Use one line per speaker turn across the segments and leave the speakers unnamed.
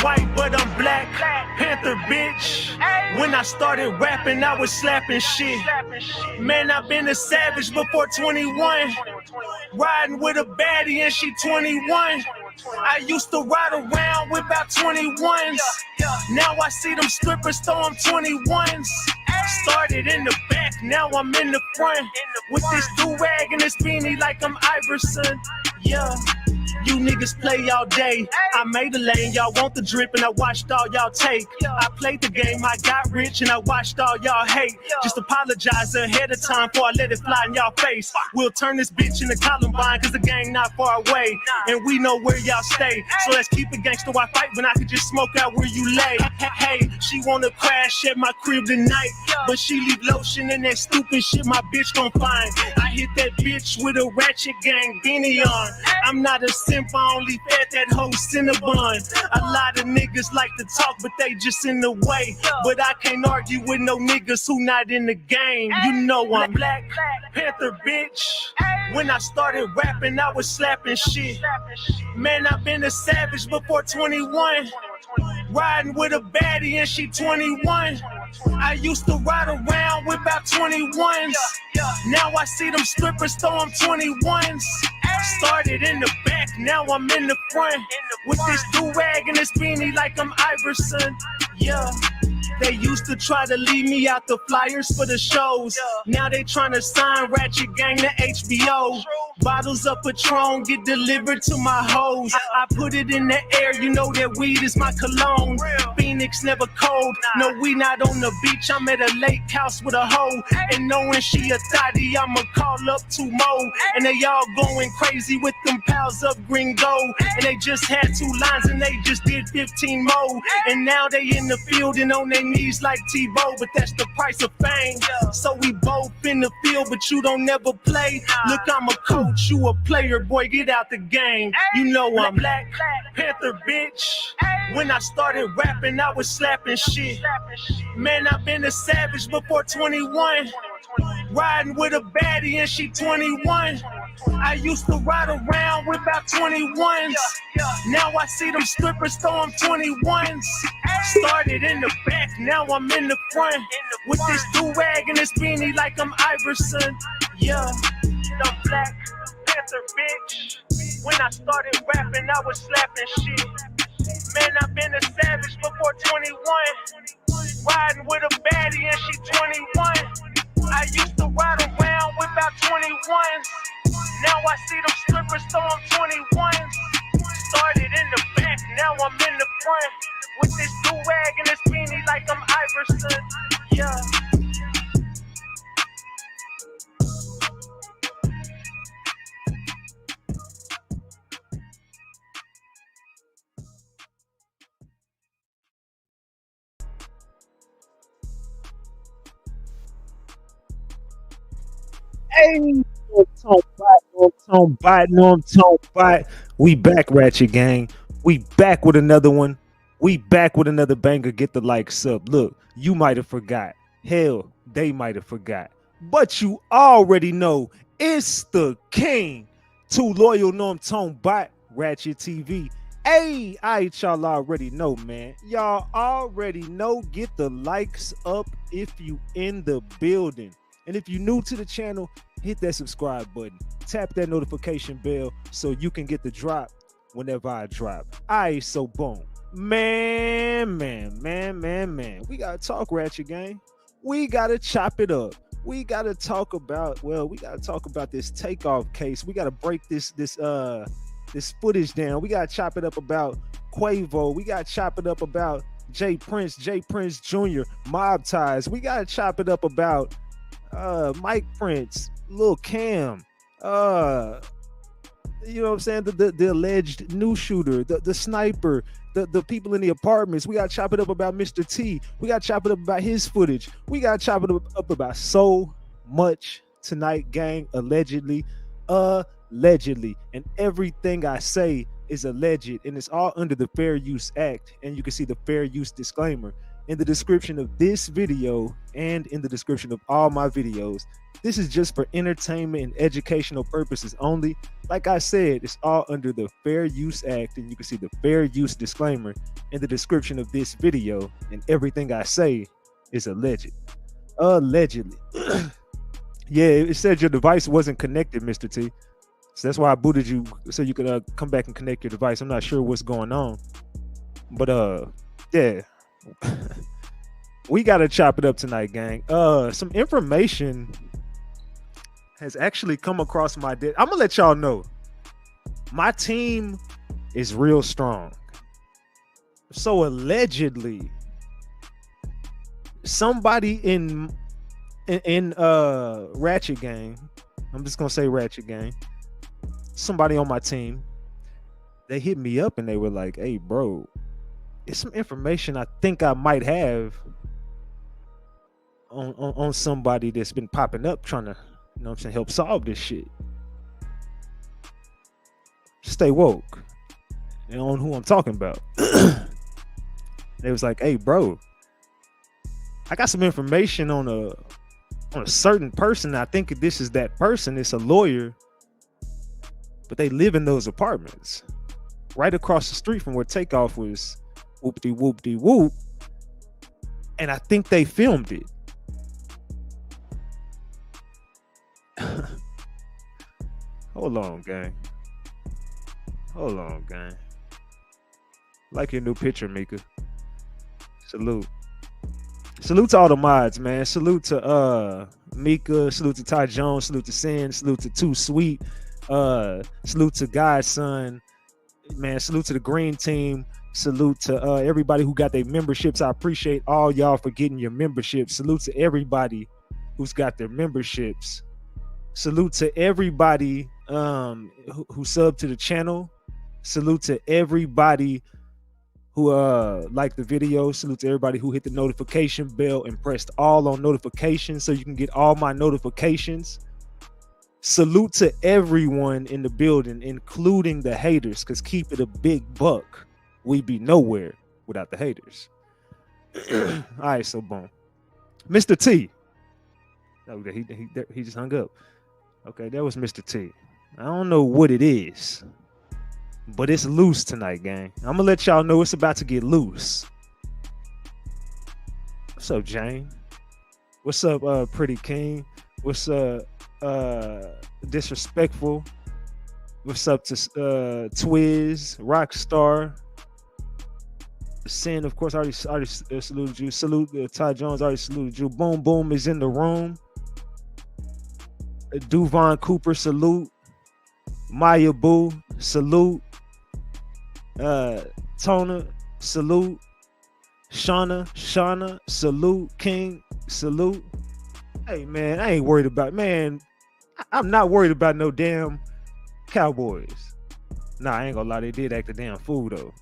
white, but I'm Black Panther, bitch. When I started rapping, I was slapping shit. Man, I've been a savage before 21. Riding with a baddie and she 21. I used to ride around with about 21s. Now I see them strippers throw them 21s. Started in the back, now I'm in the front. With this do-rag and this beanie like I'm Iverson. Yeah. You niggas play all day. I made a lane, y'all want the drip, and I watched all y'all take. I played the game, I got rich, and I watched all y'all hate. Just apologize ahead of time before I let it fly in y'all face. We'll turn this bitch into Columbine, cause the gang not far away. And we know where y'all stay. So let's keep it gangster, why fight when I could just smoke out where you lay? Hey, she wanna crash at my crib tonight, but she leave lotion and that stupid shit my bitch gon' find. I hit that bitch with a ratchet gang beanie on. I'm not a simp, I only fed that whole Cinnabon. A lot of niggas like to talk, but they just in the way. But I can't argue with no niggas who not in the game. You know I'm Black Panther, bitch. When I started rapping, I was slapping shit. Man, I've been a savage before 21. Riding with a baddie and she 21. I used to ride around with about 21s. Now I see them strippers throw them 21s. Started in the back, now I'm in the front. With this do-rag and this beanie like I'm Iverson. Yeah. They used to try to leave me out the flyers for the shows. Now they trying to sign Ratchet Gang to HBO. Bottles of Patron get delivered to my hoes. I put it in the air, you know that weed is my cologne. Phoenix never cold, no we not on the beach. I'm at a lake house with a hoe. And knowing she a thotty, I'ma call up 2 more. And they all going crazy with them pals of Gringo. And they just had 2 lines and they just did 15 more. And now they in the field and on their knees like Tebow, but that's the price of fame. So we both in the field, but you don't never play. Look, I'm a coach, you a player, boy, get out the game. You know I'm Black Panther, bitch. When I started rapping, I was slapping shit. Man, I've been a savage before 21. Riding with a baddie and she 21. I used to ride around with about 21s. Now I see them strippers throw them 21s. Started in the back, now I'm in the front. With this do-rag and this beanie like I'm Iverson. Yeah, I'm Black Panther, bitch. When I started rapping, I was slapping shit. Man, I've been a savage before 21. Riding with a baddie and she 21. I used to ride around with about 21s. Now I see them strippers throw them 21s. Started in the back, now I'm in the front. With this do-rag and this beanie like I'm Iverson. Yeah.
Hey, we back, Ratchet Gang. We back with another one. We back with another banger. Get the likes up. Look, you might have forgot. Hell, they might have forgot. But you already know it's the king. Too loyal, no I'm tone bot, RatchetTV. Hey, y'all already know, man. Y'all already know. Get the likes up if you in the building. And if you're new to the channel, hit that subscribe button. Tap that notification bell so you can get the drop whenever I drop. So boom. Man. We gotta talk, Ratchet Gang. We gotta chop it up. We gotta talk about, this Takeoff case. We gotta break this footage down. We gotta chop it up about Quavo. We gotta chop it up about J Prince Jr., Mobties. We gotta chop it up about Mike Prince, Lil Cam, you know what I'm saying, the alleged new shooter, the sniper, the people in the apartments. We gotta chop it up about Mr. T. We gotta chop it up about his footage. We gotta chop it up about so much tonight, gang. Allegedly, and everything I say is alleged, and it's all under the Fair Use Act. And you can see the fair use disclaimer in the description of this video and in the description of all my videos. This is just for entertainment and educational purposes only. Like I said, it's all under the Fair Use Act, and you can see the fair use disclaimer in the description of this video, and everything I say is alleged. Allegedly. Yeah, it said your device wasn't connected, Mr. T. So that's why I booted you, so you could come back and connect your device. I'm not sure what's going on. But yeah. We gotta chop it up tonight, gang. Some information has actually come across my desk. I'm gonna let y'all know my team is real strong. So allegedly, somebody in Ratchet Gang, I'm just gonna say Ratchet Gang, somebody on my team, they hit me up and they were like, "Hey, bro, it's some information I think I might have on somebody that's been popping up trying to, you know what I'm saying, help solve this shit." Stay woke. And on who I'm talking about. They was like, "Hey, bro, I got some information on a certain person. I think this is that person. It's a lawyer, but they live in those apartments right across the street from where Takeoff was whoopty whoopty whoop. And I think they filmed it." Hold on, gang. Hold on, gang. Like your new picture, Mika. Salute. Salute to all the mods, man. Salute to Mika. Salute to Ty Jones. Salute to Sin. Salute to Too Sweet. Salute to Godson. Man, salute to the green team. Salute to everybody who got their memberships. I appreciate all y'all for getting your memberships. Salute to everybody who's got their memberships. Salute to everybody who subbed to the channel. Salute to everybody who liked the video. Salute to everybody who hit the notification bell and pressed all on notifications so you can get all my notifications. Salute to everyone in the building, including the haters, because keep it a big buck. We be nowhere without the haters. All right, so boom. Mr. T. Oh, he just hung up. Okay, that was Mr. T. I don't know what it is, but it's loose tonight, gang. I'm gonna let y'all know it's about to get loose. What's up, Jane? What's up, Pretty King? What's up, Disrespectful? What's up to Twiz, Rockstar, Sin? Of course, I already saluted you. Salute Ty Jones. Already saluted you. Boom Boom is in the room. Duvon Cooper, salute. Maya Boo, salute. Tona, salute. Shauna, salute. King, salute. Hey man, I ain't worried about, man. I'm not worried about no damn Cowboys. Nah, I ain't gonna lie, they did act a damn fool though.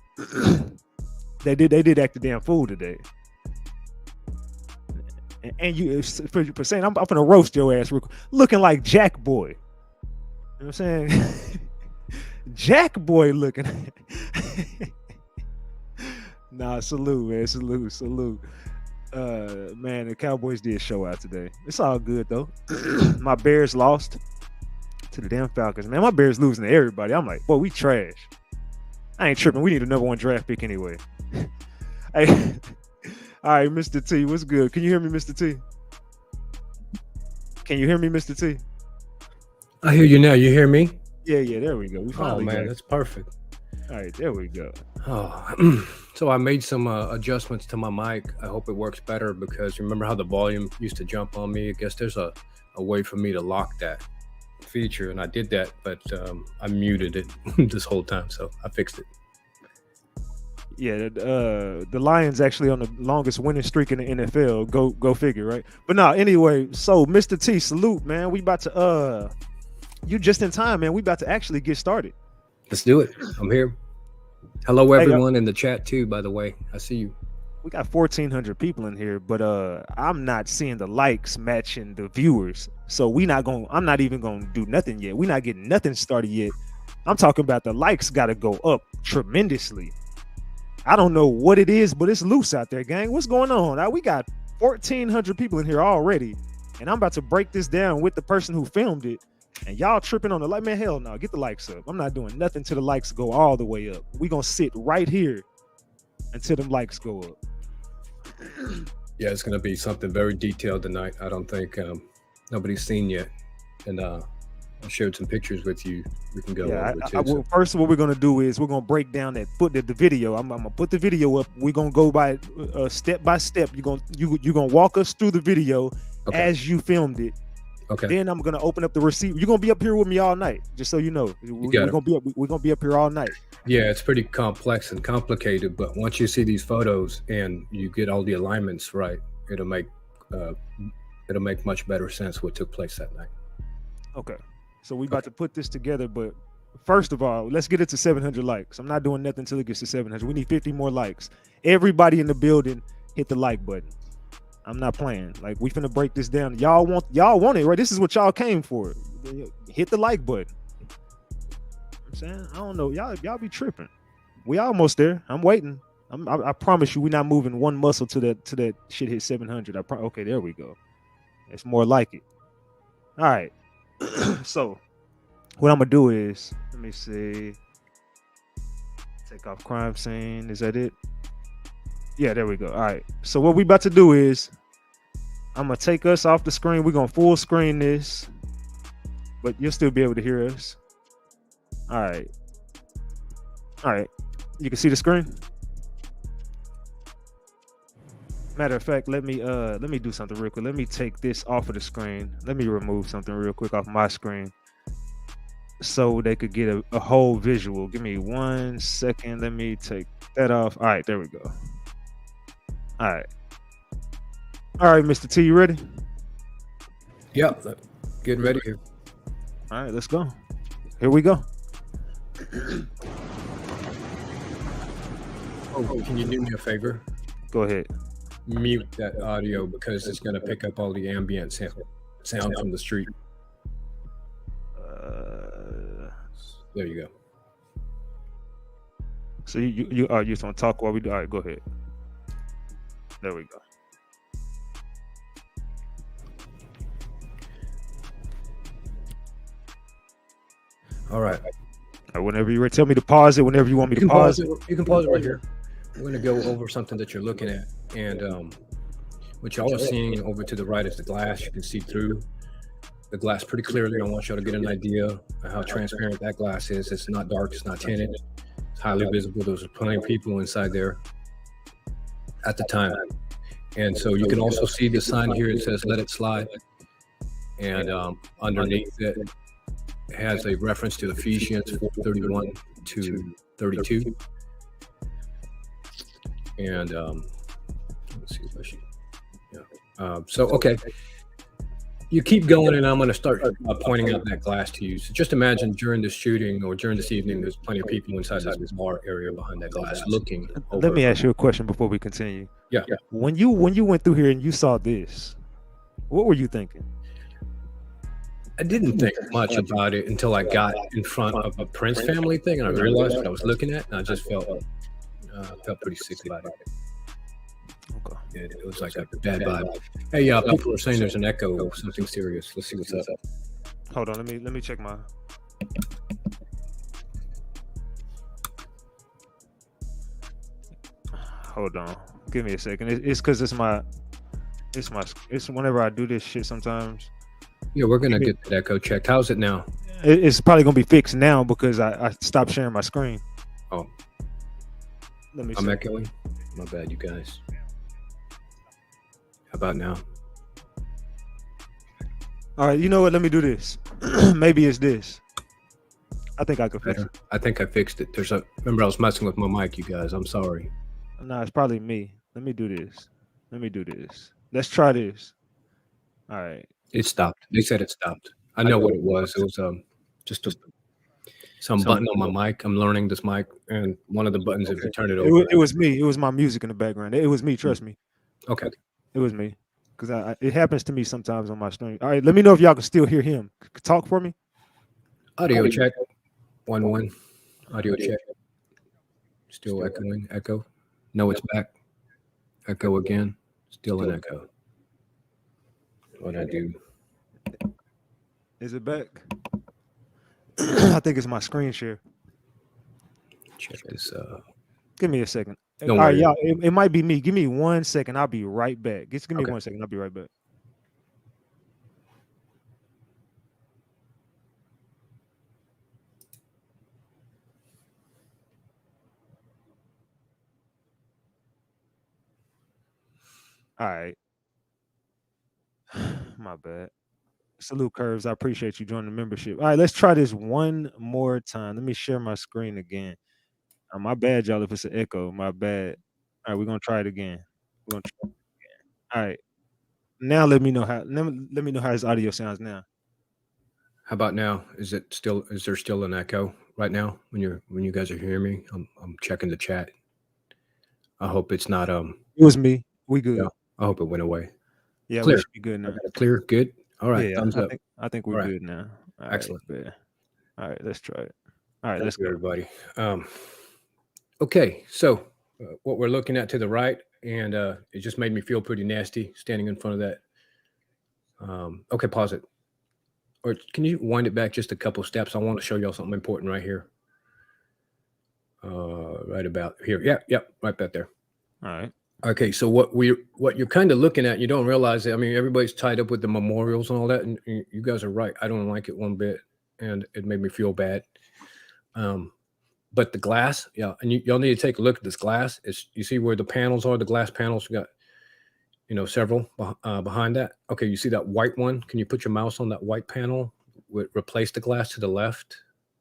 They did act a damn fool today. And you for saying I'm gonna roast your ass looking like Jack Boy. You know what I'm saying? Jack Boy looking. Nah, salute, man. Salute. Man, the Cowboys did show out today. It's all good though. My Bears lost to the damn Falcons. Man, my Bears losing to everybody. I'm like, boy, we trash. I ain't tripping. We need a number 1 draft pick anyway. Hey. All right, Mr. T, what's good? Can you hear me, Mr. T? Can you hear me, Mr. T?
I hear you now. You hear me?
Yeah, there we go. We finally
man, that's perfect.
All right, there we go.
Oh, so I made some adjustments to my mic. I hope it works better because remember how the volume used to jump on me? I guess there's a way for me to lock that feature, and I did that, but I muted it this whole time, so I fixed it.
Yeah, the Lions actually on the longest winning streak in the NFL. Go figure, right? But no, anyway, so Mr. T, salute, man. We about to you just in time, man. We about to actually get started.
Let's do it. I'm here. Hello, everyone in the chat too, by the way. I see you.
We got 1,400 people in here, but I'm not seeing the likes matching the viewers. So I'm not even gonna do nothing yet. We're not getting nothing started yet. I'm talking about the likes gotta go up tremendously. I don't know what it is, but it's loose out there, gang. What's going on? We got 1,400 people in here already, and I'm about to break this down with the person who filmed it, and y'all tripping on the like, man, hell no, get the likes up. I'm not doing nothing till the likes go all the way up. We gonna sit right here until them likes go up.
Yeah, it's gonna be something very detailed tonight. I don't think nobody's seen yet, and I shared some pictures with you. We can go over it too.
Well, first, what we're gonna do is we're gonna break down the video. I'm gonna put the video up. We're gonna go by step by step. You're gonna walk us through the video as you filmed it.
Okay.
Then I'm gonna open up the receiver. You're gonna be up here with me all night, just so you know. We're gonna be up here all night.
Yeah, it's pretty complex and complicated, but once you see these photos and you get all the alignments right, it'll make much better sense what took place that night.
Okay. So we about to put this together, but first of all, let's get it to 700 likes. I'm not doing nothing until it gets to 700. We need 50 more likes. Everybody in the building, hit the like button. I'm not playing. Like, we finna break this down. Y'all want it, right? This is what y'all came for. Hit the like button. I'm saying, I don't know. Y'all be tripping. We almost there. I'm waiting. I promise you, we're not moving one muscle to that shit hit 700. Okay, there we go. It's more like it. All right. So what I'm gonna do is, let me see. Takeoff crime scene. Is that it? Yeah, there we go. All right. So what we about to do is, I'm gonna take us off the screen. We're gonna full screen this, but you'll still be able to hear us. All right. All right. You can see the screen. Matter of fact, let me do something real quick. Let me take this off of the screen. Let me remove something real quick off my screen so they could get a whole visual. Give me 1 second. Let me take that off. All right, there we go. All right. All right, Mr. T, you ready?
Yep. Getting ready here.
All right, let's go. Here we go.
Oh, can you do me a favor?
Go ahead.
Mute that audio because it's going to pick up all the ambient sound from the street. There you go.
So you just want to talk while we do. All right, go ahead. There we go.
All right.
Whenever you're ready, tell me to pause it. Whenever you want me to pause it.
You can pause it right here. We're going to go over something that you're looking at. And what y'all are seeing over to the right is the glass. You can see through the glass pretty clearly. I want y'all to get an idea of how transparent that glass is. It's not dark. It's not tinted. It's highly visible. There's plenty of people inside there at the time. And so you can also see the sign here. It says, "Let it slide." And underneath it has a reference to Ephesians 4:31-32. And let's see if I should. Yeah. So okay, you keep going, and I'm going to start pointing out that glass to you. So just imagine during this shooting or during this evening, there's plenty of people inside this bar area behind that glass looking over.
Let me ask you a question before we continue.
Yeah.
When you went through here and you saw this, what were you thinking?
I didn't think much about it until I got in front of a Prince family thing, and I realized what I was looking at, and I just felt pretty sick about it.
Okay.
It was like a bad vibe. Hey, people are saying there's an echo of something serious. Let's see what's up.
Hold on, let me check my. Hold on, give me a second. It's because it's whenever I do this shit sometimes.
Yeah, we're gonna get that echo checked. How's it now?
It's probably gonna be fixed now because I stopped sharing my screen.
Oh, I'm echoing. My bad, you guys. How about now?
All right, you know what? Let me do this. Maybe it's this. I think I could fix it.
I think I fixed it. Remember I was messing with my mic, you guys. I'm sorry.
No, it's probably me. Let me do this. Let's try this. All right.
It stopped. They said it stopped. I know what it was. It was just some button on my mic. I'm learning this mic, and one of the buttons, if you turn it over.
It was me. It was my music in the background. It was me. Trust me.
Okay.
It was me. Because it happens to me sometimes on my stream. All right, let me know if y'all can still hear him. Talk for me.
Audio check. 1-1. Audio check. Still echoing. Echo. No, it's back. Echo again. Still an echo. What I do?
Is it back? I think it's my screen share.
Check this.
Give me a second.
Don't
All right,
worry.
y'all. It might be me. Give me 1 second. I'll be right back. Just give me
Okay.
1 second. I'll be right back. All right. My bad. Salute Curves. I appreciate you joining the membership. All right, let's try this one more time. Let me share my screen again. My bad, y'all, if it's an echo. My bad. All right, we're gonna try it again. We're gonna try it again. All right. Now let me know how his audio sounds now.
How about now? Is there still an echo right now when you guys are hearing me? I'm checking the chat. I hope it's not
It was me. We good.
yeah, I hope it went away.
Yeah, we
Clear.
should be good now.
Clear. Good. All right.
Yeah,
Thumbs up.
I think we're
All right.
good now. All
Excellent.
Right, all right, let's try it. All right,
Thank
let's
you,
go.
everybody. Okay, so what we're looking at to the right, and it just made me feel pretty nasty standing in front of that. Okay, pause it. Or can you wind it back just a couple steps? I want to show y'all something important right here. Right about here. Yep, right back there.
All right.
Okay, so what you're kind of looking at, you don't realize it. I mean, everybody's tied up with the memorials and all that, and you guys are right. I don't like it one bit, and it made me feel bad. But the glass, yeah, and y'all need to take a look at this glass. You see where the panels are, the glass panels. You got, several behind that. Okay, you see that white one? Can you put your mouse on that white panel? Replace the glass to the left.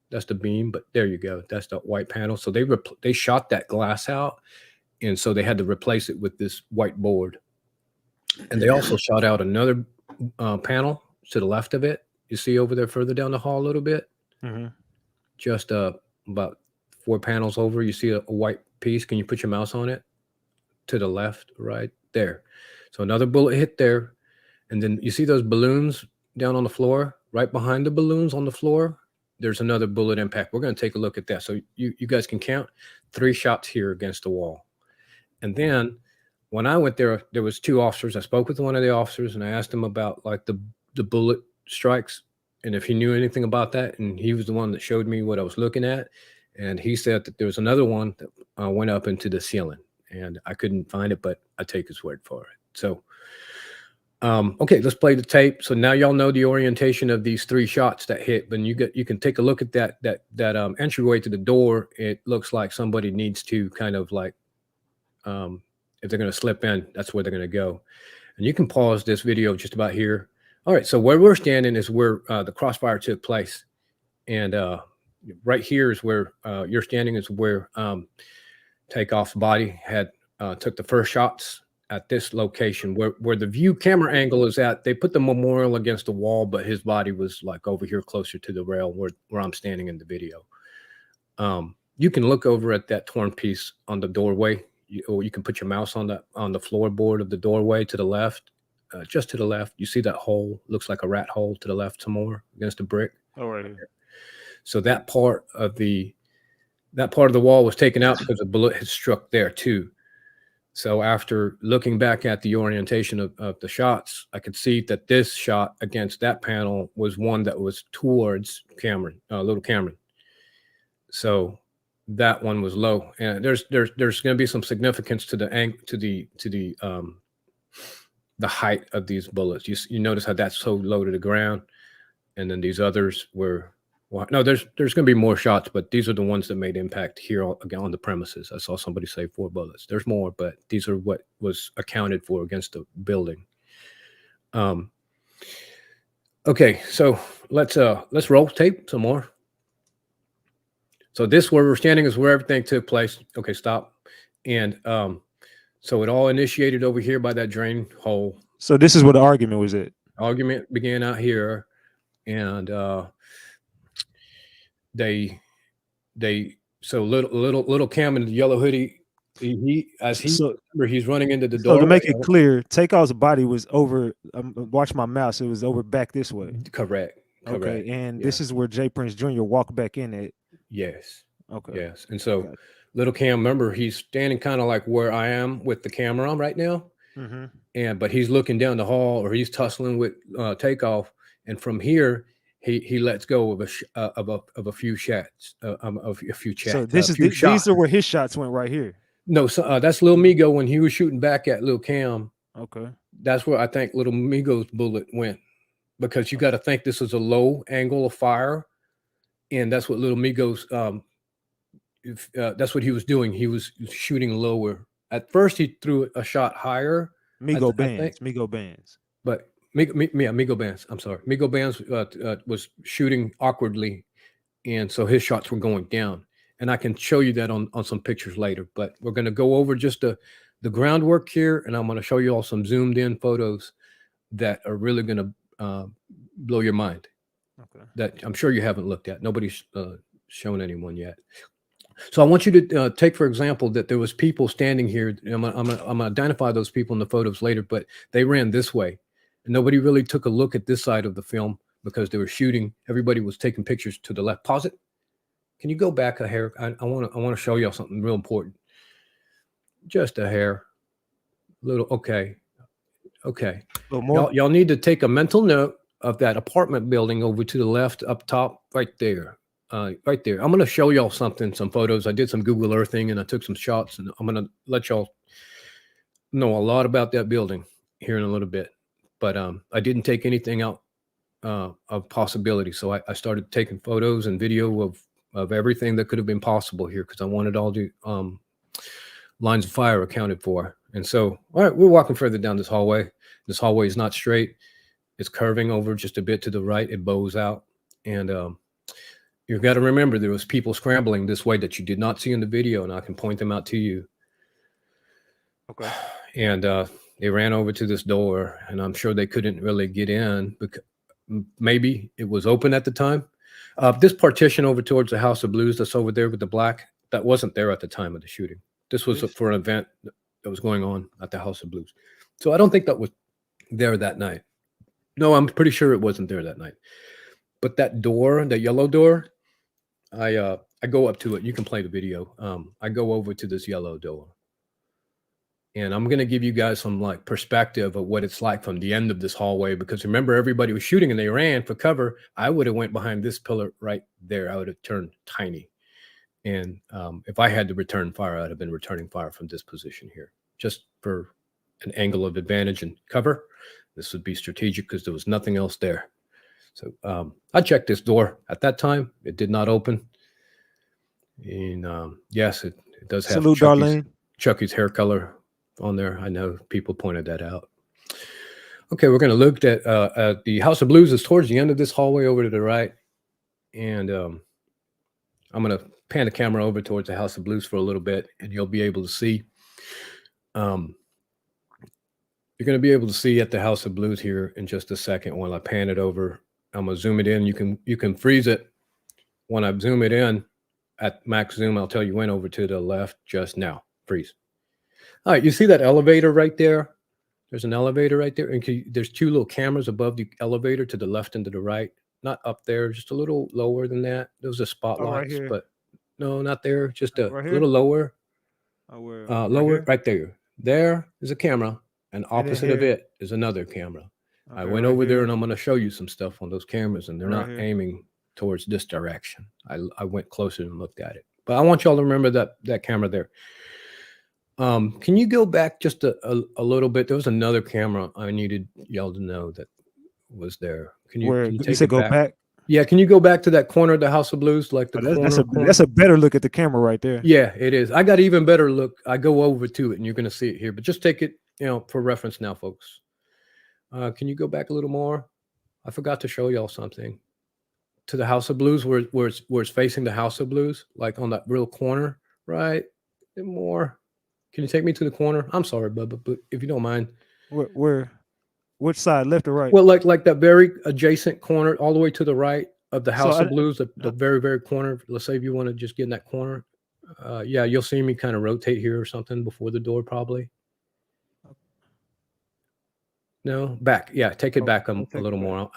That's the beam, but there you go. That's the white panel. So they shot that glass out, and so they had to replace it with this white board. And they also shot out another panel to the left of it. You see over there further down the hall a little bit?
Mm-hmm.
Just about 4 panels over, you see a white piece. Can you put your mouse on it? To the left, right there. So another bullet hit there. And then you see those balloons down on the floor? Right behind the balloons on the floor, there's another bullet impact. We're going to take a look at that. So you guys can count 3 shots here against the wall. And then when I went there was 2 officers. I spoke with one of the officers, and I asked him about like the bullet strikes and if he knew anything about that. And he was the one that showed me what I was looking at. And he said that there was another one that went up into the ceiling, and I couldn't find it, but I take his word for it. So, okay, let's play the tape. So now y'all know the orientation of these 3 shots that hit. But you can take a look at that entryway to the door. It looks like somebody needs to kind of like, if they're going to slip in, that's where they're going to go. And you can pause this video just about here. All right, so where we're standing is where the crossfire took place, and right here is where you're standing is where Takeoff's body had took the first shots at this location where the view camera angle is at. They put the memorial against the wall, but his body was like over here closer to the rail where I'm standing in the video. You can look over at that torn piece on the doorway, or you can put your mouse on the floorboard of the doorway to the left, just to the left. You see that hole? Looks like a rat hole to the left some more against the brick.
All right.
So that part of the wall was taken out because a bullet had struck there too. So after looking back at the orientation of the shots, I could see that this shot against that panel was one that was towards Cameron, little Cameron. So that one was low, and there's going to be some significance to the height of these bullets. You notice how that's so low to the ground, and then these others were. Well, no, there's going to be more shots, but these are the ones that made impact here on the premises. I saw somebody say 4 bullets. There's more, but these are what was accounted for against the building. Okay, so let's roll tape some more. So this where we're standing is where everything took place. Okay, stop. And so it all initiated over here by that drain hole.
So this is where the argument was at.
Argument began out here, and so little Cam in the yellow hoodie, he's running into the door.
So to make it clear, Takeoff's body was over. Watch my mouse. It was over back this way.
Correct.
Okay, and this is where J. Prince Jr. walked back in at.
Yes.
Okay.
Yes, and so little Cam, remember, he's standing kind of like where I am with the camera on right now. But he's looking down the hall, or he's tussling with Takeoff, and from here he lets go of a few shots,
So these are where his shots went right here.
No, so, that's Little Migo when he was shooting back at Lil Cam.
Okay,
that's where I think Little Migo's bullet went, because you got to think this is a low angle of fire, and that's what Little Migo's that's what he was doing. He was shooting lower. At first, he threw a shot higher.
Migo Bands.
But Migo Bands. I'm sorry, Migo Bands was shooting awkwardly, and so his shots were going down. And I can show you that on some pictures later. But we're going to go over just the groundwork here, and I'm going to show you all some zoomed in photos that are really going to blow your mind. Okay. That I'm sure you haven't looked at. Nobody's shown anyone yet. So I want you to take, for example, that there was people standing here. I'm gonna identify those people in the photos later, but they ran this way. And nobody really took a look at this side of the film because they were shooting. Everybody was taking pictures to the left. Pause it. Can you go back a hair? I want to show y'all something real important. Just a hair. Little, okay. Y'all need to take a mental note of that apartment building over to the left up top right there. Right there. I'm going to show y'all some photos. I did some Google Earthing and I took some shots, and I'm going to let y'all know a lot about that building here in a little bit. But I didn't take anything out of possibility. So I started taking photos and video of everything that could have been possible here, because I wanted all the lines of fire accounted for. And so, all right, we're walking further down this hallway. This hallway is not straight. It's curving over just a bit to the right. It bows out. And you've got to remember, there was people scrambling this way that you did not see in the video, and I can point them out to you. Okay. And they ran over to this door, and I'm sure they couldn't really get in because maybe it was open at the time. This partition over towards the House of Blues that's over there with the black, that wasn't there at the time of the shooting. This was for an event that was going on at the House of Blues. So I don't think that was there that night. No, I'm pretty sure it wasn't there that night. But that door, the yellow door, I go up to it. You can play the video. I go over to this yellow door, and I'm going to give you guys some like perspective of what it's like from the end of this hallway, because remember, everybody was shooting and they ran for cover. I would have went behind this pillar right there. I would have turned tiny. And if I had to return fire, I'd have been returning fire from this position here, just for an angle of advantage and cover. This would be strategic because there was nothing else there. So I checked this door at that time. It did not open. And yes, it does have Chucky's hair color on there. I know people pointed that out. Okay, we're going to look at the House of Blues is towards the end of this hallway over to the right. And I'm going to pan the camera over towards the House of Blues for a little bit, and you'll be able to see. You're going to be able to see at the House of Blues here in just a second while I pan it over. I'm going to zoom it in. You can freeze it. When I zoom it in at max zoom, I'll tell you when over to the left just now. Freeze. All right, you see that elevator right there? There's an elevator right there. And there's two little cameras above the elevator to the left and to the right. Not up there, just a little lower than that. Those are spotlights, but no, not there. Just a little lower. Lower, right there. There is a camera, and opposite of it is another camera. I went over there, and I'm going to show you some stuff on those cameras, and they're not aiming towards this direction. I went closer and looked at it. But I want y'all to remember that camera there. Can you go back just a little bit? There was another camera I needed y'all to know that was there. Can you take it back? Yeah, can you go back to that corner of the House of Blues? Like
that's a better look at the camera right there.
Yeah, it is. I got even better look. I go over to it, and you're going to see it here. But just take it, for reference now, folks. Can you go back a little more? I forgot to show y'all something. To the House of Blues, where it's facing the House of Blues, like on that real corner, right? A bit more. Can you take me to the corner? I'm sorry, Bubba, but if you don't mind.
Where? Which side, left or right?
Well, like that very adjacent corner, all the way to the right of the House of Blues, the very, very corner. Let's say if you want to just get in that corner. Yeah, you'll see me kind of rotate here or something before the door, probably. No, back. Yeah, take it back a little more.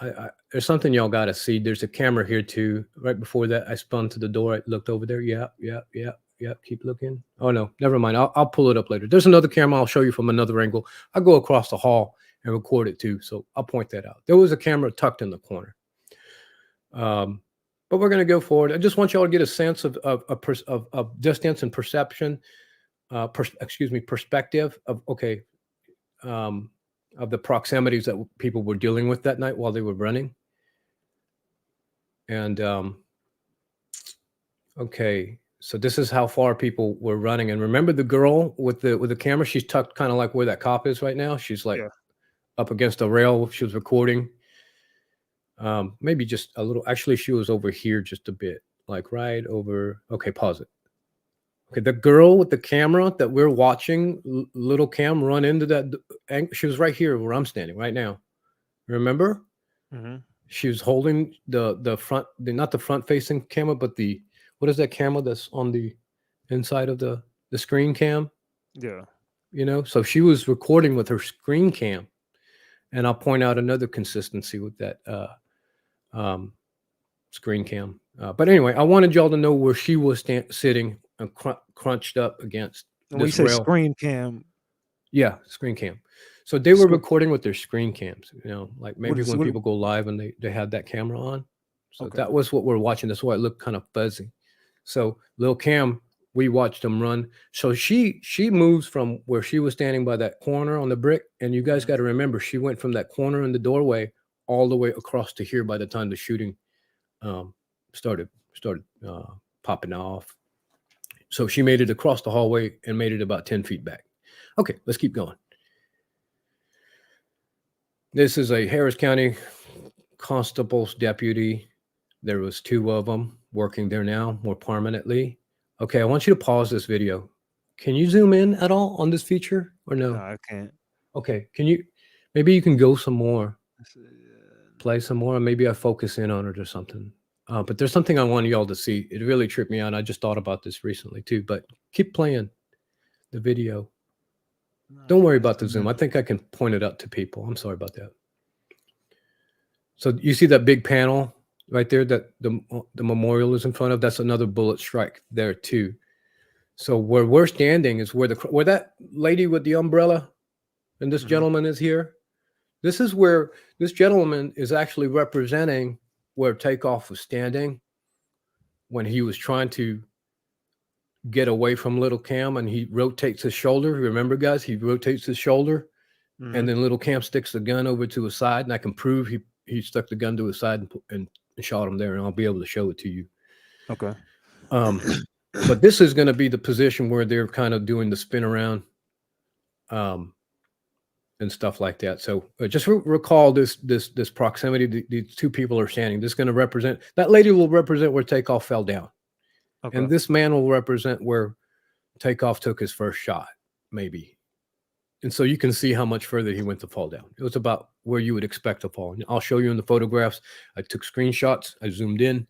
There's something y'all got to see. There's a camera here too. Right before that, I spun to the door. I looked over there. Yeah. Yep, keep looking. Oh no, never mind. I'll pull it up later. There's another camera I'll show you from another angle. I'll go across the hall and record it too, so I'll point that out. There was a camera tucked in the corner. But we're going to go forward. I just want y'all to get a sense of distance and perception. Perspective of of the proximities that people were dealing with that night while they were running. And okay, so this is how far people were running. And remember the girl with the camera? She's tucked kind of like where that cop is right now. She's like up against a rail. She was recording. Maybe just a little. Actually, she was over here just a bit, like right over. Okay, pause it. Okay, the girl with the camera that we're watching, little Cam run into that. She was right here where I'm standing right now. Remember?
Mm-hmm.
She was holding the front, not the front facing camera, but what is that camera that's on the inside of the screen cam?
Yeah.
You know, so she was recording with her screen cam. And I'll point out another consistency with that screen cam. But anyway, I wanted y'all to know where she was sitting and crunched up against
When you say screen cam.
Yeah, screen cam. So they were recording with their screen cams, you know, like maybe when people go live and they had that camera on. So that was what we're watching. That's why it looked kind of fuzzy. So Lil Cam, we watched them run. So she moves from where she was standing by that corner on the brick. And you guys got to remember, she went from that corner in the doorway all the way across to here by the time the shooting started popping off. So she made it across the hallway and made it about 10 feet back. Okay, let's keep going. This is a Harris County Constable's deputy. There was 2 of them working there now more permanently. Okay, I want you to pause this video. Can you zoom in at all on this feature or no?
No, I can't.
Okay, maybe you can go some more, play some more, and maybe I focus in on it or something. But there's something I want y'all to see. It really tripped me out. I just thought about this recently too, but keep playing the video. Don't worry about the zoom. I think I can point it out to people. I'm sorry about that. So you see that big panel right there that the memorial is in front of? That's another bullet strike there too. So where we're standing is where that lady with the umbrella and this gentleman is here. This is where this gentleman is actually representing where Takeoff was standing when he was trying to get away from Little Cam, and he rotates his shoulder. Remember, guys, he rotates his shoulder, and then Little Cam sticks the gun over to his side, and I can prove he stuck the gun to his side and shot him there, and I'll be able to show it to you.
Okay.
But this is going to be the position where they're kind of doing the spin around and stuff like that. So just recall this proximity. These 2 people are standing. This is going to represent, that lady will represent where Takeoff fell down. Okay. And this man will represent where Takeoff took his first shot, maybe. And so you can see how much further he went to fall down. It was about where you would expect to fall. And I'll show you in the photographs. I took screenshots. I zoomed in,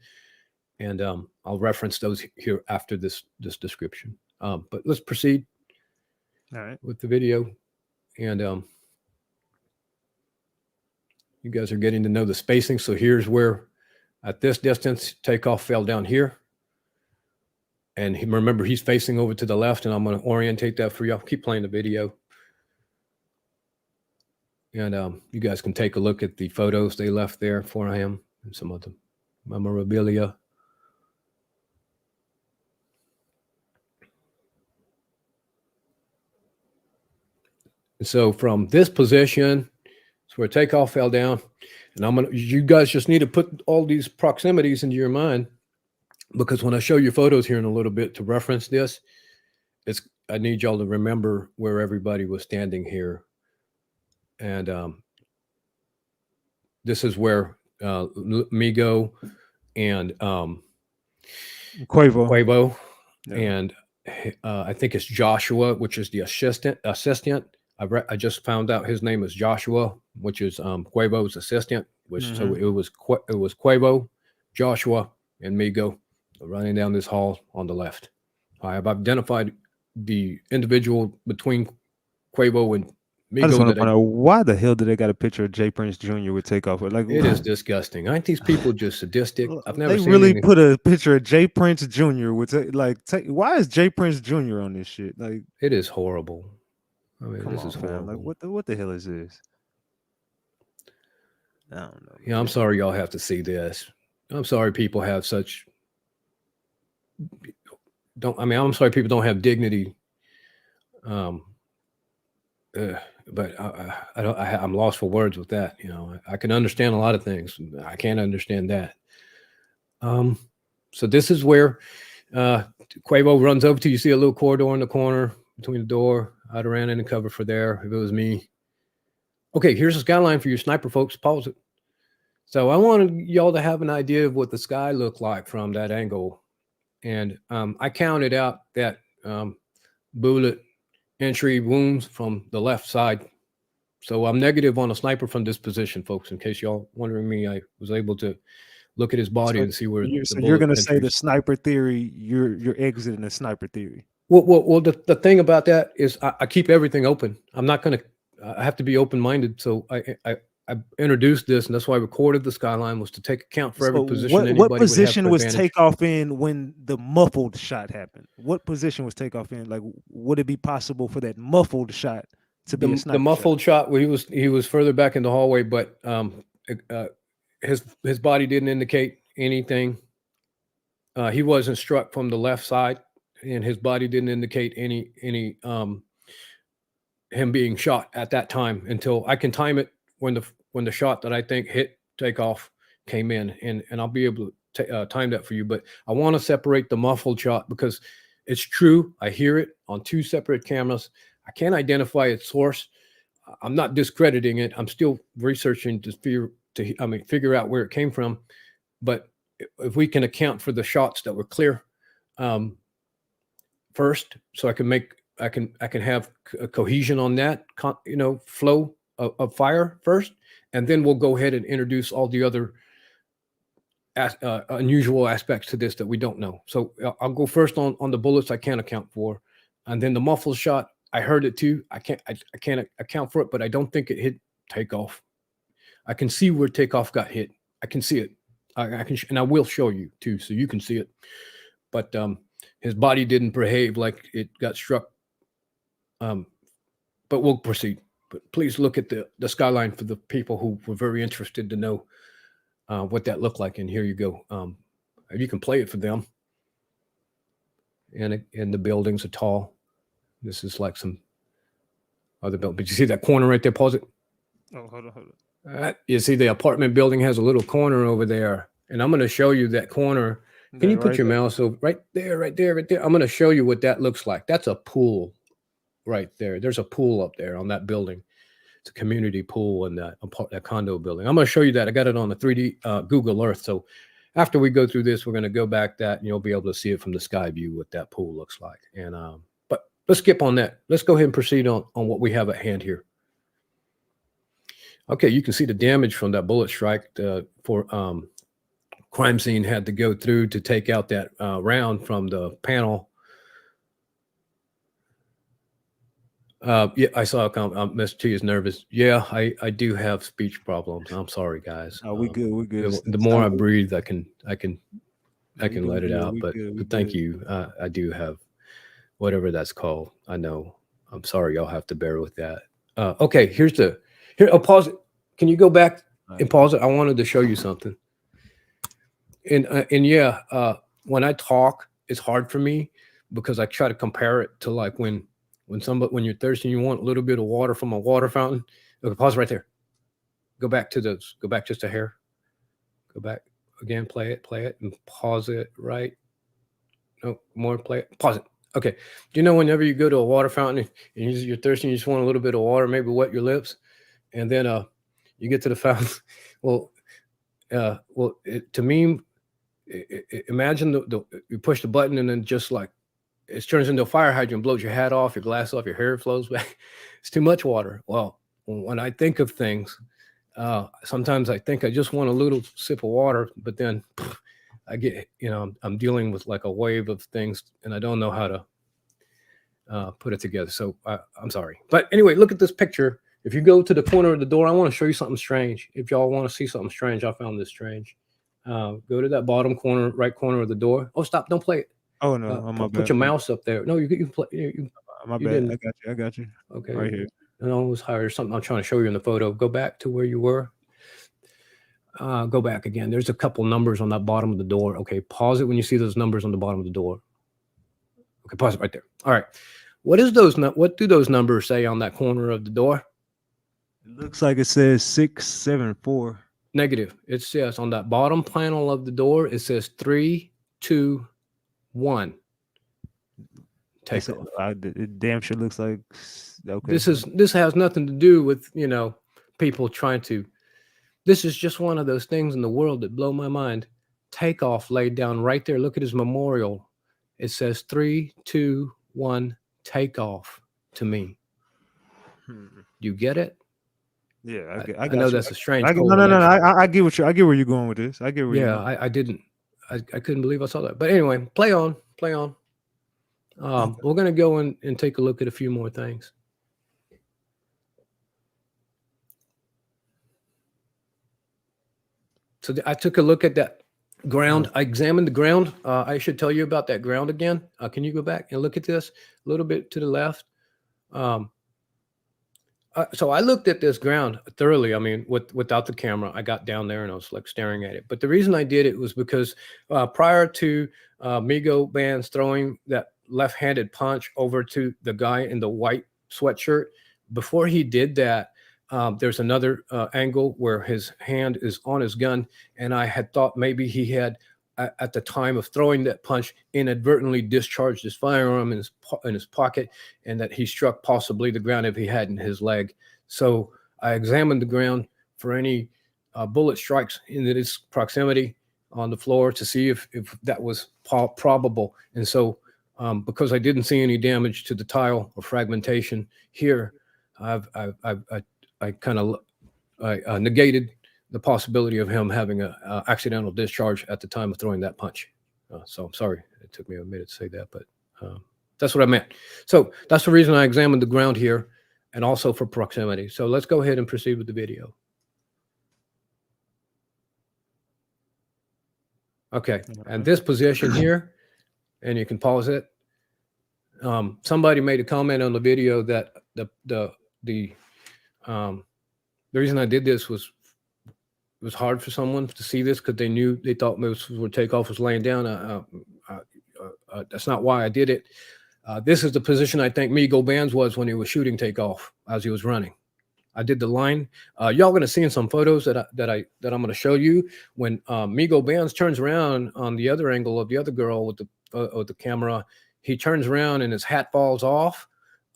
and I'll reference those here after this description. But let's proceed with the video. And you guys are getting to know the spacing. So here's where, at this distance, Takeoff fell down here. And remember, he's facing over to the left, and I'm going to orientate that for y'all. Keep playing the video. And you guys can take a look at the photos they left there for him and some of the memorabilia. And so from this position, it's where Takeoff fell down. And you guys just need to put all these proximities into your mind, because when I show you photos here in a little bit to reference this, I need y'all to remember where everybody was standing here. And this is where Migo and Quavo and I think it's Joshua, which is the assistant. I just found out his name is Joshua, which is Quavo's assistant. So it was Quavo, Joshua, and Migo running down this hall on the left. I've identified the individual between Quavo and
I just
Migo
want to
that
find out why the hell did they got a picture of Jay Prince Jr. with Takeoff? Like,
it is disgusting. Aren't these people just sadistic? I've never
they
seen
really
any.
put a picture of Jay Prince Jr. with why is Jay Prince Jr. on this shit? Like,
It is horrible. I mean,
come
this
on,
is
fam.
horrible.
Like, what the hell is this? I don't know.
Yeah, I'm sorry y'all have to see this. I'm sorry people have such I'm sorry people don't have dignity. But I'm lost for words with that. You know, I can understand a lot of things. I can't understand that. So this is where Quavo runs over to. You see a little corridor in the corner between the door. I'd have ran in and cover for there if it was me. Okay, here's the skyline for your sniper folks. Pause it. So I wanted y'all to have an idea of what the sky looked like from that angle. And I counted out that bullet entry wounds from the left side. So I'm negative on a sniper from this position, folks, in case y'all wondering me. I was able to look at his body and see where
you're gonna say the sniper theory, you're exiting the sniper theory.
Well, the thing about that is I keep everything open. I'm not gonna I have to be open-minded. So I introduced this, and that's why I recorded the skyline, was to take account for every position.
What position was Takeoff in when the muffled shot happened? What position was Takeoff in? Like, would it be possible for that muffled shot to be a sniper?
The muffled shot, where he was further back in the hallway, but his body didn't indicate anything. He wasn't struck from the left side, and his body didn't indicate any him being shot at that time until I can time it when the shot that I think hit Takeoff came in, and I'll be able to time that for you. But I want to separate the muffled shot because it's true. I hear it on two separate cameras. I can't identify its source. I'm not discrediting it. I'm still researching to figure out where it came from. But if we can account for the shots that were clear first, so I can have a cohesion on that, flow of fire first, and then we'll go ahead and introduce all the other unusual aspects to this that we don't know. So I'll go first on the bullets I can't account for, and then the muffled shot. I heard it too. I can't account for it, but I don't think it hit Takeoff. I can see where Takeoff got hit. I can see it. I can, and I will show you too, so you can see it. But his body didn't behave like it got struck. But we'll proceed. But please look at the skyline for the people who were very interested to know what that looked like. And here you go. You can play it for them. And the buildings are tall. This is like some other building. But you see that corner right there? Pause it.
Oh, hold on.
You see the apartment building has a little corner over there. And I'm going to show you that corner. Can you put your mouse over right there? I'm going to show you what that looks like. That's a pool right there. There's a pool up there on that building. It's a community pool in that condo building. I'm going to show you that. I got it on the 3D Google Earth. So after we go through this, we're going to go back that, and you'll be able to see it from the sky view what that pool looks like. And but let's skip on that. Let's go ahead and proceed on what we have at hand here. Okay, you can see the damage from that bullet strike. For crime scene had to go through to take out that round from the panel. Yeah, I saw Mr. T is nervous. Yeah, I do have speech problems. I'm sorry, guys.
Oh, we good. We good.
The more I breathe, I can let it out. But thank you. I do have whatever that's called. I know. I'm sorry. Y'all have to bear with that. Okay, here. I'll pause it. Can you go back and pause it? I wanted to show you something. And yeah, when I talk, it's hard for me because I try to compare it to like when you're thirsty and you want a little bit of water from a water fountain. Okay, pause right there. Go back just a hair. Go back again, play it, and pause it right. No, more, play it, pause it. Okay. Do you know whenever you go to a water fountain and you're thirsty and you just want a little bit of water, maybe wet your lips, and then you get to the fountain. To me, imagine you push the button and then just like it turns into a fire hydrant, blows your hat off, your glass off, your hair flows back. It's too much water. Well, when I think of things, sometimes I think I just want a little sip of water, but then I get, I'm dealing with like a wave of things and I don't know how put it together. So I'm sorry. But anyway, look at this picture. If you go to the corner of the door, I want to show you something strange. If y'all want to see something strange, I found this strange. Go to that bottom corner, right corner of the door. Oh, stop. Don't play it.
Oh no,
put your mouse up there. No, you can play.
My
you
bad.
didn't.
I got you.
Okay.
Right here.
No, it was higher. Something I'm trying to show you in the photo. Go back to where you were. Go back again. There's a couple numbers on that bottom of the door. Okay, pause it when you see those numbers on the bottom of the door. Okay, pause it right there. All right. What do those numbers say on that corner of the door?
It looks like it says 674.
Negative. It says on that bottom panel of the door, it says 3, 2, 1. Take off.
It damn sure looks like okay.
This has nothing to do with people trying to. This is just one of those things in the world that blow my mind. Takeoff laid down right there. Look at his memorial. It says 3, 2, 1. Takeoff to me. You get it?
Yeah,
I know that's a strange.
No. I get what I get where you're going with this. I get where.
Yeah, I didn't. I couldn't believe I saw that. But anyway, play on. We're gonna go and take a look at a few more things. So I took a look at that ground. I examined the ground. I should tell you about that ground again. Can you go back and look at this a little bit to the left? So I looked at this ground thoroughly. I mean, without the camera, I got down there and I was like staring at it. But the reason I did it was because prior to Migo Bands throwing that left-handed punch over to the guy in the white sweatshirt, before he did that, there's another angle where his hand is on his gun. And I had thought maybe he had, at the time of throwing that punch, inadvertently discharged his firearm in his pocket, and that he struck possibly the ground if he hadn't his leg. So I examined the ground for any bullet strikes in its proximity on the floor to see if that was probable. And so because I didn't see any damage to the tile or fragmentation here, I kind of negated the possibility of him having a accidental discharge at the time of throwing that punch. So I'm sorry, it took me a minute to say that, but that's what I meant. So that's the reason I examined the ground here, and also for proximity. So let's go ahead and proceed with the video. Okay, and this position here, and you can pause it. Somebody made a comment on the video that the reason I did this was it was hard for someone to see this because they thought where Takeoff was laying down. That's not why I did it. This is the position I think Migo Bands was when he was shooting Takeoff as he was running. I did the line. Y'all going to see in some photos that I'm going to show you when Migo Bands turns around on the other angle of the other girl with the camera. He turns around and his hat falls off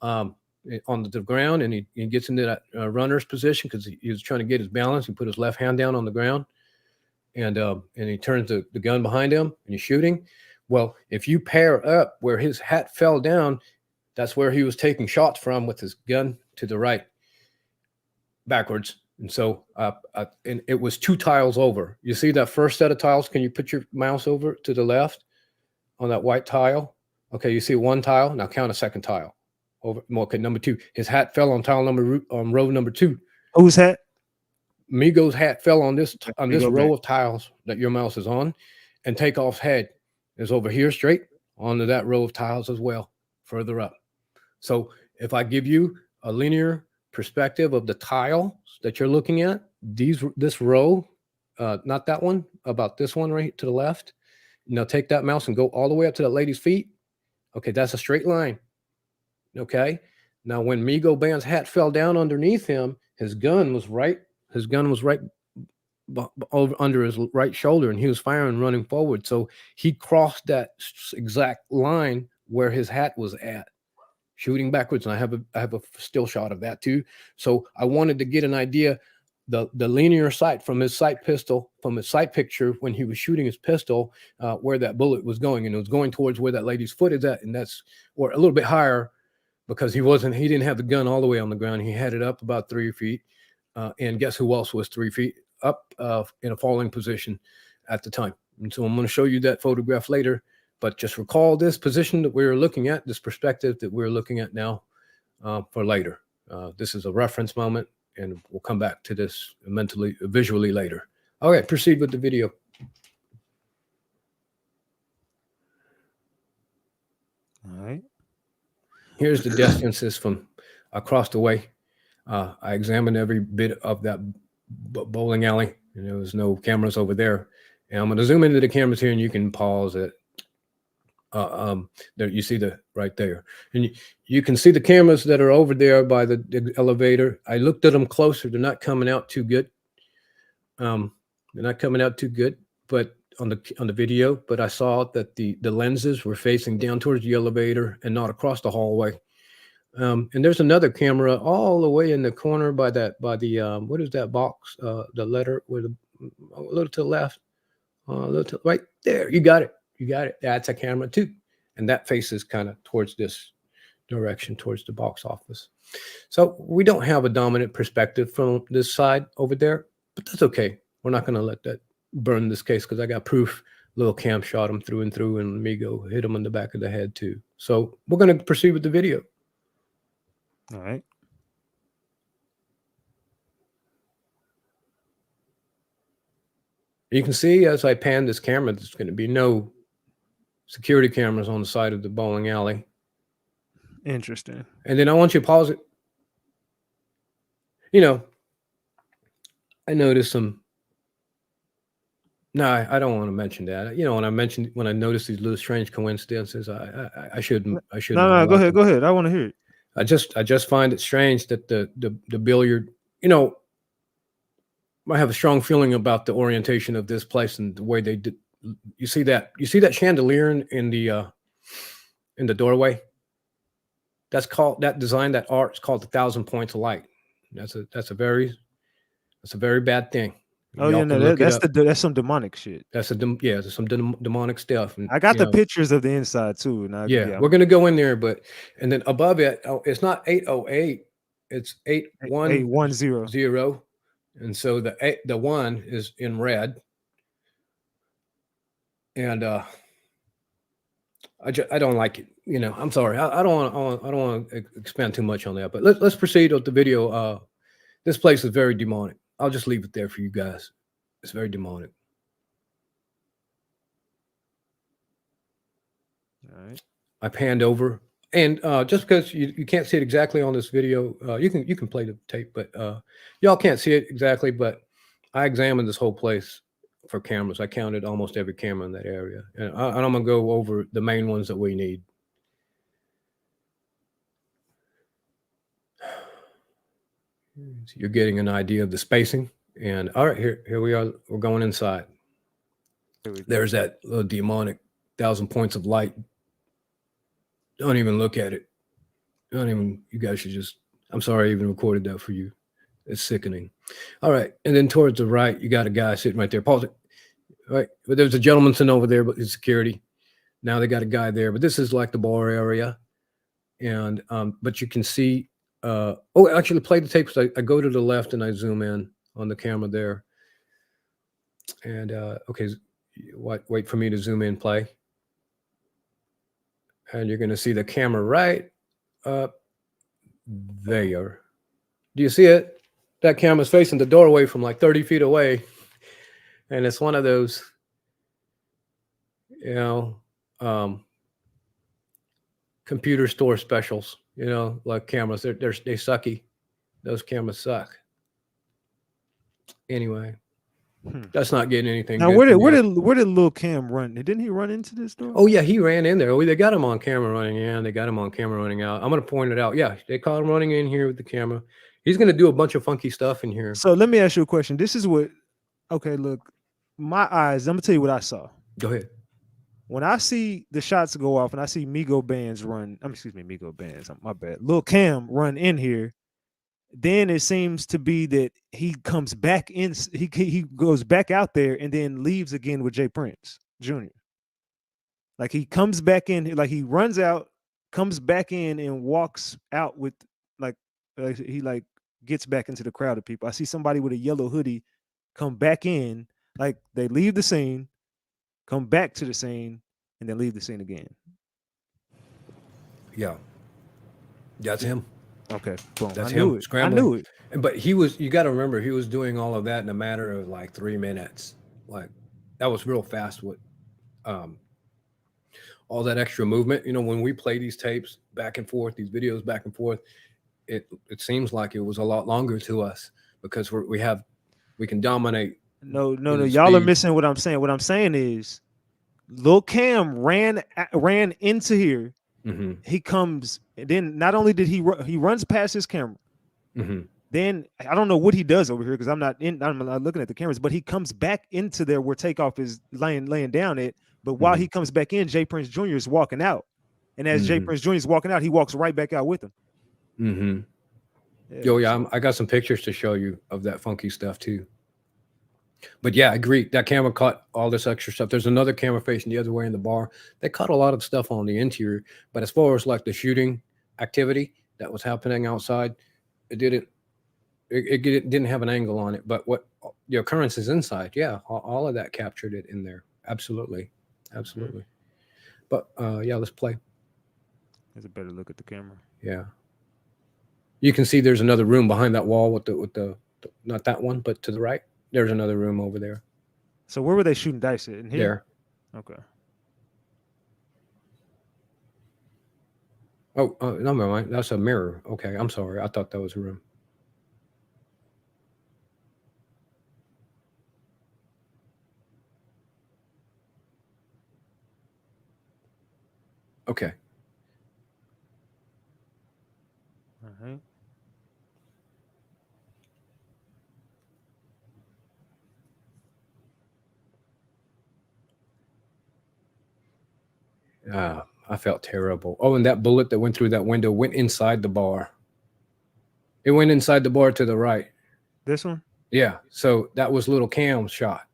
on the ground, and he gets into that runner's position because he was trying to get his balance. He put his left hand down on the ground, and he turns the gun behind him, and he's shooting. Well, if you pair up where his hat fell down, that's where he was taking shots from with his gun to the right, backwards. And so and it was 2 tiles over. You see that first set of tiles? Can you put your mouse over to the left on that white tile? Okay, you see 1 tile. Now count a second tile. Over. Okay, number 2. His hat fell on row number 2.
Whose hat?
Migo's hat fell on this row of tiles that your mouse is on, and Takeoff's head is over here straight onto that row of tiles as well, further up. So if I give you a linear perspective of the tile that you're looking at, this row, not that one, about this one right to the left. Now take that mouse and go all the way up to that lady's feet. Okay, that's a straight line. Okay. Now when Migo Band's hat fell down underneath him, his gun was right over under his right shoulder, and he was firing running forward. So he crossed that exact line where his hat was at, shooting backwards. And I have a still shot of that too. So I wanted to get an idea, the linear sight from his sight picture when he was shooting his pistol, where that bullet was going, and it was going towards where that lady's foot is at, and that's or a little bit higher, because he didn't have the gun all the way on the ground. He had it up about 3 feet. And guess who else was 3 feet up in a falling position at the time? And so I'm going to show you that photograph later But just recall this position that we're looking at, this perspective that we're looking at now for later. This is a reference moment, and we'll come back to this visually later. All right, proceed with the video.
All right.
Here's the distances from across the way. I examined every bit of that bowling alley, and there was no cameras over there. And I'm going to zoom into the cameras here, and you can pause it. There you see the right there, and you can see the cameras that are over there by the elevator. I looked at them closer; they're not coming out too good. They're not coming out too good, but on the video. But I saw that the lenses were facing down towards the elevator and not across the hallway. And there's another camera all the way in the corner by the what is that box? The letter with a little to the left, a little to right there. You got it. You got it. That's a camera too, and that faces kind of towards this direction, towards the box office. So we don't have a dominant perspective from this side over there, but that's okay. We're not going to let that burn this case because I got proof. Little Cam shot him through and through, and Migo hit him in the back of the head too. So we're going to proceed with the video.
All right.
You can see as I pan this camera, there's going to be no security cameras on the side of the bowling alley.
Interesting.
And then I want you to pause it. You know, I noticed some. No, I don't want to mention that. You know, when I noticed these little strange coincidences, I shouldn't.
No, go ahead. I want to hear it.
I just find it strange that the billiard, you know, I have a strong feeling about the orientation of this place and the way they did. You see that chandelier in the doorway? That's called that design, that art is called 1,000 points of light. That's a very bad thing.
Oh yeah, no, that's some demonic shit.
That's some demonic stuff. And,
I got the pictures of the inside too. And
we're gonna go in there, and then above it, it's not 808, it's 8110, and so the 1 is in red, and I don't like it. You know, I'm sorry. I don't want to expand too much on that, but let's proceed with the video. This place is very demonic. I'll just leave it there for you guys. It's very demonic.
All right.
I panned over, and just because you can't see it exactly on this video, you can play the tape, but y'all can't see it exactly. But I examined this whole place for cameras. I counted almost every camera in that area, and I'm gonna go over the main ones that we need. So you're getting an idea of the spacing, and all right, here we are. We're going inside. There's that little demonic 1,000 points of light. Don't even look at it. You guys should just. I'm sorry I even recorded that for you. It's sickening. All right, and then towards the right, you got a guy sitting right there. Pause it. All right, but there's a gentleman sitting over there, but it's security. Now they got a guy there, but this is like the bar area, and but you can see. Actually, play the tape. I go to the left and I zoom in on the camera there. And okay, wait for me to zoom in, play. And you're going to see the camera right up there. Do you see it? That camera's facing the doorway from like 30 feet away. And it's one of those, you know, computer store specials. You know, like cameras, they sucky. Those cameras suck. Anyway, that's not getting anything.
Now, where did Lil Cam run? Didn't he run into this door?
Oh yeah, he ran in there. Oh, they got him on camera running in. They got him on camera running out. I'm gonna point it out. Yeah, they caught him running in here with the camera. He's gonna do a bunch of funky stuff in here.
So let me ask you a question. This is what. Okay, look, my eyes. I'm gonna tell you what I saw.
Go ahead.
When I see the shots go off and I see Migo Bands run, Migo Bands, my bad, Lil Cam run in here, then it seems to be that he comes back in, he goes back out there and then leaves again with Jay Prince Jr. Like he comes back in, like he runs out, comes back in and walks out with he gets back into the crowd of people. I see somebody with a yellow hoodie come back in, like they leave the scene, come back to the scene, and then leave the scene again.
Yeah, that's him.
Okay, boom.
That's
I knew
him
it.
scrambling.
I knew it.
But he was, you got to remember, he was doing all of that in a matter of like 3 minutes. Like, that was real fast with all that extra movement. You know, when we play these tapes back and forth, these videos back and forth, it seems like it was a lot longer to us because we can dominate.
No.
in the
Y'all are
speed.
missing what I'm saying. What I'm saying is, Lil Cam ran into here.
Mm-hmm.
He comes. Then not only did he runs past his camera.
Mm-hmm.
Then I don't know what he does over here because I'm not looking at the cameras, but he comes back into there where Takeoff is laying down it. But while he comes back in, Jay Prince Jr. is walking out. And as Jay Prince Jr. is walking out, he walks right back out with him.
Mm-hmm.
Yeah,
I got some pictures to show you of that funky stuff too. But yeah, I agree. That camera caught all this extra stuff. There's another camera facing the other way in the bar. They caught a lot of stuff on the interior. But as far as like the shooting activity that was happening outside, it didn't have an angle on it. But what the occurrence is inside, yeah, all of that captured it in there. Absolutely. But yeah, let's play.
There's a better look at the camera.
Yeah. You can see there's another room behind that wall with the not that one, but to the right. There's another room over there.
So where were they shooting dice at? In here?
There.
Okay.
Oh, no, never mind. That's a mirror. Okay, I'm sorry. I thought that was a room. Okay.
All right.
I felt terrible. Oh, and that bullet that went through that window went inside the bar. It went inside the bar to the right.
This one?
Yeah. So that was little Cam's shot.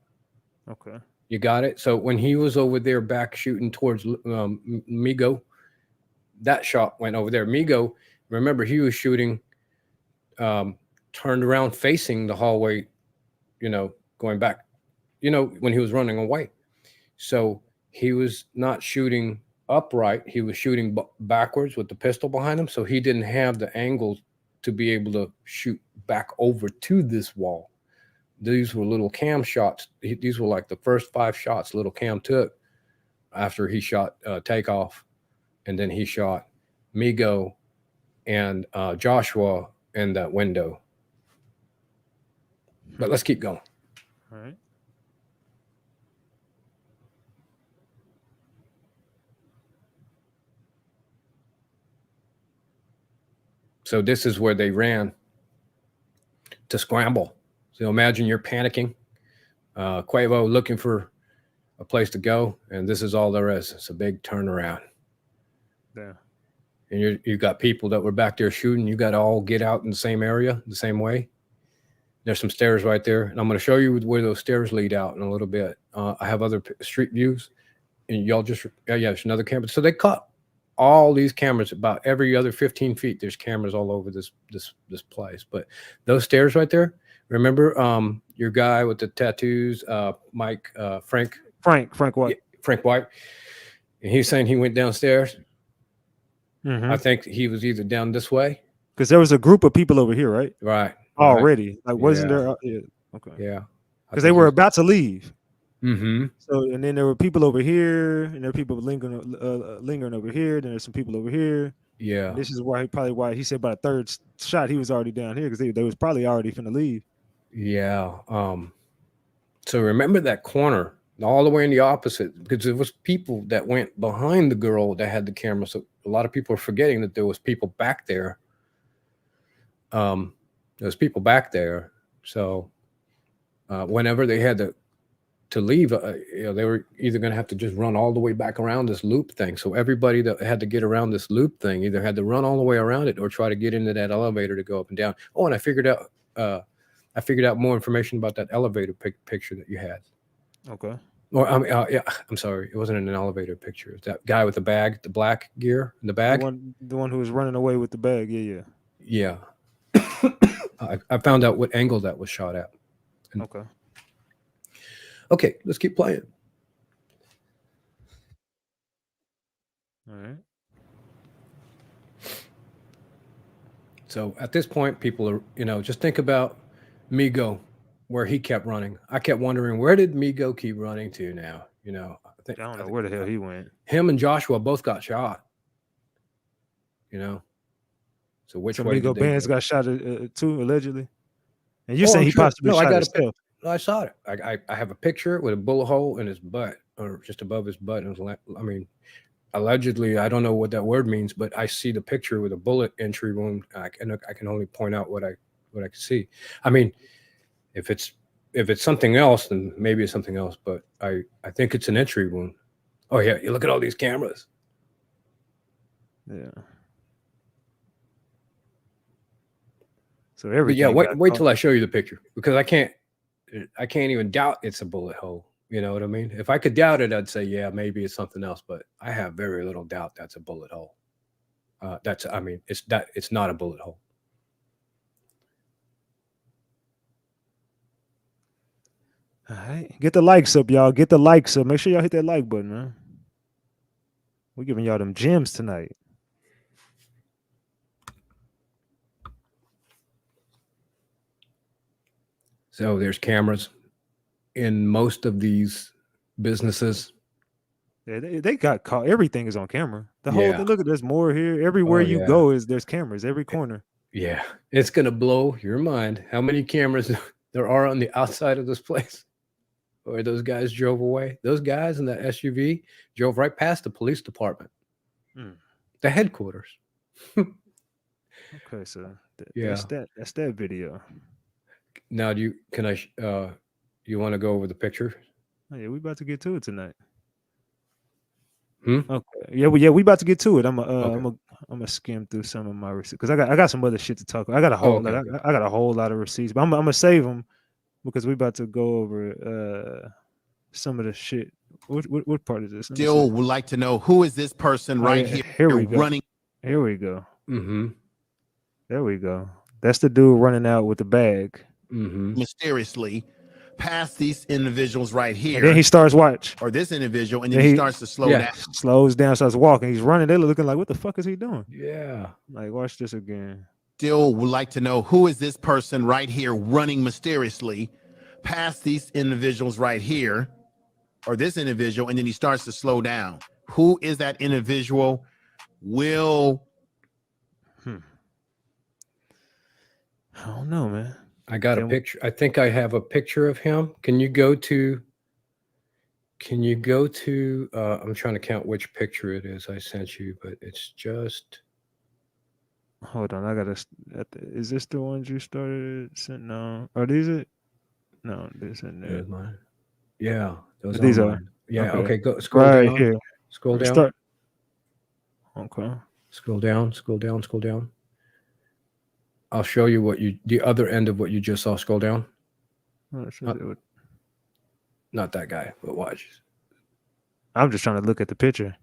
Okay.
You got it? So when he was over there back shooting towards Migo, that shot went over there. Migo, remember, he was shooting turned around facing the hallway, going back, when he was running away. So he was not shooting upright. He was shooting backwards with the pistol behind him. So he didn't have the angle to be able to shoot back over to this wall. These were little Cam shots. These were like the first 5 shots little Cam took after he shot Takeoff. And then he shot Migo and Joshua in that window. But let's keep going.
All right.
So this is where they ran to scramble. So imagine you're panicking, Quavo looking for a place to go, and this is all there is. It's a big turnaround.
Yeah.
And you've got people that were back there shooting. You got to all get out in the same area, the same way. There's some stairs right there, and I'm going to show you where those stairs lead out in a little bit. I have other street views, and y'all just there's another camera. So they caught all these cameras about every other 15 feet. There's cameras all over this place. But those stairs right there, remember your guy with the tattoos, Frank
White.
Yeah, Frank White. And he's saying he went downstairs.
Mm-hmm.
I think he was either down this way.
Because there was a group of people over here, right?
Right.
Already. Like, wasn't there? Yeah. Okay.
Yeah.
Because they were about to leave.
Mm-hmm.
So, and then there were people over here, and there were people lingering over here. Then there's some people over here.
Yeah.
And this is why he said by the third shot he was already down here because they was probably already finna leave.
Yeah. So remember that corner all the way in the opposite, because there was people that went behind the girl that had the camera. So a lot of people are forgetting that there was people back there. So whenever they had to leave, they were either going to have to just run all the way back around this loop thing. So everybody that had to get around this loop thing either had to run all the way around it or try to get into that elevator to go up and down. Oh, and I figured out more information about that elevator picture that you had.
Okay.
Or I'm sorry, it wasn't an elevator picture. It's that guy with the bag, the black gear in the bag.
The one who was running away with the bag. Yeah.
I found out what angle that was shot at. Okay, let's keep playing.
All right.
So at this point, people are, just think about Migo, where he kept running. I kept wondering, where did Migo keep running to now?
I don't know where the hell he went.
Him and Joshua both got shot. So which way
Migo
did they
Benz
go?
got shot too, allegedly. And you're saying
I'm
he
sure.
possibly
No, I
shot
got
himself.
I saw it. I have a picture with a bullet hole in his butt, or just above his butt. And I mean, allegedly, I don't know what that word means, but I see the picture with a bullet entry wound. I can only point out what I can see. I mean, if it's something else, then maybe it's something else. But I think it's an entry wound. Oh yeah, you look at all these cameras.
Yeah. So everything.
Yeah, wait till I show you the picture, because I can't even doubt it's a bullet hole. You know what I mean? If I could doubt it, I'd say, yeah, maybe it's something else. But I have very little doubt that's a bullet hole. It's not a bullet hole.
All right. Get the likes up, y'all. Get the likes up. Make sure y'all hit that like button, man. We're giving y'all them gems tonight.
So there's cameras in most of these businesses.
Yeah, they got caught. Everything is on camera. The whole thing. Look at there's more here. Everywhere you go there's cameras. Every corner.
Yeah, it's gonna blow your mind how many cameras there are on the outside of this place. Where those guys drove away. Those guys in that SUV drove right past the police department, the headquarters.
Okay, so that's that video.
Now, you want to go over the picture?
Oh, yeah, we about to get to it tonight.
Okay.
Yeah, we about to get to it. I'm gonna skim through some of my receipts because I got some other shit to talk about. I got a whole I got a whole lot of receipts, but I'm gonna save them because we about to go over some of the shit. What part is this?
Still would like to know, who is this person here?
Here we go.
Running.
Here we go.
Mm-hmm.
There we go. That's the dude running out with the bag.
Mm-hmm.
Mysteriously past these individuals right here.
And then he starts
or this individual, and then he starts to slow down.
Slows down, starts walking. He's running. They're looking like, what the fuck is he doing?
Yeah.
Like, watch this again.
Still would like to know, who is this person right here running mysteriously past these individuals right here, or this individual, and then he starts to slow down. Who is that individual?
I don't know, man.
I got a picture. I think I have a picture of him. Can you go to I'm trying to count which picture it is I sent you, but it's just,
hold on. I gotta, is this the ones you started? No. Are these it? No, this in there.
Mine. Yeah.
These are
mine. Yeah. Okay. Go
scroll down. Here.
Scroll down.
Okay.
Scroll down. I'll show you the other end of what you just saw. Scroll down. Not that guy, but watch.
I'm just trying to look at the picture.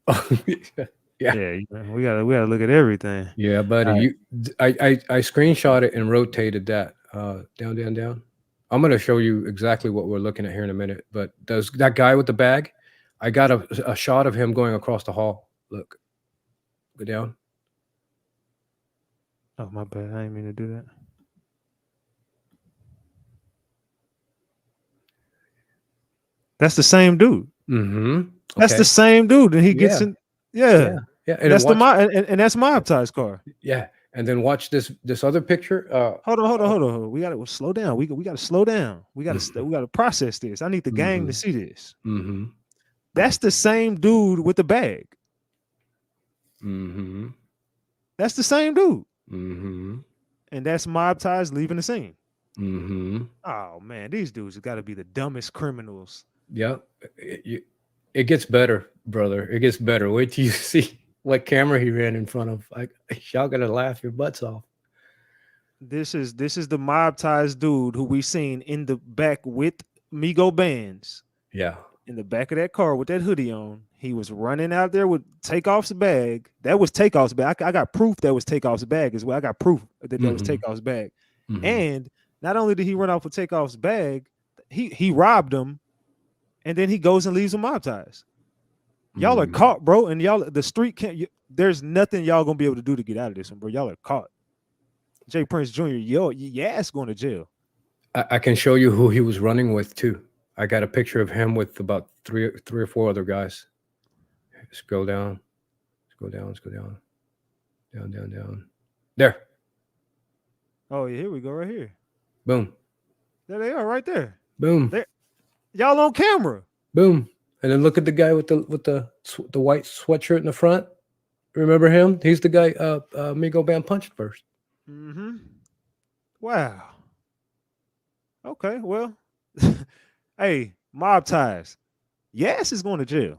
Yeah.
We gotta look at everything.
Yeah, buddy. I screenshot it and rotated that down. I'm gonna show you exactly what we're looking at here in a minute. But does that guy with the bag? I got a shot of him going across the hall. Look, go down.
Oh, my bad. I didn't mean to do that. That's the same dude.
Mm-hmm. Okay.
That's the same dude, and he gets in. Yeah. And that's and that's Mobties car.
Yeah, and then watch this other picture.
Hold on. We gotta slow down. We gotta slow down. We gotta process this. I need the gang to see this.
Mm-hmm.
That's the same dude with the bag.
Mm-hmm.
That's the same dude.
Mm-hmm.
And that's Mobties leaving the scene.
Mm-hmm.
Oh man, these dudes have got to be the dumbest criminals.
Yeah, it gets better, brother. It gets better. Wait till you see what camera he ran in front of. Y'all gonna laugh your butts off.
This is the Mobties dude who we seen in the back with Migo Bands.
Yeah.
In the back of that car with that hoodie on. He was running out there with Takeoff's bag. That was Takeoff's bag. I got proof that was Takeoff's bag as well. I got proof that was Takeoff's bag. Mm-hmm. And not only did he run off with Takeoff's bag, he robbed him, and then he goes and leaves with Mobties. Y'all are caught, bro, and y'all the street can't. There's nothing y'all gonna be able to do to get out of this one, bro. Y'all are caught. Jay Prince Jr. Your ass going to jail.
I can show you who he was running with too. I got a picture of him with about three or four other guys. Scroll down. Scroll down. Scroll down. Down. There.
Oh yeah, here we go, right here.
Boom.
There they are, right there.
Boom.
There. Y'all on camera.
Boom. And then look at the guy with the white sweatshirt in the front. Remember him? He's the guy Migo Band punched first.
Mm-hmm. Wow. Okay, well. Hey, mob ties. Yes, is going to jail.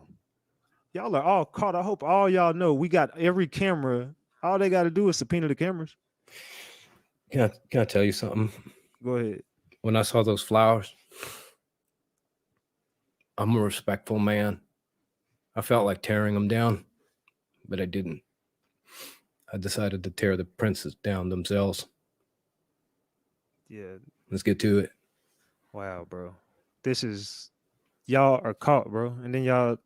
Y'all are all caught. I hope all y'all know we got every camera. All they got to do is subpoena the cameras.
Can I tell you something?
Go ahead.
When I saw those flowers, I'm a respectful man. I felt like tearing them down, but I didn't. I decided to tear the princes down themselves.
Yeah.
Let's get to it.
Wow, bro. This is y'all are caught, bro. And then y'all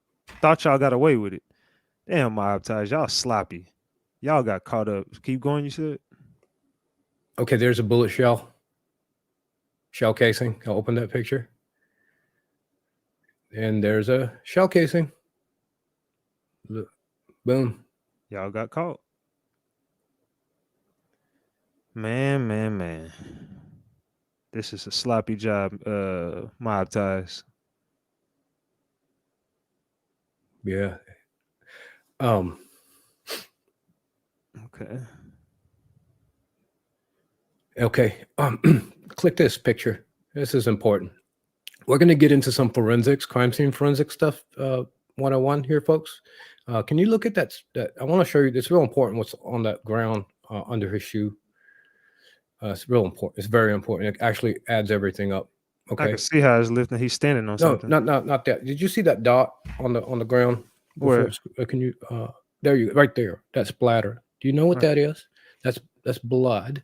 thought y'all got away with it. Damn, mob ties. Y'all sloppy. Y'all got caught up. Keep going, you said?
Okay, there's a bullet shell casing. I'll open that picture. And there's a shell casing. Look. Boom.
Y'all got caught. Man. This is a sloppy job, mob ties.
Yeah. Okay. Click this picture. This is important. We're going to get into some forensics, crime scene forensic stuff, 101 here, folks. Can you look at that? I want to show you. It's real important what's on that ground under his shoe. It's real important. It's very important. It actually adds everything up. Okay.
I can see how he's lifting. He's standing on something.
No, not that. Did you see that dot on the ground?
Where?
Can you? There you right there. That splatter. Do you know what that is? That's blood.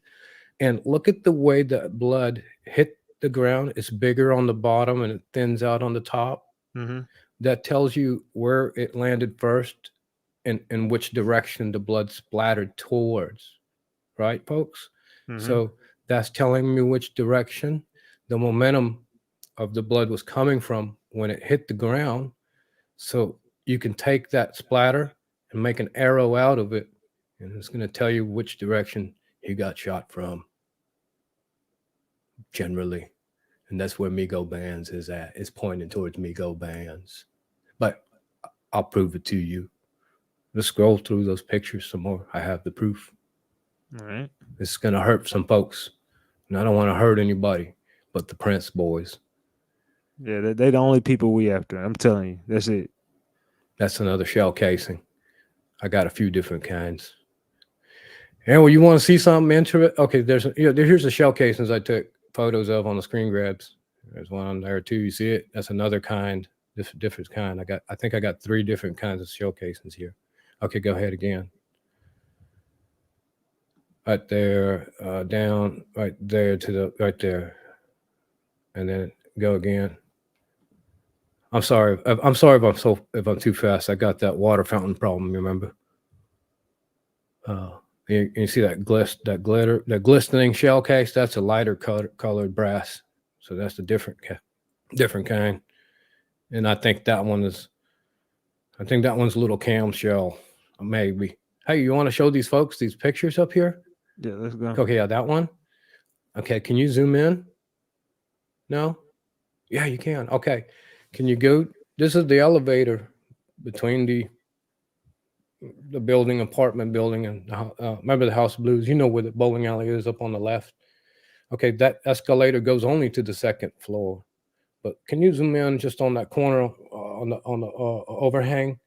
And look at the way that blood hit the ground. It's bigger on the bottom and it thins out on the top.
Mm-hmm.
That tells you where it landed first and which direction the blood splattered towards. Right, folks? Mm-hmm. So that's telling me which direction the momentum of the blood was coming from when it hit the ground. So you can take that splatter and make an arrow out of it. And it's going to tell you which direction he got shot from. Generally. And that's where Migo Bands is at. It's pointing towards Migo Bands. But I'll prove it to you. Let's scroll through those pictures some more. I have the proof.
All right.
It's going to hurt some folks. And I don't want to hurt anybody but the Prince boys.
Yeah, they the only people we after. I'm telling you. That's it.
That's another shell casing. I got a few different kinds. And well, you want to see something interesting? Okay, here's the shell casings I took photos of on the screen grabs. There's one on there too. You see it? That's another kind, different kind. I think I got 3 different kinds of shell casings here. Okay, go ahead again. Right there, down, right there to the right there, and then go again. I'm sorry if I'm too fast. I got that water fountain problem. Remember? You see that glistening shell case? That's a lighter colored brass. So that's a different kind. And I think that one's a little cam shell, maybe. Hey, you want to show these folks these pictures up here?
Yeah, let's go.
Okay, yeah, that one. Okay, can you zoom in? No? Yeah, you can. Okay. Can you go? This is the elevator between the apartment building, and remember the House of Blues? You know where the bowling alley is up on the left. Okay, that escalator goes only to the 2nd floor. But can you zoom in just on that corner on the overhang?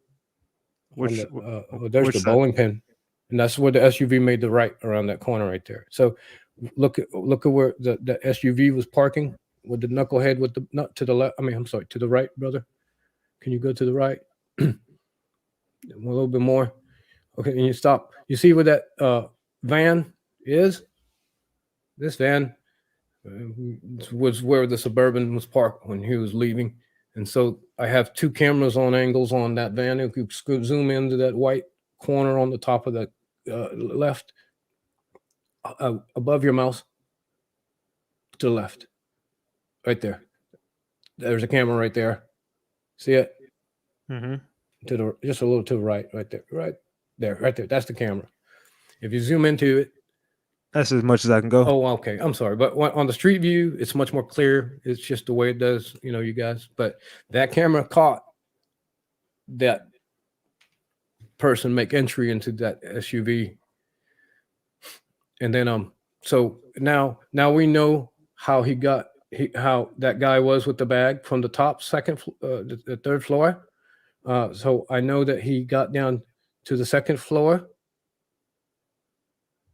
There's the bowling pin, and that's where the SUV made the right around that corner right there. So look at where the SUV was parking with the knucklehead with the nut to the left. To the right, brother. Can you go to the right? A little bit more. Okay, and you stop. You see where that van is? This van was where the Suburban was parked when he was leaving. And so I have 2 cameras on angles on that van. You could zoom into that white corner on the top of the left, above your mouse, to the left, right there. There's a camera right there. See it?
Mm-hmm.
To the just a little to the right there, right there. That's the camera. If you zoom into it,
That's as much as I can go.
oh, okay. I'm sorry, but on the street view, it's much more clear. It's just the way it does, you guys. But that camera caught that person make entry into that SUV, and then so now we know how how that guy was with the bag from the top the 3rd floor. So I know that he got down to the 2nd floor,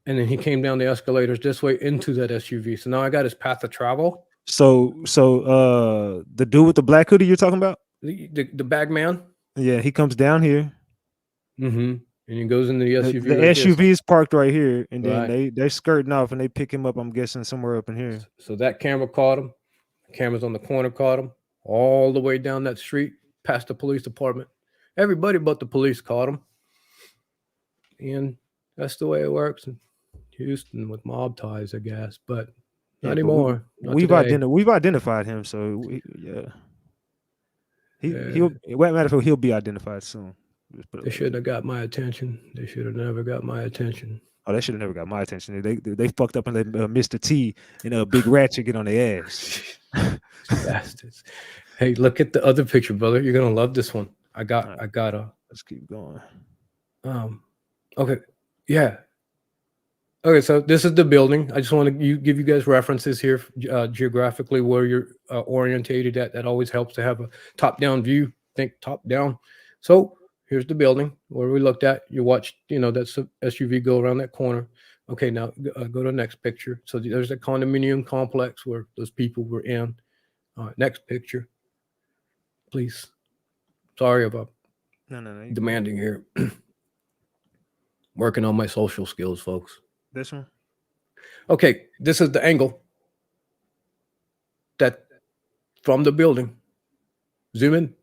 and then he came down the escalators this way into that SUV. So now I got his path of travel.
So the dude with the black hoodie you're talking about?
The bag man.
Yeah, he comes down here.
Mm-hmm. And he goes into the SUV.
The
like
SUV
this.
is parked right here, and then
Right.
they're skirting off, and they pick him up. I'm guessing somewhere up in here.
So that camera caught him. The cameras on the corner caught him all the way down that street past the police department. Everybody but the police caught him. And that's the way it works in Houston with mob ties, I guess. But not anymore.
We've identified him, so matter of fact, he'll be identified soon.
They shouldn't have got my attention. They should have never got my attention.
Oh, they should have never got my attention. They fucked up and let Mr. T and Big Ratchet get on their ass.
Bastards. Hey, look at the other picture, brother. You're gonna love this one. I got a.
Let's keep going.
Okay. Yeah. Okay, so this is the building. I just want to give you guys references here geographically where you're orientated at. That always helps to have a top-down view. Think top-down. So here's the building where we looked at. You watched, that's the SUV go around that corner. Okay, now go to the next picture. So there's a condominium complex where those people were in. Next picture, please. Sorry about demanding here. Working on my social skills, folks.
This one?
Okay, this is the angle that from the building. Zoom in.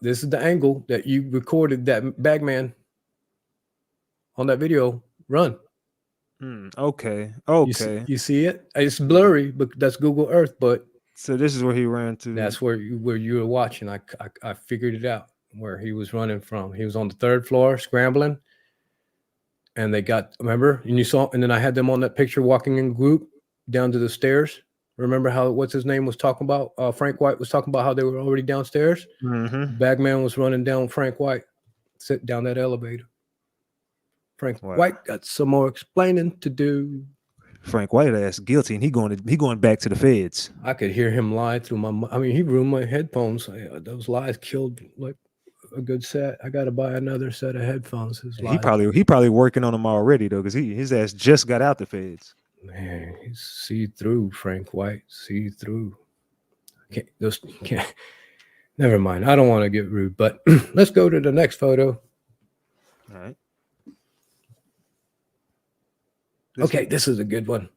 This is the angle that you recorded that bagman on that video run.
Okay.
You see it? It's blurry, but that's Google Earth. But
so this is where he ran to.
That's where you were watching. I figured it out where he was running from. He was on the 3rd floor scrambling. And they remember, and you saw, and then I had them on that picture walking in group down to the stairs. Remember how, what's his name was talking about? Frank White was talking about how they were already downstairs.
Mm-hmm.
Bagman was running down Frank White, sit down that elevator. Frank White got some more explaining to do.
Frank White ass guilty, and he going back to the feds.
I could hear him lie through he ruined my headphones. Those lies killed like a good set. I got to buy another set of headphones.
He probably working on them already though, because his ass just got out the feds.
Man, he's see through. Frank White, see through. Can't. Never mind. I don't want to get rude, but let's go to the next photo.
All right.
Okay, this is a good one.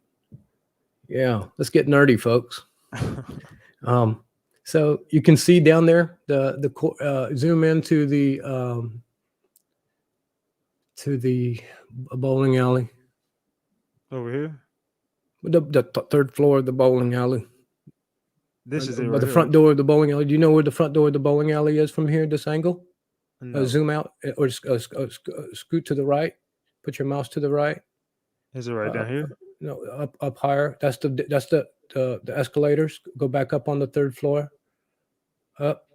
Yeah, let's get nerdy, folks. So you can see down there the zoom into the bowling alley
over here.
The 3rd floor of the bowling alley.
This is it.
Right, the front door of the bowling alley. Do you know where the front door of the bowling alley is from here? This angle.
No.
Zoom out or scoot to the right. Put your mouse to the right.
Is it right down here?
No, up higher. That's the escalators. Go back up on the 3rd floor. Up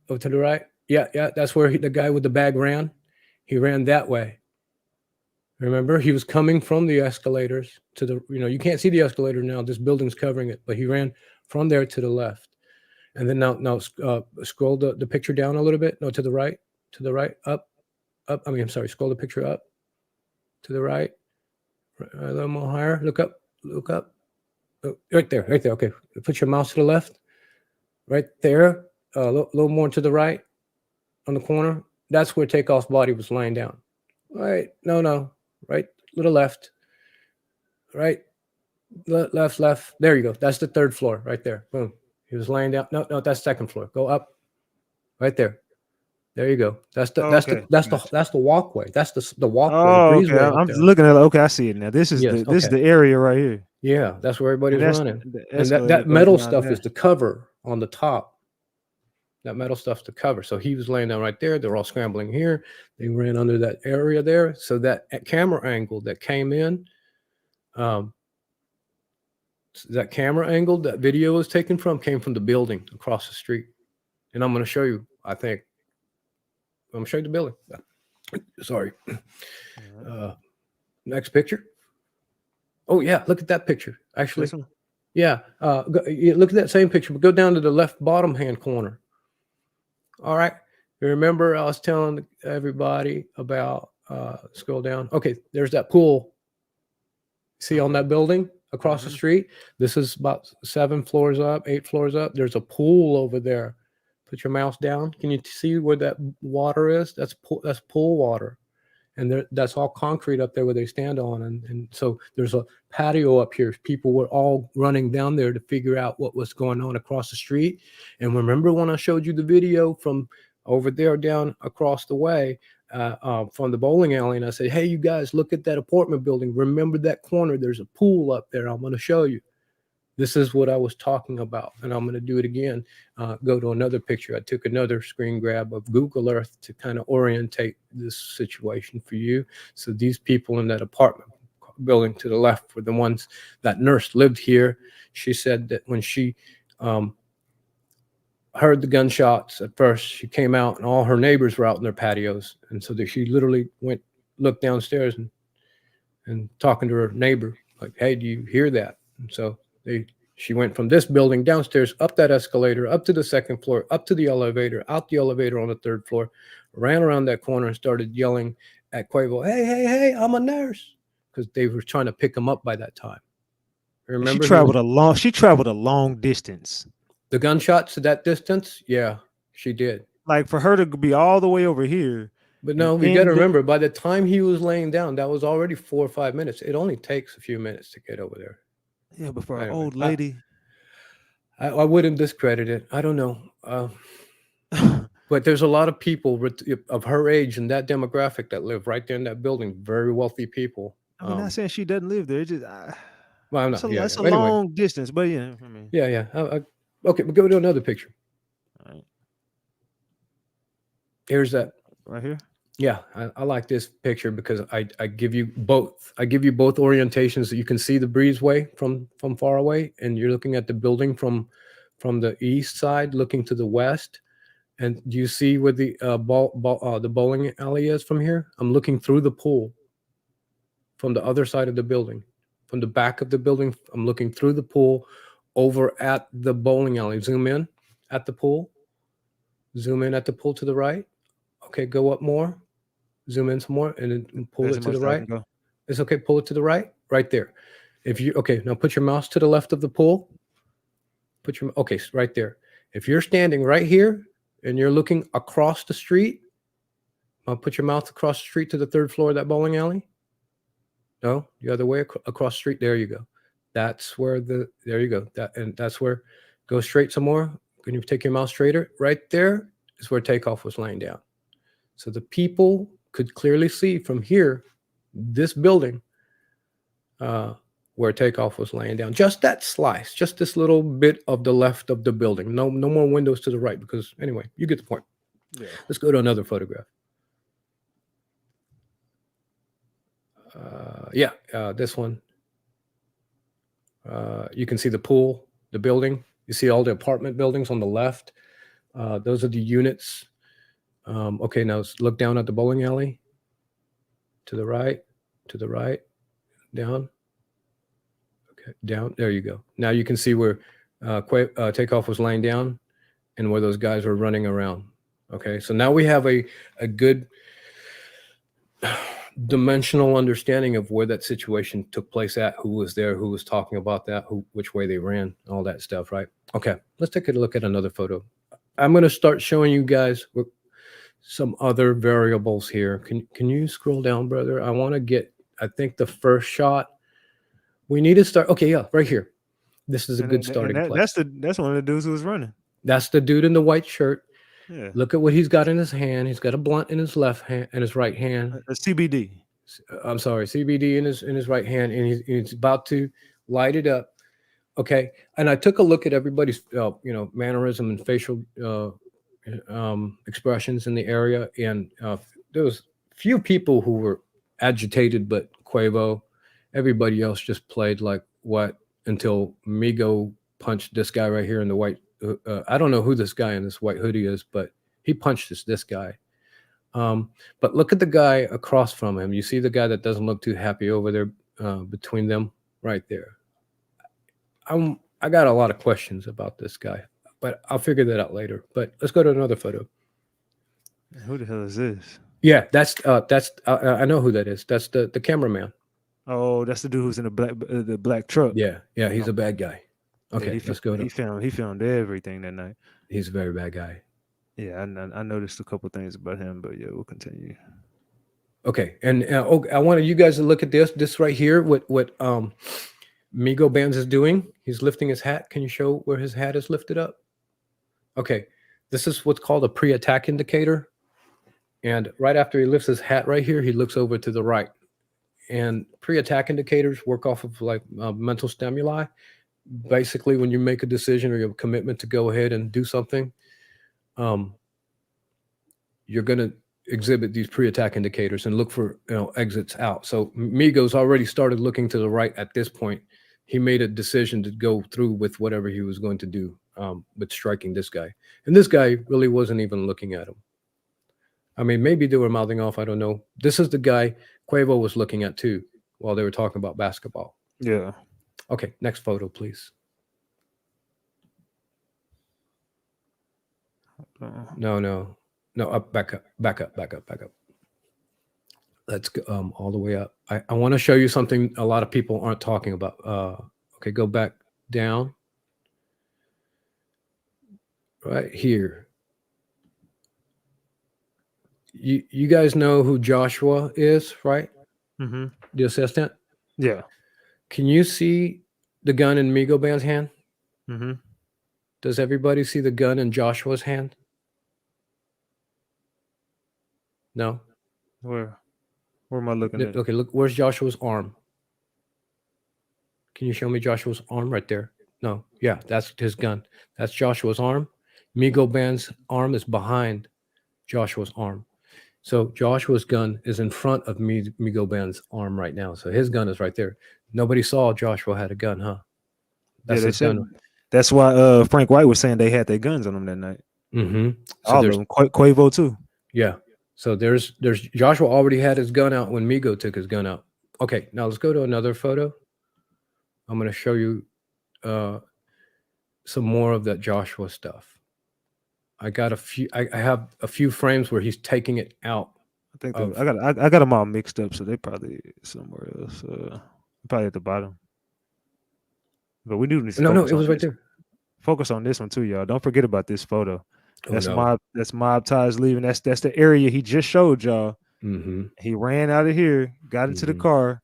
to the right. Yeah. That's where the guy with the bag ran. He ran that way. Remember, he was coming from the escalators to the. You can't see the escalator now. This building's covering it, but he ran from there to the left. And then now scroll the picture down a little bit. No, to the right. Up. I'm sorry. Scroll the picture up. To the right. A little more higher. Look up. Oh, right there. Okay. Put your mouse to the left. Right there. A little more to the right. On the corner. That's where Takeoff's body was laying down. Right. No. Right. Little left. Right. Left. There you go. That's the 3rd floor right there. Boom. He was laying down. No, that's second floor. Go up, right there. There you go. That's the walkway. That's the walkway, the
Oh, okay.
breezeway up
I'm
there.
looking at it. Okay, I see it now. This is
Yes,
this is
okay.
the area right here.
Yeah, that's where everybody's
And that's
running.
the
And
escalator
that
goes
metal
down
stuff
there.
is the cover on the top. That metal stuff's the cover. So he was laying down right there. They're all scrambling here. They ran under that area there. So that camera angle that came in, that camera angle that video was taken from came from the building across the street. And I'm going to show you, I think. I'm going to show you the building. Sorry. Next picture. Oh, yeah. Look at that picture. Actually, yeah. Look at that same picture, but go down to the left bottom hand corner. All right. You remember I was telling everybody about, scroll down. Okay. There's that pool. See on that building across the street? This is about 7 floors up, 8 floors up. There's a pool over there. Put your mouse down. Can you see where that water is? That's pool water. And that's all concrete up there where they stand on. And so there's a patio up here. People were all running down there to figure out what was going on across the street. And remember when I showed you the video from over there down across the way from the bowling alley, and I said, hey, you guys, look at that apartment building. Remember that corner? There's a pool up there. I'm going to show you. This is what I was talking about, and I'm going to do it again. Go to another picture. I took another screen grab of Google Earth to kind of orientate this situation for you. So these people in that apartment building to the left were the ones. That nurse lived here. She said that when she heard the gunshots at first, she came out and all her neighbors were out in their patios. And so she literally looked downstairs and talking to her neighbor, like, hey, do you hear that? And so she went from this building downstairs, up that escalator, up to the second floor, up to the elevator, out the elevator on the 3rd floor, ran around that corner and started yelling at Quavo, hey, I'm a nurse. Because they were trying to pick him up by that time. Remember?
She traveled a long distance.
The gunshots to that distance? Yeah, she did.
Like for her to be all the way over here.
But no, we got to remember, by the time he was laying down, that was already 4 or 5 minutes. It only takes a few minutes to get over there.
Yeah, but for an old lady,
I wouldn't discredit it. I don't know. But there's a lot of people of her age and that demographic that live right there in that building. Very wealthy people.
I'm not saying she doesn't live there. It's just,
well, I'm not.
That's a long distance, but yeah. I mean,
yeah. Okay, but go to another picture.
All right.
Here's that
right here.
Yeah, I like this picture because I give you both. I give you both orientations that you can see the breezeway from far away, and you're looking at the building from the east side, looking to the west. And do you see where the the bowling alley is from here? I'm looking through the pool from the other side of the building, from the back of the building. I'm looking through the pool over at the bowling alley. Zoom in at the pool. Zoom in at the pool to the right. Okay, go up more. Zoom in some more and then pull it to the right. It's okay. Pull it to the right there. Okay, now put your mouse to the left of the pool. Okay, right there. If you're standing right here and you're looking across the street, put your mouth across the street to the 3rd floor of that bowling alley. No, the other way across the street. There you go. That's where there you go. That's where, go straight some more. Can you take your mouse straighter? Right there is where Takeoff was laying down. So the people could clearly see from here, this building, where Takeoff was laying down. Just that slice, just this little bit of the left of the building. No more windows to the right, because anyway, you get the point. Yeah. Let's go to another photograph. This one. You can see the pool, the building. You see all the apartment buildings on the left. Those are the units. Okay, now let's look down at the bowling alley. To the right, down. Okay, down. There you go. Now you can see where Takeoff was laying down and where those guys were running around. Okay, so now we have a good dimensional understanding of where that situation took place at, who was there, who was talking about that, which way they ran, all that stuff, right? Okay, let's take a look at another photo. I'm going to start showing you guys some other variables here. Can you scroll down, brother? I want to get, I think the first shot, we need to start. Okay, yeah, right here. This is a good starting place.
That's one of the dudes who was running.
That's the dude in the white shirt.
Yeah.
Look at what he's got in his hand. He's got a blunt in his left hand and his right hand.
A CBD.
I'm sorry, CBD in his right hand, and he's about to light it up. Okay, and I took a look at everybody's mannerism and facial expressions in the area, and there was few people who were agitated, but Quavo, everybody else just played like what until Migo punched this guy right here in the white. I don't know who this guy in this white hoodie is, but he punched this guy. But look at the guy across from him. You see the guy that doesn't look too happy over there between them right there. I got a lot of questions about this guy, but I'll figure that out later. But let's go to another photo.
Who the hell is this?
Yeah, that's I know who that is. That's the cameraman.
Oh, that's the dude who's in the black truck.
Yeah, he's a bad guy. Okay, let's go.
He filmed everything that night.
He's a very bad guy.
Yeah, I noticed a couple things about him, but yeah, we'll continue.
Okay, and I wanted you guys to look at this right here. What Migo Bands is doing? He's lifting his hat. Can you show where his hat is lifted up? Okay, this is what's called a pre-attack indicator. And right after he lifts his hat right here, he looks over to the right. And pre-attack indicators work off of like mental stimuli. Basically, when you make a decision or you have a commitment to go ahead and do something, you're going to exhibit these pre-attack indicators and look for exits out. So Migo's already started looking to the right at this point. He made a decision to go through with whatever he was going to do with striking this guy. And this guy really wasn't even looking at him. I mean, maybe they were mouthing off. I don't know. This is the guy Quavo was looking at too while they were talking about basketball.
Yeah.
Okay, next photo, please. No. Back up. Let's go all the way up. I want to show you something a lot of people aren't talking about. Okay, go back down. Right here. You guys know who Joshua is, right?
Mm-hmm.
The assistant?
Yeah.
Can you see the gun in Migo Band's hand?
Mm-hmm.
Does everybody see the gun in Joshua's hand? No?
Where am I looking at?
Okay, look, where's Joshua's arm? Can you show me Joshua's arm right there? No, yeah, that's his gun. That's Joshua's arm. Migo Band's arm is behind Joshua's arm. So Joshua's gun is in front of Migo Band's arm right now. So his gun is right there. Nobody saw Joshua had a gun, huh? That's his gun.
That's why Frank White was saying they had their guns on them that night.
Mm-hmm. So
all of them. Quavo too.
Yeah. So there's Joshua already had his gun out when Migo took his gun out. Okay, now let's go to another photo. I'm going to show you some more of that Joshua stuff. I got a few. I have a few frames where he's taking it out.
I think I got them all mixed up, so they probably somewhere else. Probably at the bottom. But we do need to.
No, it was right there.
Focus on this one too, y'all. Don't forget about this photo. That's Mobties leaving. That's the area he just showed y'all.
Mm-hmm.
He ran out of here, got into the car.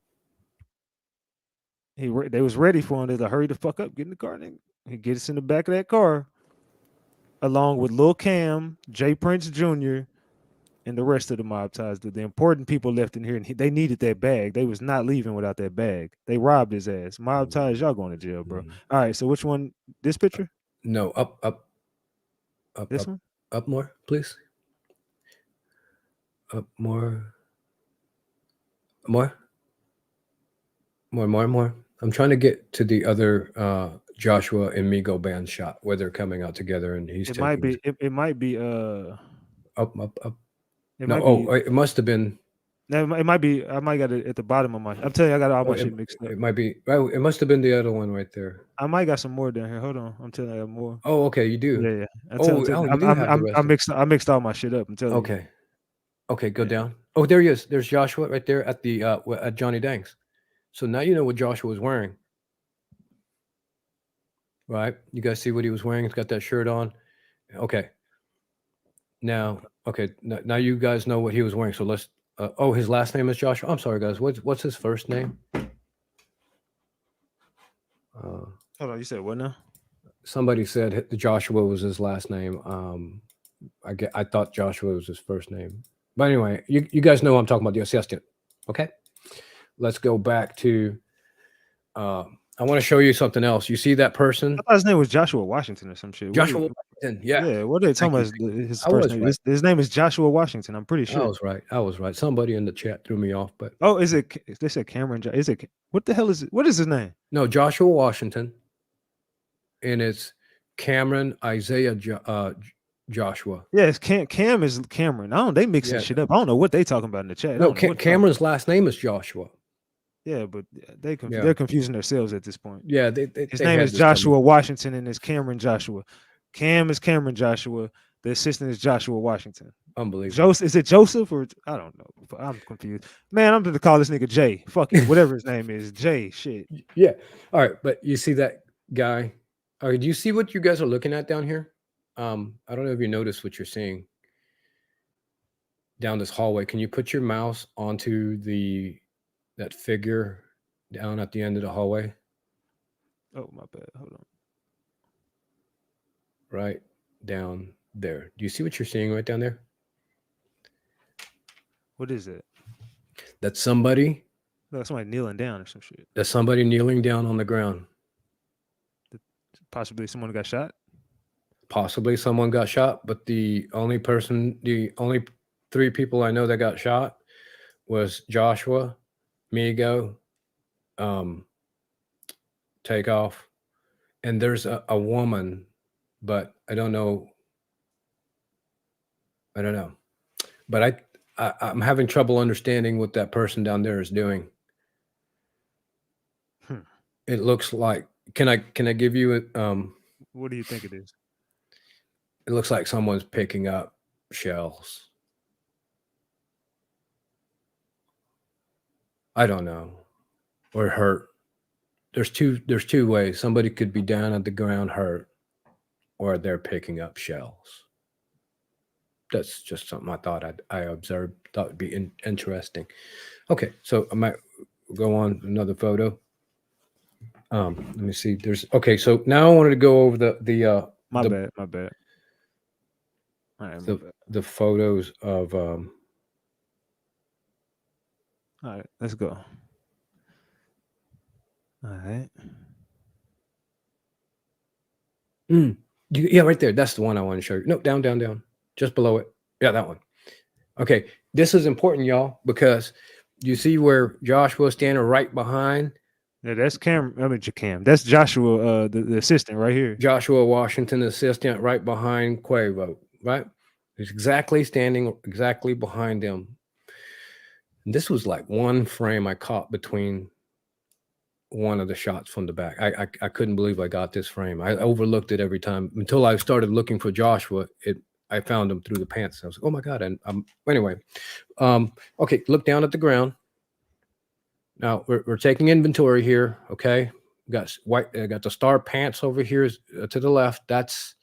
They was ready for him. They're like, hurry the fuck up, get in the car, nigga. He gets in the back of that car, along with Lil Cam, Jay Prince Jr., and the rest of the Mobties. The important people left in here, and they needed that bag. They was not leaving without that bag. They robbed his ass. Mobties, y'all going to jail, bro. All right, so which one? This picture?
No, up.
This one?
Up more, please. Up more. More. I'm trying to get to the other Joshua and Migo Band shot where they're coming out together, and he's. It might be.
It might be.
Up. It must have been.
No, it might be. I might got it at the bottom of my. I'm telling you, I got all my shit mixed up.
It might be. It must have been the other one right there.
I might got some more down here. Hold on, I'm telling you, I got more.
Oh, okay, you do.
Yeah. I mixed all my shit up. I'm telling you.
Okay, go down. Oh, there he is. There's Joshua right there at the at Johnny Dang's. So now you know what Joshua was wearing, right? You guys see what he was wearing? He's got that shirt on. Okay. Now you guys know what he was wearing. So let's. His last name is Joshua. I'm sorry, guys. What's his first name?
Hold on, you said what now?
Somebody said Joshua was his last name. I thought Joshua was his first name. But anyway, you guys know I'm talking about the assistant. Okay. Let's go back to I want to show you something else. You see that person?
I thought his name was Joshua Washington or some shit.
Joshua Washington. Yeah.
Yeah, what are they talking
Thank
about?
you.
His
I
first
was
name.
right.
His name is Joshua Washington. I'm pretty
I
sure.
was right. I was right. Somebody in the chat threw me off, but
Oh, is it? They said Cameron. Is it? What the hell is it? What is his name?
no, Joshua Washington. And it's Cameron Isaiah Joshua.
Yeah, it's Cam is Cameron. I don't. They mixing
Yeah.
shit up. I don't know what they talking about in the chat. I
No,
don't know what
Cameron's last name is Joshua.
Yeah, but
Yeah.
they're confusing themselves at this point.
Yeah,
His name is Joshua Washington, and it's Cameron Joshua. Cam is Cameron Joshua. The assistant is Joshua Washington.
Unbelievable.
Joseph, is it Joseph or I don't know? I'm confused. Man, I'm going to call this nigga Jay. Fuck it, whatever his name is, Jay. Shit.
Yeah. All right, but you see that guy? All right, do you see what you guys are looking at down here? I don't know if you notice what you're seeing down this hallway. Can you put your mouse onto that figure down at the end of the hallway?
Oh, my bad. Hold on.
Right down there. Do you see what you're seeing right down there?
What is it?
That's somebody.
That's somebody kneeling down or some shit.
That's somebody kneeling down on the ground.
Possibly someone got shot.
Possibly someone got shot, but the only three people I know that got shot was Joshua, Migo, Takeoff, and there's a woman, but I don't know. But I'm having trouble understanding what that person down there is doing. It looks like can I give you a
what do you think it is?
It looks like someone's picking up shells. I don't know. Or hurt. There's two ways. Somebody could be down at the ground hurt, or they're picking up shells. That's just something I thought I observed. Thought would be interesting. Okay, so I might go on another photo. Let me see. So now I wanted to go over the
my bad. All right,
the photos of
all right, let's go. All right.
Yeah, right there. That's the one I want to show you. No, down. Just below it. Yeah, that one. Okay, this is important, y'all, because you see where Joshua's standing right behind.
Yeah, that's Cam. I mean, Cam. That's Joshua, the assistant right here.
Joshua Washington, assistant, right behind Quavo. Right, he's standing exactly behind them. And this was like one frame I caught between one of the shots from the back. I couldn't believe I got this frame. I overlooked it every time until I started looking for Joshua. I found him through the pants. I was like, oh my God. And anyway, okay, look down at the ground. Now we're taking inventory here. Okay. Got the star pants over here to the left. That's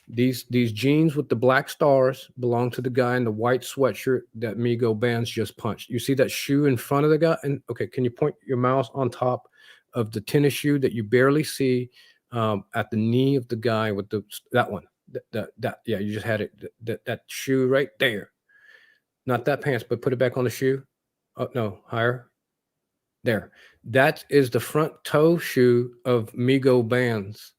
these jeans with the black stars belong to the guy in the white sweatshirt that Migo Bands just punched. You see that shoe in front of the guy? And okay, can you point your mouse on top of the tennis shoe that you barely see at the knee of the guy with that one? That yeah, you just had it. That shoe right there. Not that pants, but put it back on the shoe. Oh no, higher. There. That is the front toe shoe of Migo Bands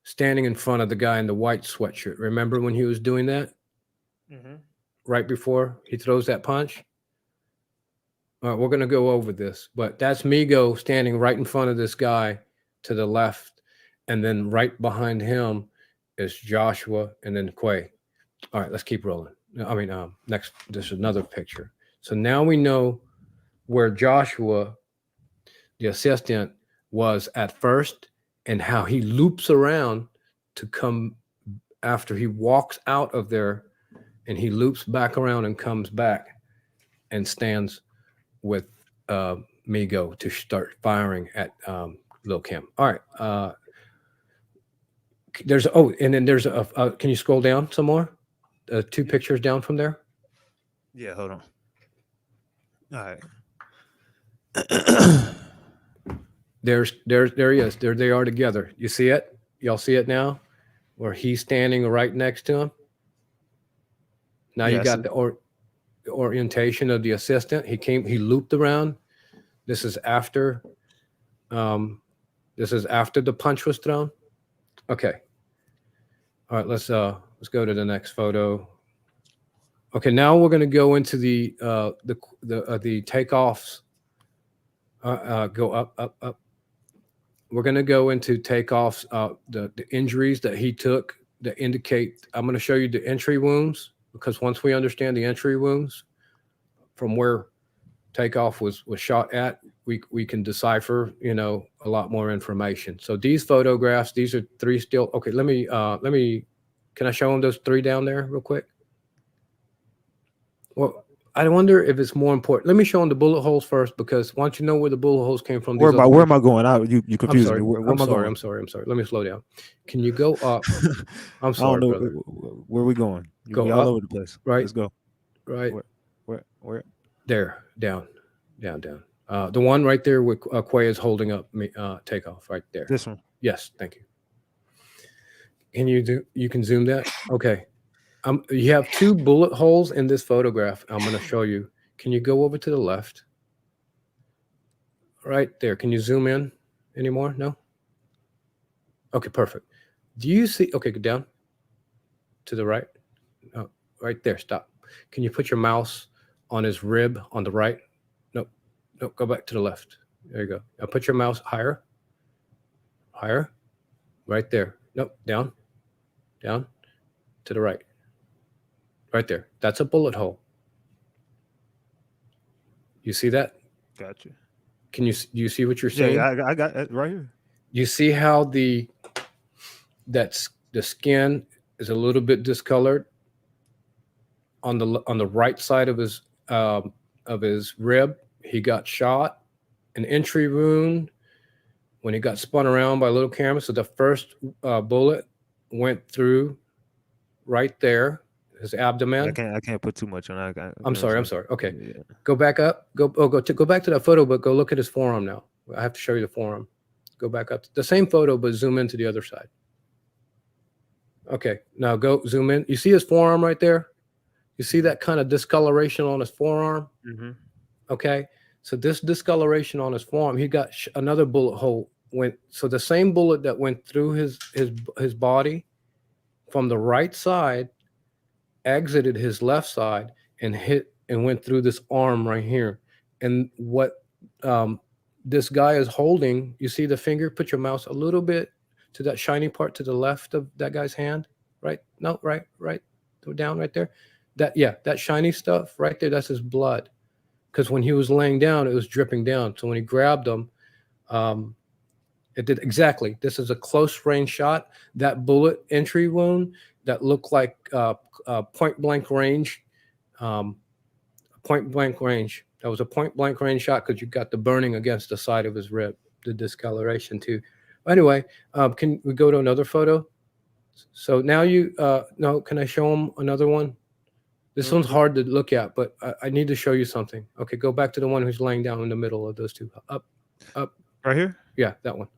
standing in front of the guy in the white sweatshirt. Remember when he was doing that?
Mm-hmm.
Right before he throws that punch? All right, we're going to go over this, but that's Migo standing right in front of this guy to the left, and then right behind him is Joshua and then Quay. All right, let's keep rolling. I mean, next, there's another picture. So now we know where Joshua, the assistant, was at first and how he loops around to come after he walks out of there, and he loops back around and comes back and stands with Migo to start firing at Lil Kim. All right. And then there's can you scroll down some more? 2 pictures down from there.
Yeah, hold on. All right.
There he is. There they are together. You see it? Y'all see it now? Where he's standing right next to him. Now
Yeah,
you
I
got
see.
the orientation of the assistant. He looped around. This is after the punch was thrown. Okay. All right, let's go to the next photo. Okay, now we're going to go into the takeoffs. Go up. We're going to go into Takeoff's the injuries that he took that indicate. I'm going to show you the entry wounds, because once we understand the entry wounds from where Takeoff was shot at, we can decipher, a lot more information. So these photographs, these are three still. Okay, let me can I show them those three down there real quick? Well, I wonder if it's more important. Let me show them the bullet holes first, because once you know where the bullet holes came from,
Where am I going? You confusing me. Where
I'm
am I
sorry.
going?
I'm sorry. Let me slow down. Can you go up? I'm
I don't
sorry,
know
brother.
where we going.
Go
We all
up,
over the place.
right?
Let's go.
Right
Where?
there, down. The one right there with Quay is holding up Takeoff right there.
This one.
Yes, thank you. You can zoom that? Okay. You have two bullet holes in this photograph. I'm going to show you. Can you go over to the left? Right there. Can you zoom in anymore? No? Okay, perfect. Do you see? Okay, go down to the right. Oh, right there. Stop. Can you put your mouse on his rib on the right? Nope. Go back to the left. There you go. Now put your mouse higher. Right there. Nope. Down to the right. Right there. That's a bullet hole. You see that?
Gotcha.
Do you see what you're seeing?
Yeah, I got it right here.
You see how the skin is a little bit discolored on the right side of his rib. He got shot, an entry wound when he got spun around by a little camera. So the first bullet went through right there, his abdomen.
I can't put too much on.
I'm sorry. Okay,
yeah.
Go back up. Go back to that photo, but go look at his forearm now. I have to show you the forearm. Go back up. The same photo, but zoom into the other side. Okay, now go zoom in. You see his forearm right there? You see that kind of discoloration on his forearm?
Mm-hmm.
Okay, so this discoloration on his forearm, he got another bullet hole so the same bullet that went through his body from the right side exited his left side and went through this arm right here. And what this guy is holding, you see the finger? Put your mouse a little bit to that shiny part to the left of that guy's hand. Right? No, right. Down right there. That shiny stuff right there, that's his blood. Because when he was laying down, it was dripping down. So when he grabbed him, it did exactly. This is a close range shot. That bullet entry wound that looked like point blank range. That was a point blank range shot, because you got the burning against the side of his rib, the discoloration too. Anyway, can we go to another photo? So now no, can I show him another one? This one's hard to look at, but I need to show you something. Okay, go back to the one who's laying down in the middle of those two. Up.
Right here?
Yeah, that one.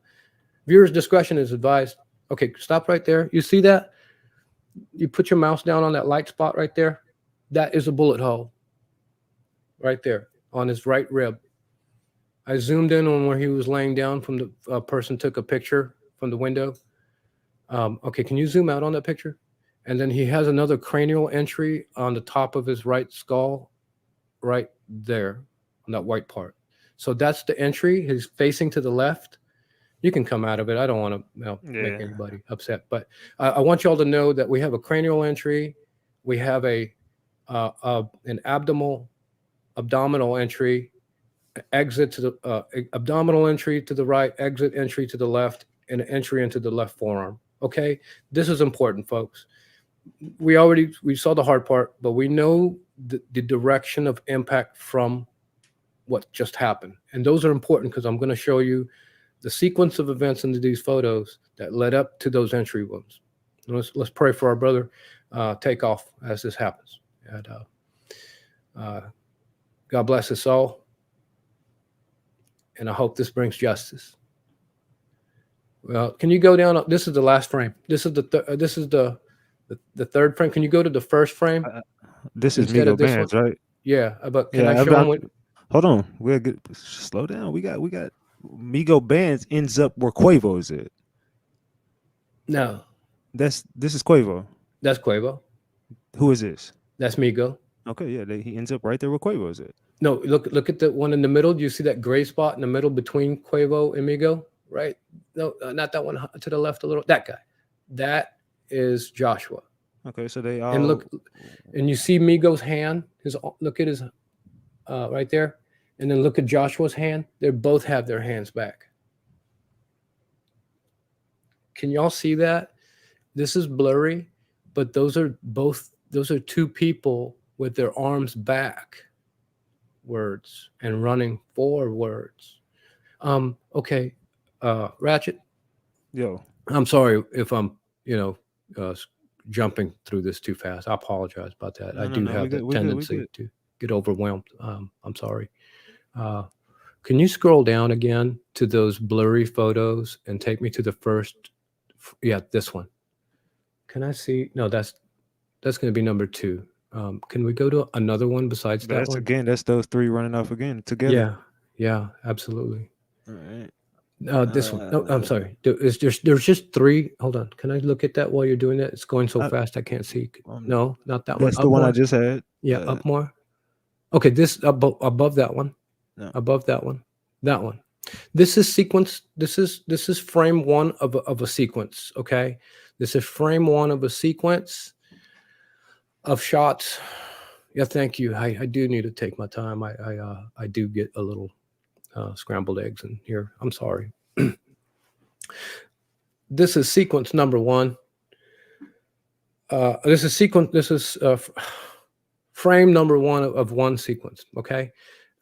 Viewers' discretion is advised. Okay, stop right there. You see that? You put your mouse down on that light spot right there. That is a bullet hole. Right there on his right rib. I zoomed in on where he was laying down from the person took a picture from the window. Okay, can you zoom out on that picture? And then he has another cranial entry on the top of his right skull, right there on that white part. So that's the entry. He's facing to the left. You can come out of it. I don't want to make anybody upset, but I want you all to know that we have a cranial entry. We have an abdominal entry, exit to the abdominal entry to the right, exit entry to the left, and an entry into the left forearm. Okay, this is important, folks. We saw the hard part, but we know the direction of impact from what just happened. And those are important, because I'm going to show you the sequence of events into these photos that led up to those entry wounds. Let's pray for our brother Takeoff as this happens. And God bless us all. And I hope this brings justice. Well, can you go down? This is the last frame. This is the third frame. Can you go to the first frame
This is
instead
Migo
of this one?
Bands, right?
Yeah, but can
Yeah,
I show them what?
hold on. We'll get slow down. We got Migo Bands ends up where Quavo is at.
No,
This is Quavo.
that's Quavo.
Who is this?
That's Migo.
Okay, yeah, he ends up right there where Quavo is at.
No, look at the one in the middle. Do you see that gray spot in the middle between Quavo and Migo? Right? No, not that one to the left a little. That guy. That is Joshua.
Okay, so they all
And look, and you see Migo's hand. Look at his right there, and then look at Joshua's hand. They both have their hands back. Can y'all see that? This is blurry, but those are two people with their arms back words and running forwards. Okay, Ratchet.
yo.
I'm sorry if I'm jumping through this too fast. I apologize about that. I do have the tendency to get overwhelmed. I'm sorry. Can you scroll down again to those blurry photos and take me to the first? Yeah, this one. Can I see? No, that's going to be number 2. Can we go to another one besides that one?
Again, that's those 3 running off again together.
Yeah, absolutely.
All right.
This one. No, I'm sorry. There's just 3. Hold on. Can I look at that while you're doing that? It's going so fast I can't see. No, not that one.
That's the one I just had.
Yeah, up more. Okay, this above that one.
No.
Above that one. That one. This is sequence. This is frame 1 of a sequence. Okay, this is frame 1 of a sequence of shots. Yeah, thank you. I do need to take my time. I do get a little scrambled eggs in here. I'm sorry. This is sequence number 1. This is frame number 1 of one sequence. Okay.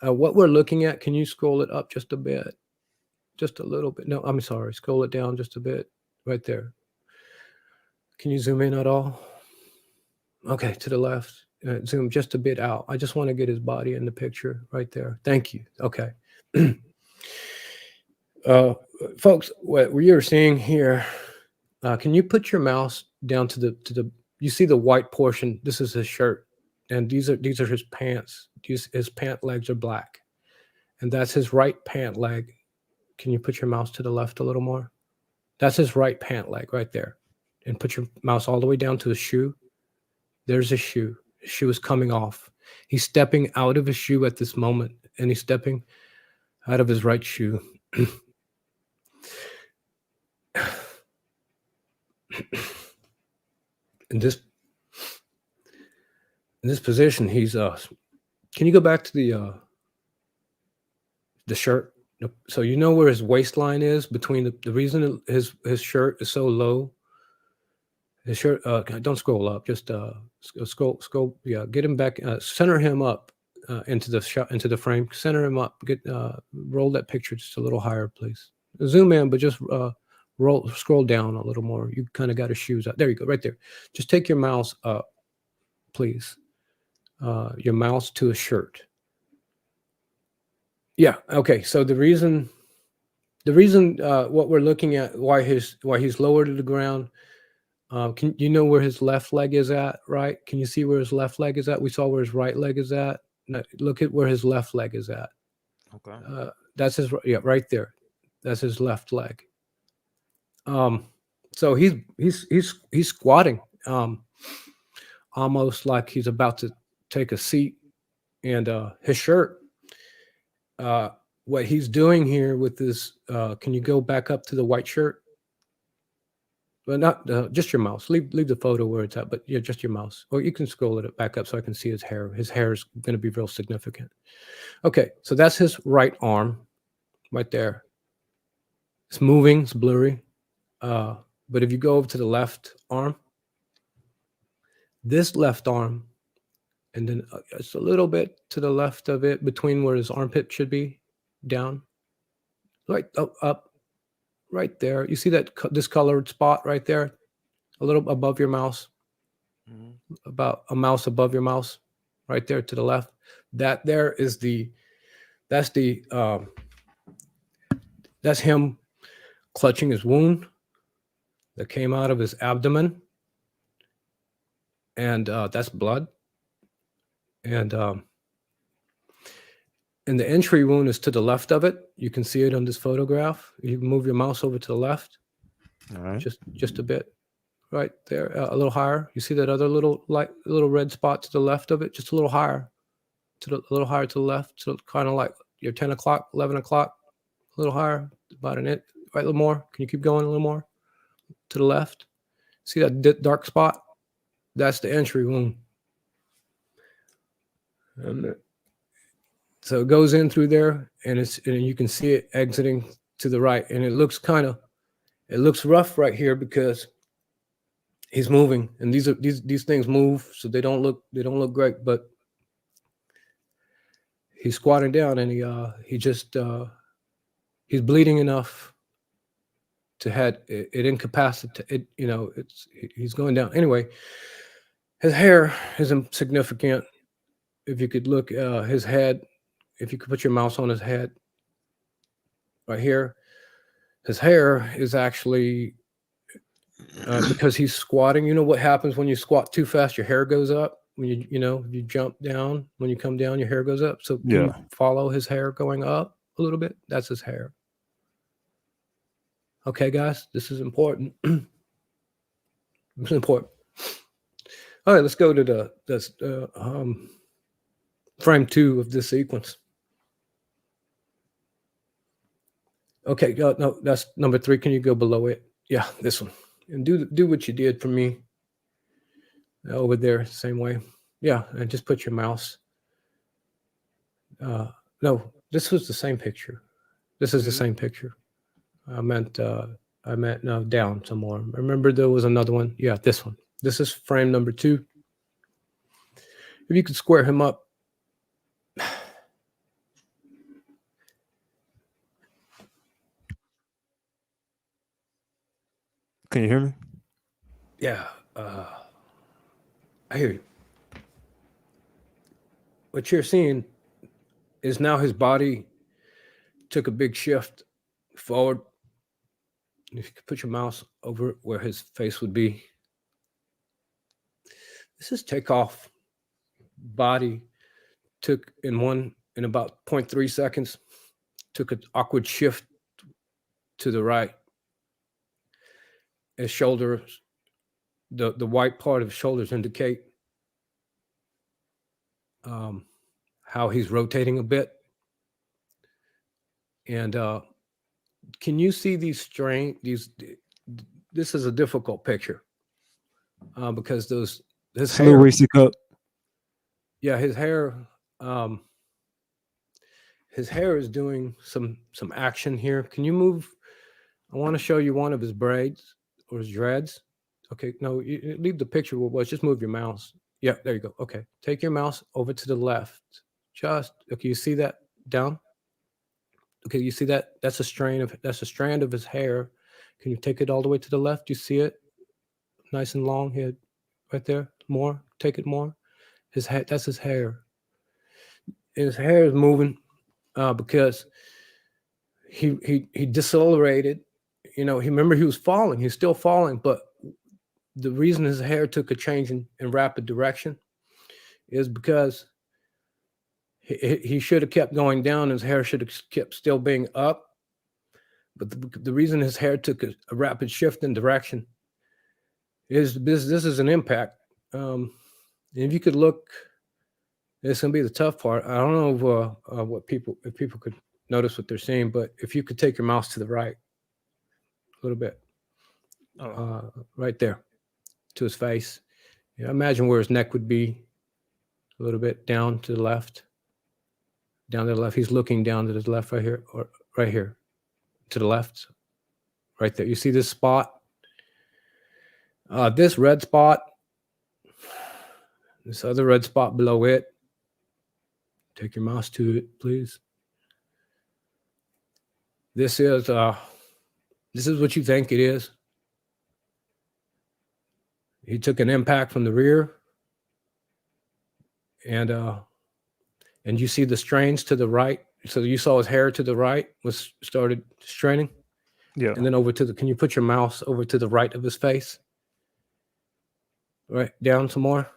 What we're looking at, can you scroll it up just a bit? Just a little bit. No, I'm sorry. Scroll it down just a bit. Right there. Can you zoom in at all? Okay, to the left. Zoom just a bit out. I just want to get his body in the picture right there. Thank you. Okay. Folks, what you're seeing here, can you put your mouse down to the you see the white portion? This is his shirt, and these are his pants. His pant legs are black, and that's his right pant leg. Can you put your mouse to the left a little more? That's his right pant leg right there, and put your mouse all the way down to his shoe. There's his shoe. His shoe is coming off. He's stepping out of his shoe at this moment, and he's stepping out of his right shoe. In this position, he's can you go back to the shirt? So you know where his waistline is between the reason his shirt is so low. His shirt. Don't scroll up. Just scroll. Yeah, get him back. Center him up into the shot, into the frame. Center him up. Get roll that picture just a little higher, please. Zoom in, but just scroll down a little more. You kind of got his shoes out. There you go, right there. Just take your mouse up, please. Your mouse to a shirt. Yeah. Okay. So the reason what we're looking at, why he's lower to the ground. Can you know where his left leg is at? Right? Can you see where his left leg is at? We saw where his right leg is at. Now, look at where his left leg is at.
Okay.
That's his. Yeah, right there. That's his left leg. So he's squatting, almost like he's about to take a seat, and his shirt. What he's doing here with this, can you go back up to the white shirt? But not just your mouse. Leave the photo where it's at, but yeah, just your mouse. Or you can scroll it back up so I can see his hair. His hair is going to be real significant. Okay, so that's his right arm, right there. It's moving. It's blurry. But if you go over to the left arm, this left arm, and then it's a little bit to the left of it, between where his armpit should be, down, right up, right there. You see that discolored spot right there, a little above your mouse, about a mouse above your mouse, right there to the left. That there is that's him clutching his wound that came out of his abdomen, and that's blood. And the entry wound is to the left of it. You can see it on this photograph. You can move your mouse over to the left,
All right.
just a bit, right there, a little higher. You see that other little red spot to the left of it, just a little higher, a little higher to the left, so kind of like your 10 o'clock, 11 o'clock, a little higher, about an inch, right, a little more. Can you keep going a little more to the left? See that dark spot? That's the entry wound. And so it goes in through there, and you can see it exiting to the right, and it looks rough right here because he's moving, and these things move, so they don't look great. But he's squatting down, and he's bleeding enough to had it incapacitated. He's going down anyway. His hair is insignificant. If you could look, his head. If you could put your mouse on his head, right here, his hair is actually because he's squatting. You know what happens when you squat too fast? Your hair goes up. When you jump down, when you come down, your hair goes up. So can you follow his hair going up a little bit? That's his hair. Okay, guys, this is important. It's important. All right, let's go to the frame 2 of this sequence. Okay, no, that's number 3. Can you go below it? Yeah, this one. And do what you did for me over there, same way. Yeah, and just put your mouse. No, this was the same picture. This is the same picture. I meant no, down some more. Remember there was another one? Yeah, this one. This is frame number 2. If you could square him up.
Can you hear me?
Yeah, I hear you. What you're seeing is now his body took a big shift forward. If you could put your mouse over where his face would be. This is Takeoff. Body took in about 0.3 seconds, took an awkward shift to the right. His shoulders, the white part of his shoulders indicate how he's rotating a bit. And can you see these this is a difficult picture because his hair,
Reese Cup.
Yeah, his hair is doing some action here. Can you move? I want to show you one of his braids or his dreads. Okay, no, you leave the picture where it was. Just move your mouse. Yeah, there you go. Okay, take your mouse over to the left. Okay, you see that down? Okay, you see that? That's a strand of his hair. Can you take it all the way to the left? You see it? Nice and long here, right there. More. Take it more. His head. That's his hair. His hair is moving because he decelerated. Remember he was falling. He's still falling, but the reason his hair took a change in rapid direction is because he should have kept going down. His hair should have kept still being up. But the reason his hair took a rapid shift in direction is this is an impact. If you could look, it's going to be the tough part. I don't know if people could notice what they're seeing, but if you could take your mouse to the right a little bit, right there to his face. Yeah, imagine where his neck would be, a little bit down to the left. Down to the left. He's looking down to the left right here, or right here to the left, right there. You see this spot? This red spot, this other red spot below it. Take your mouse to it, please. This is what you think it is. He took an impact from the rear, and you see the strains to the right. So you saw his hair to the right started straining.
Yeah.
And then over to the, can you put your mouse over to the right of his face? Right, down some more.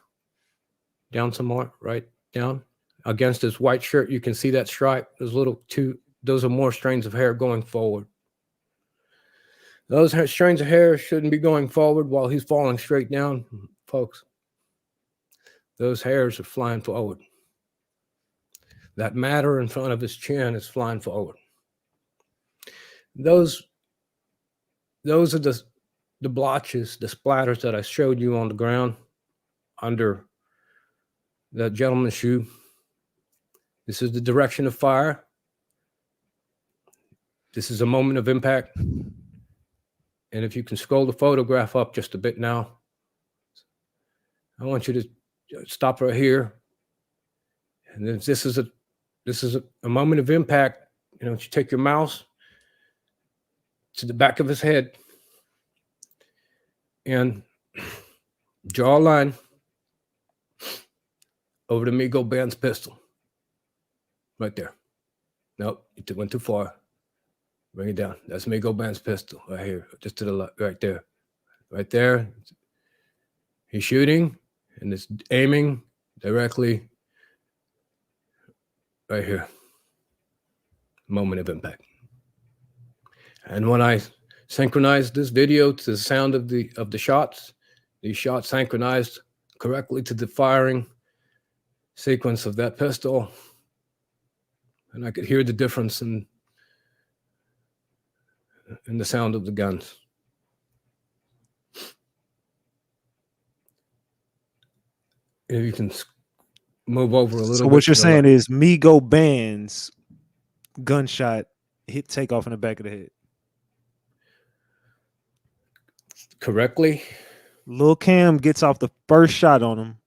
Down some more, right down. Against his white shirt, you can see that stripe. Those are more strands of hair going forward. Those strands of hair shouldn't be going forward while he's falling straight down, folks. Those hairs are flying forward. That matter in front of his chin is flying forward. Those are the blotches, the splatters that I showed you on the ground under that gentleman's shoe. This is the direction of fire. This is a moment of impact. And if you can scroll the photograph up just a bit now, I want you to stop right here. And then this is a moment of impact. You know, you take your mouse to the back of his head and draw a line over the Migo Band's pistol. Right there. Nope, it went too far. Bring it down. That's Migo Band's pistol right here, just to the left, right there. Right there. He's shooting and it's aiming directly right here. Moment of impact. And when I synchronize this video to the sound of the shots, these shots synchronized correctly to the firing sequence of that pistol. And I could hear the difference in the sound of the guns. If you can move over a little bit.
So what you're saying is Migo Band's gunshot hit Takeoff in the back of the head.
Correctly.
Lil Cam gets off the first shot on him.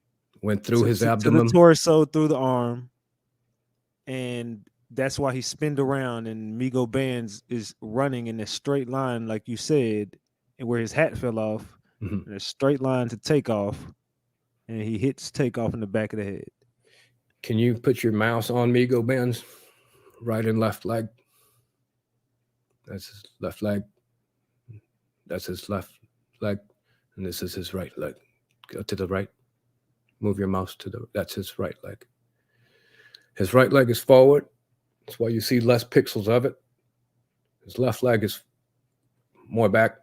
Went through his abdomen.
To the torso, through the arm. And that's why he spinned around and Migo Bands is running in a straight line, like you said, and where his hat fell off, in a straight line to Takeoff, and he hits Takeoff in the back of the head.
Can you put your mouse on Migo Band's right and left leg? That's his left leg. That's his left leg, and this is his right leg. Go to the right. Move your mouse to that's his right leg. His right leg is forward. That's why you see less pixels of it. His left leg is more back.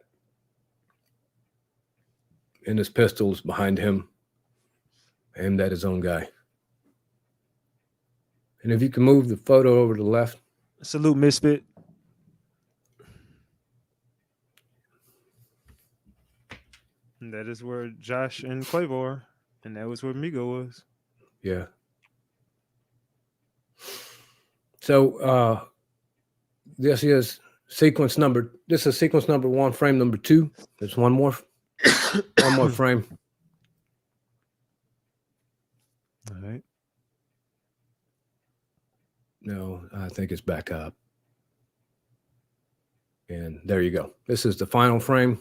And his pistol is behind him, aimed at his own guy. And if you can move the photo over to the left.
Salute, Misfit. And that is where Josh and Quavo are. And that was where Migo was.
Yeah. So this is sequence number 1, frame number 2. There's one more frame.
All right.
No, I think it's back up. And there you go. This is the final frame.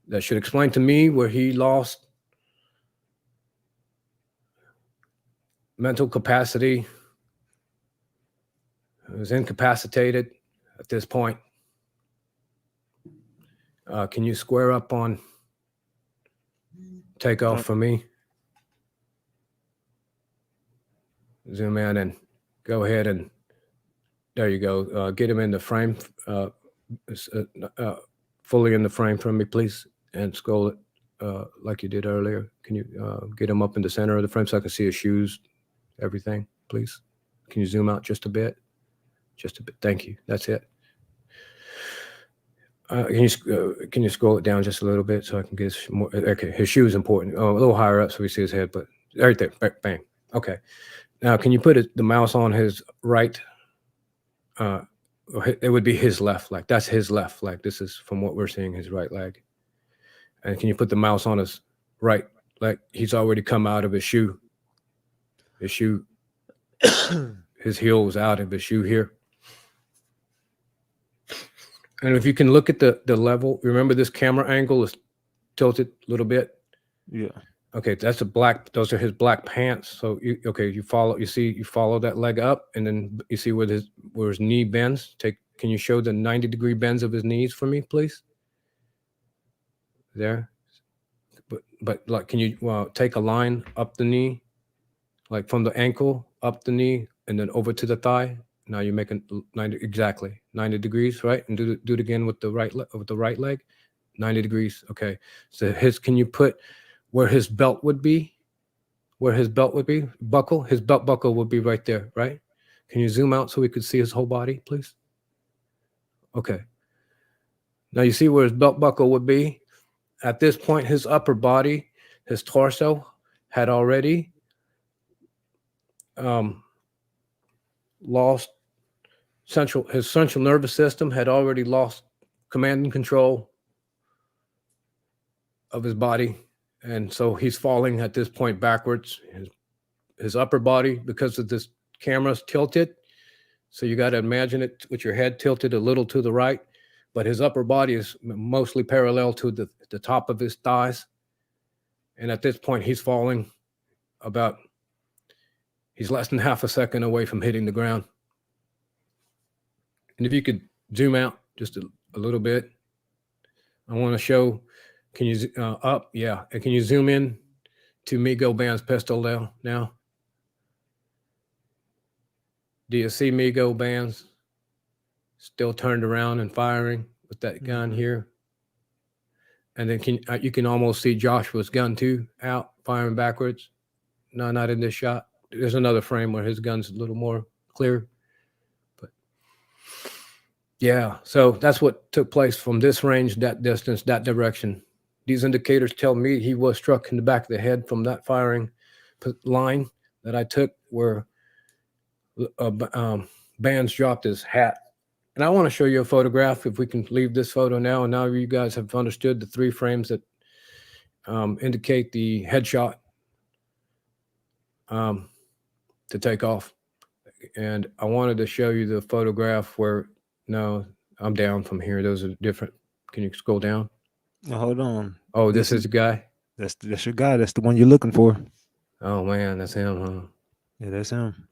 That should explain to me where he lost mental capacity. He was incapacitated at this point. Can you square up on Takeoff for me? Zoom in and go ahead and there you go. Get him in the frame, fully in the frame for me, please, and scroll it like you did earlier. Can you get him up in the center of the frame so I can see his shoes, everything, please? Can you zoom out just a bit? Just a bit. Thank you. That's it. Can you scroll it down just a little bit so I can get more? Okay, his shoe is important. Oh, a little higher up so we see his head, but right there. Bang. Okay. Now, can you put the mouse on his right? It would be his left leg. That's his left leg. This is from what we're seeing, his right leg. And can you put the mouse on his right leg? He's already come out of his shoe. His shoe, his heel was out of his shoe here. And if you can look at the level, remember this camera angle is tilted a little bit.
Yeah.
Okay, that's those are his black pants. So you follow that leg up, and then you see where his knee bends. Can you show the 90-degree bends of his knees for me, please? There. But like, can you take a line up the knee, like from the ankle up the knee, and then over to the thigh? Now you're making 90 degrees, right? And do it again with the right leg, 90 degrees. Okay. So can you put where his belt would be? Where his belt would be? Buckle. His belt buckle would be right there, right? Can you zoom out so we could see his whole body, please? Okay. Now you see where his belt buckle would be? At this point, his upper body, his torso, had already lost his central nervous system had already lost command and control of his body, and so he's falling at this point backwards. His upper body, because of this camera's tilted, so you got to imagine it with your head tilted a little to the right, but his upper body is mostly parallel to the top of his thighs, and at this point he's falling he's less than half a second away from hitting the ground. And if you could zoom out just a little bit, I want to show, can you up? Yeah. And can you zoom in to Migo Band's pistol now? Do you see Migo Band's still turned around and firing with that gun here? And then you can almost see Joshua's gun too, out firing backwards. No, not in this shot. There's another frame where his gun's a little more clear. But yeah, so that's what took place from this range, that distance, that direction. These indicators tell me he was struck in the back of the head from that firing line that I took where Bands dropped his hat. And I want to show you a photograph, if we can leave this photo now. And now you guys have understood the 3 frames that indicate the headshot to take off. And I wanted to show you the photograph where, no, I'm down from here. Those are different. Can you scroll down?
Oh, hold on.
Oh, this is the guy?
That's your guy. That's the one you're looking for.
Oh, man, that's him, huh?
Yeah, that's him.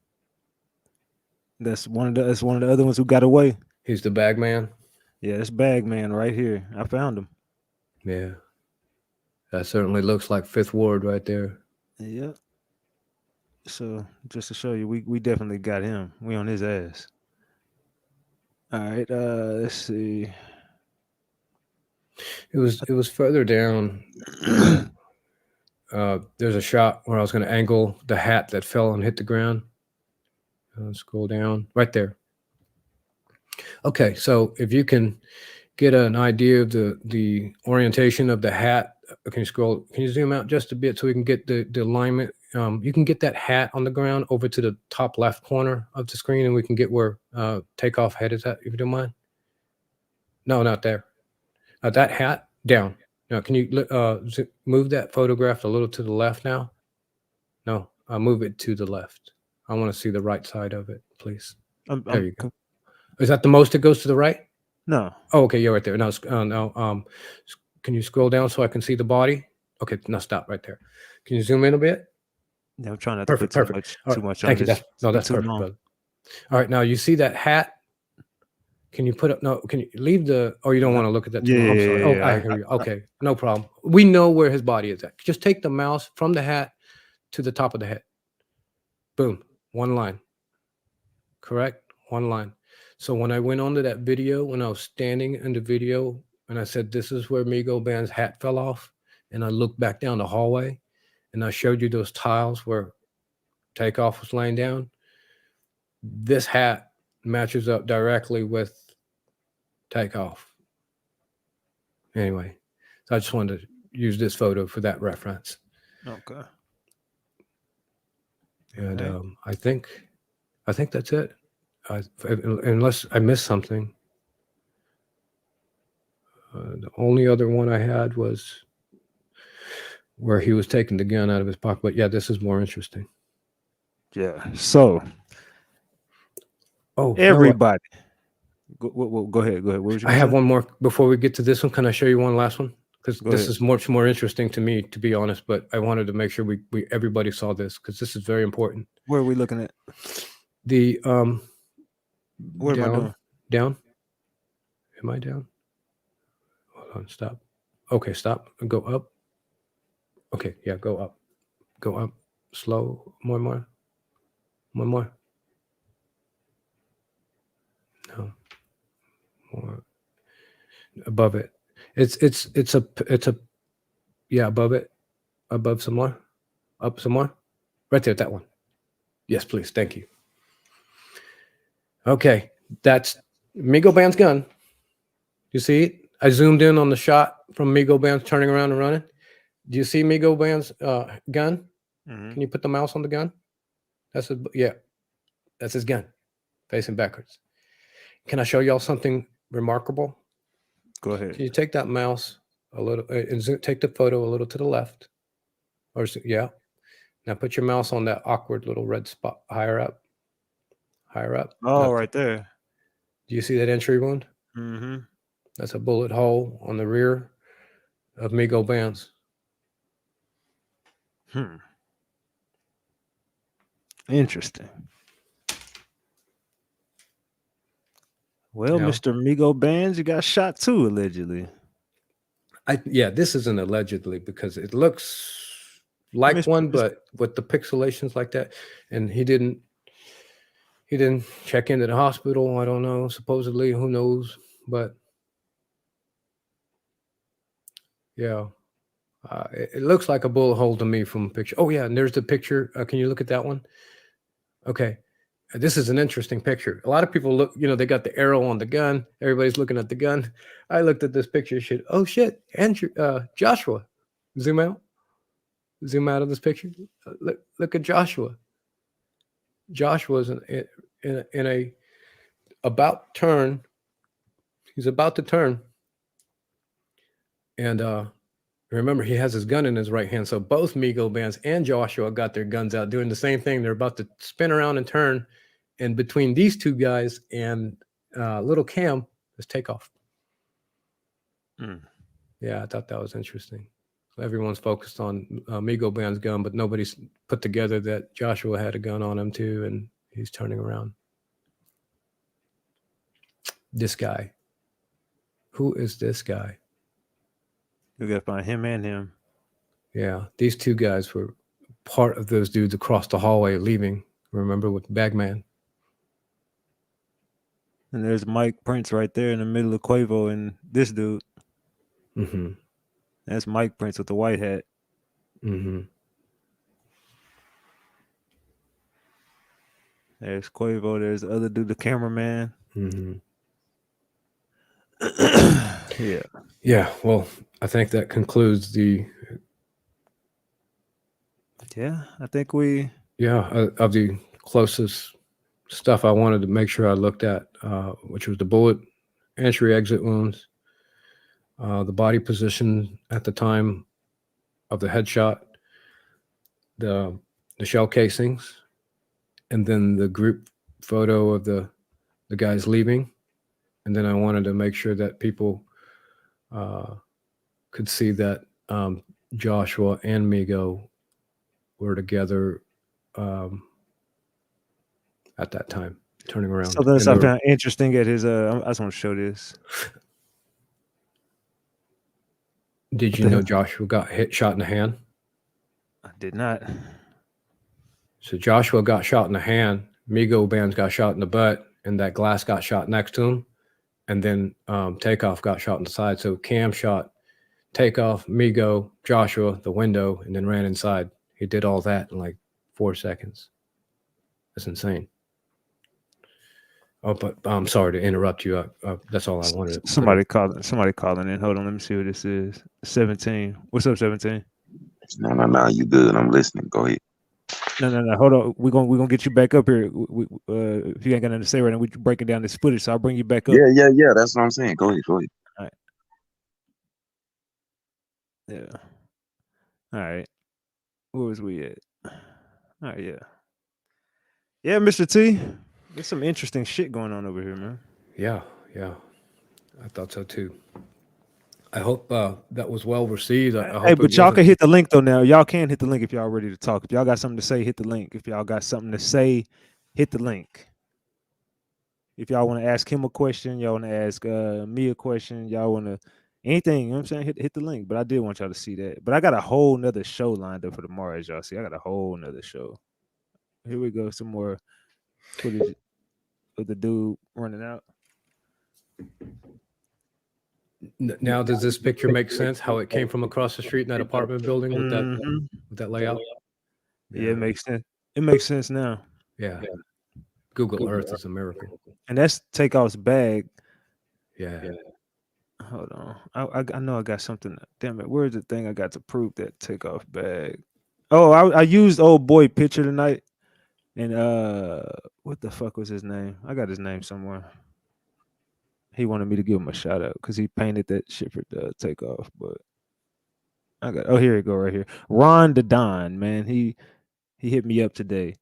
That's one of the other ones who got away.
He's the bag man?
Yeah, that's bag man right here. I found him.
Yeah. That certainly looks like 5th Ward right there.
Yeah. So just to show you, we definitely got him. We on his ass. All right, let's see.
It was further down. There's a shot where I was going to angle the hat that fell and hit the ground. Scroll down right there. Okay, so if you can get an idea of the orientation of the hat, can you zoom out just a bit so we can get the alignment? You can get that hat on the ground over to the top left corner of the screen, and we can get where Takeoff head is at, if you don't mind. No, not there. That hat down. Now, can you move that photograph a little to the left now? No, move it to the left. I want to see the right side of it, please. There you go. Is that the most it goes to the right?
No.
Oh, okay, you're right there. No, can you scroll down so I can see the body? Okay, now stop right there. Can you zoom in a bit?
Yeah, I'm trying not to put too much on
thank you.
this.
That's perfect, brother. All right, now you see that hat? Can you put up? No, can you leave the? Oh, you don't want to look at that.
Yeah,
I'm sorry.
yeah,
Oh,
yeah.
I hear you. Okay, no problem. We know where his body is at. Just take the mouse from the hat to the top of the head. Boom, one line. Correct, one line. So when I went onto that video, when I was standing in the video, and I said, "This is where Migo Band's hat fell off," and I looked back down the hallway, and I showed you those tiles where Takeoff was laying down. This hat matches up directly with Takeoff. Anyway, so I just wanted to use this photo for that reference.
Okay.
And right. I think that's it. Unless I missed something. The only other one I had was where he was taking the gun out of his pocket. But yeah, this is more interesting.
Yeah. So, everybody. Go ahead. What was
I have one more before we get to this one. Can I show you one last one? Because this is much more interesting to me, to be honest. But I wanted to make sure everybody saw this because this is very important.
Where are we looking at?
The
where am I doing?
Down. Am I down? Hold on, stop. Okay, stop. Go up. Okay, yeah, go up. Go up. Slow. More. One more. No. More. Above it. It's a yeah, above it. Above some more. Up some more. Right there, that one. Yes, please. Thank you. Okay, that's Migo Band's gun. You see it? I zoomed in on the shot from Migo Band's turning around and running. Do you see Migo Band's gun?
Mhm.
Can you put the mouse on the gun? That's his gun, facing backwards. Can I show y'all something remarkable?
Go ahead.
Can you take that mouse a little and take the photo a little to the left? Yeah. Now put your mouse on that awkward little red spot higher up. Higher up.
Oh, right there.
Do you see that entry wound?
Mm-hmm.
That's a bullet hole on the rear of Migo Band's.
Interesting. Well,
Yeah.
Mr. Migo Bands, you got shot too, allegedly.
This isn't allegedly because it looks like one, but with the pixelations like that, and he didn't check into the hospital. I don't know. Supposedly, who knows? But yeah, it looks like a bullet hole to me from a picture. Oh yeah, and there's the picture. Can you look at that one? Okay, this is an interesting picture. A lot of people look. They got the arrow on the gun. Everybody's looking at the gun. I looked at this picture. Oh shit, Andrew, Joshua. Zoom out of this picture. Look at Joshua. Joshua's in a about turn. He's about to turn. And remember, he has his gun in his right hand. So both Migo Bands and Joshua got their guns out doing the same thing. They're about to spin around and turn. And between these two guys and little Cam is Takeoff. Yeah, I thought that was interesting. So everyone's focused on Migo Band's gun, but nobody's put together that Joshua had a gun on him too, and he's turning around. This guy. Who is this guy?
We gotta find him and him.
Yeah, these two guys were part of those dudes across the hallway leaving. Remember, with Bagman.
And there's Mike Prince right there in the middle of Quavo and this dude.
Mm-hmm.
That's Mike Prince with the white hat.
Mm-hmm.
There's Quavo. There's the other dude, the cameraman.
Mm-hmm.
Yeah.
Yeah. Well, I think that concludes the.
Yeah, I think we.
Yeah, of the closest stuff I wanted to make sure I looked at, which was the bullet entry exit wounds, the body position at the time of the headshot, the shell casings, and then the group photo of the guys leaving. And then I wanted to make sure that people could see that Joshua and Migo were together at that time, turning around.
So that's I found interesting at his. I just want to show this.
Did you know Joshua got shot in the hand?
I did not.
So Joshua got shot in the hand. Migo Bands got shot in the butt, and that glass got shot next to him. And then Takeoff got shot in the side. So Cam shot Takeoff, Migo, Joshua, the window, and then ran inside. He did all that in like 4 seconds. That's insane. Oh, but I'm sorry to interrupt you. That's all I wanted.
Somebody calling in. Hold on, let me see who this is. 17. What's up, 17?
No. You good? I'm listening. Go ahead.
No. Hold on. We're gonna get you back up here. If you ain't got nothing to say right now, we're breaking down this footage, so I'll bring you back up.
Yeah. That's what I'm saying. Go ahead.
All right. Yeah. All right. Where was we at? All right. Yeah. Yeah, Mr. T. There's some interesting shit going on over here, man.
Yeah. I thought so too. I hope that was well received.
Hey, but y'all can hit the link though now. Y'all can hit the link if y'all ready to talk. If y'all got something to say, hit the link. If y'all got something to say, hit the link. If y'all want to ask him a question, y'all want to ask me a question, y'all want to anything, you know what I'm saying? Hit the link. But I did want y'all to see that. But I got a whole nother show lined up for tomorrow, as y'all see. I got a whole nother show. Here we go. Some more footage of the dude running out.
Now, does this picture make sense? How it came from across the street in that apartment building with that layout?
Yeah, it makes sense. It makes sense now.
Yeah. Google Earth is a miracle.
And that's Takeoff's bag.
Yeah.
Hold on. I know I got something. Damn it. Where's the thing I got to prove that Takeoff bag? Oh, I used old boy picture tonight. And what the fuck was his name? I got his name somewhere. He wanted me to give him a shout out because he painted that shit for the Takeoff. But I got here you go right here. Ron the Don, man. He hit me up today.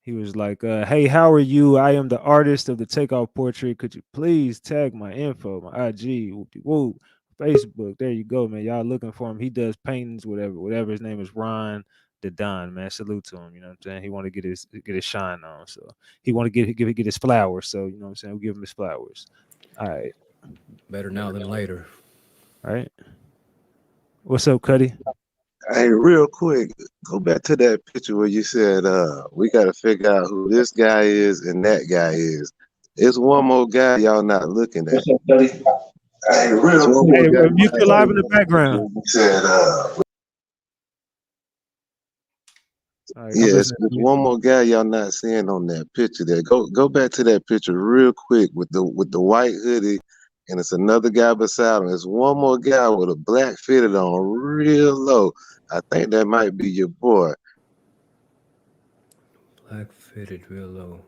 He was like, hey, how are you? I am the artist of the Takeoff portrait. Could you please tag my info, my IG, whoop, Facebook? There you go, man. Y'all looking for him. He does paintings, whatever. His name is Ron the Don, man. Salute to him. You know what I'm saying? He want to get his shine on. So he want to get his flowers. So you know what I'm saying? We give him his flowers. All right.
Better now than later.
All right. What's up, Cuddy?
Hey, real quick, go back to that picture where you said we got to figure out who this guy is and that guy is. It's one more guy y'all not looking at. Hey, real quick.
Hey, you feel live in the background.
Said,
right,
yes, there's one more guy y'all not seeing on that picture there. Go back to that picture real quick with the white hoodie, and it's another guy beside him. There's one more guy with a black fitted on real low. I think that might be your boy.
Black fitted real low.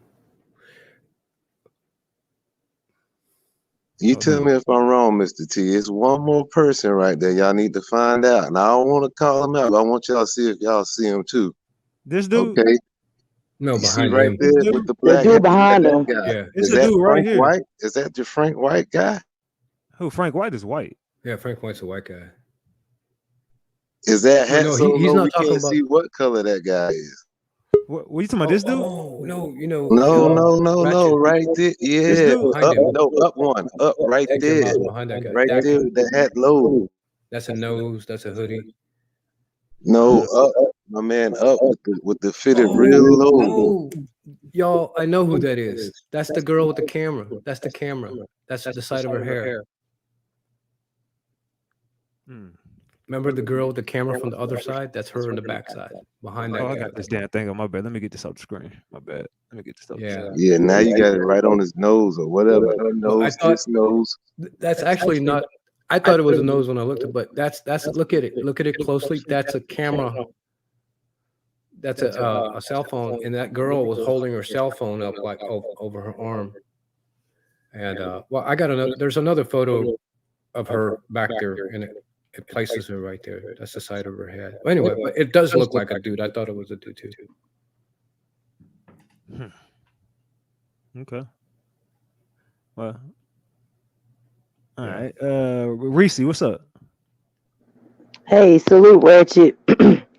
You tell me if I'm wrong, Mr. T. It's one more person right there. Y'all need to find out. And I don't want to call him out, but I want y'all to see if y'all see him too.
This dude?
Okay.
No,
you
behind
see right
him.
there with the black
dude behind him.
Yeah.
It's
Is
a
that
dude right
Frank
here.
White? Is that your Frank White guy?
Who? Frank White is white.
Yeah, Frank White's a white guy.
Is that hat
No,
so
he's
low
not
we
talking
can't
about.
see what color that guy is?
What you talking about? This dude?
Oh no, you know.
No, right there. Yeah,
dude?
up one, up right
Take your
there.
mouse behind that guy.
Right there with the hat low.
That's a nose. That's a hoodie.
No, up, my man, up with the fitted real low.
No. Y'all, I know who that is. That's the girl with the camera. That's the camera. That's the side of her hair. Remember the girl with the camera from the other side? That's her in the back side, behind that
Oh,
guy.
I got this damn thing on my bad. Let me get this off the screen. My bad. Let me get this off the screen.
Yeah, now you got it right on his nose or whatever. Her nose, his nose.
That's actually not. I thought it was a nose when I looked at it, but that's look at it. Look at it closely. That's a camera. That's a cell phone, and that girl was holding her cell phone up like over her arm. And well, I got another. There's another photo of her back there, and it places her right there. That's the side of her head. Well, anyway, but it does look like a dude. I thought it was a dude too.
Okay. Well. All right. Reese, what's up?
Hey, salute, Ratchet.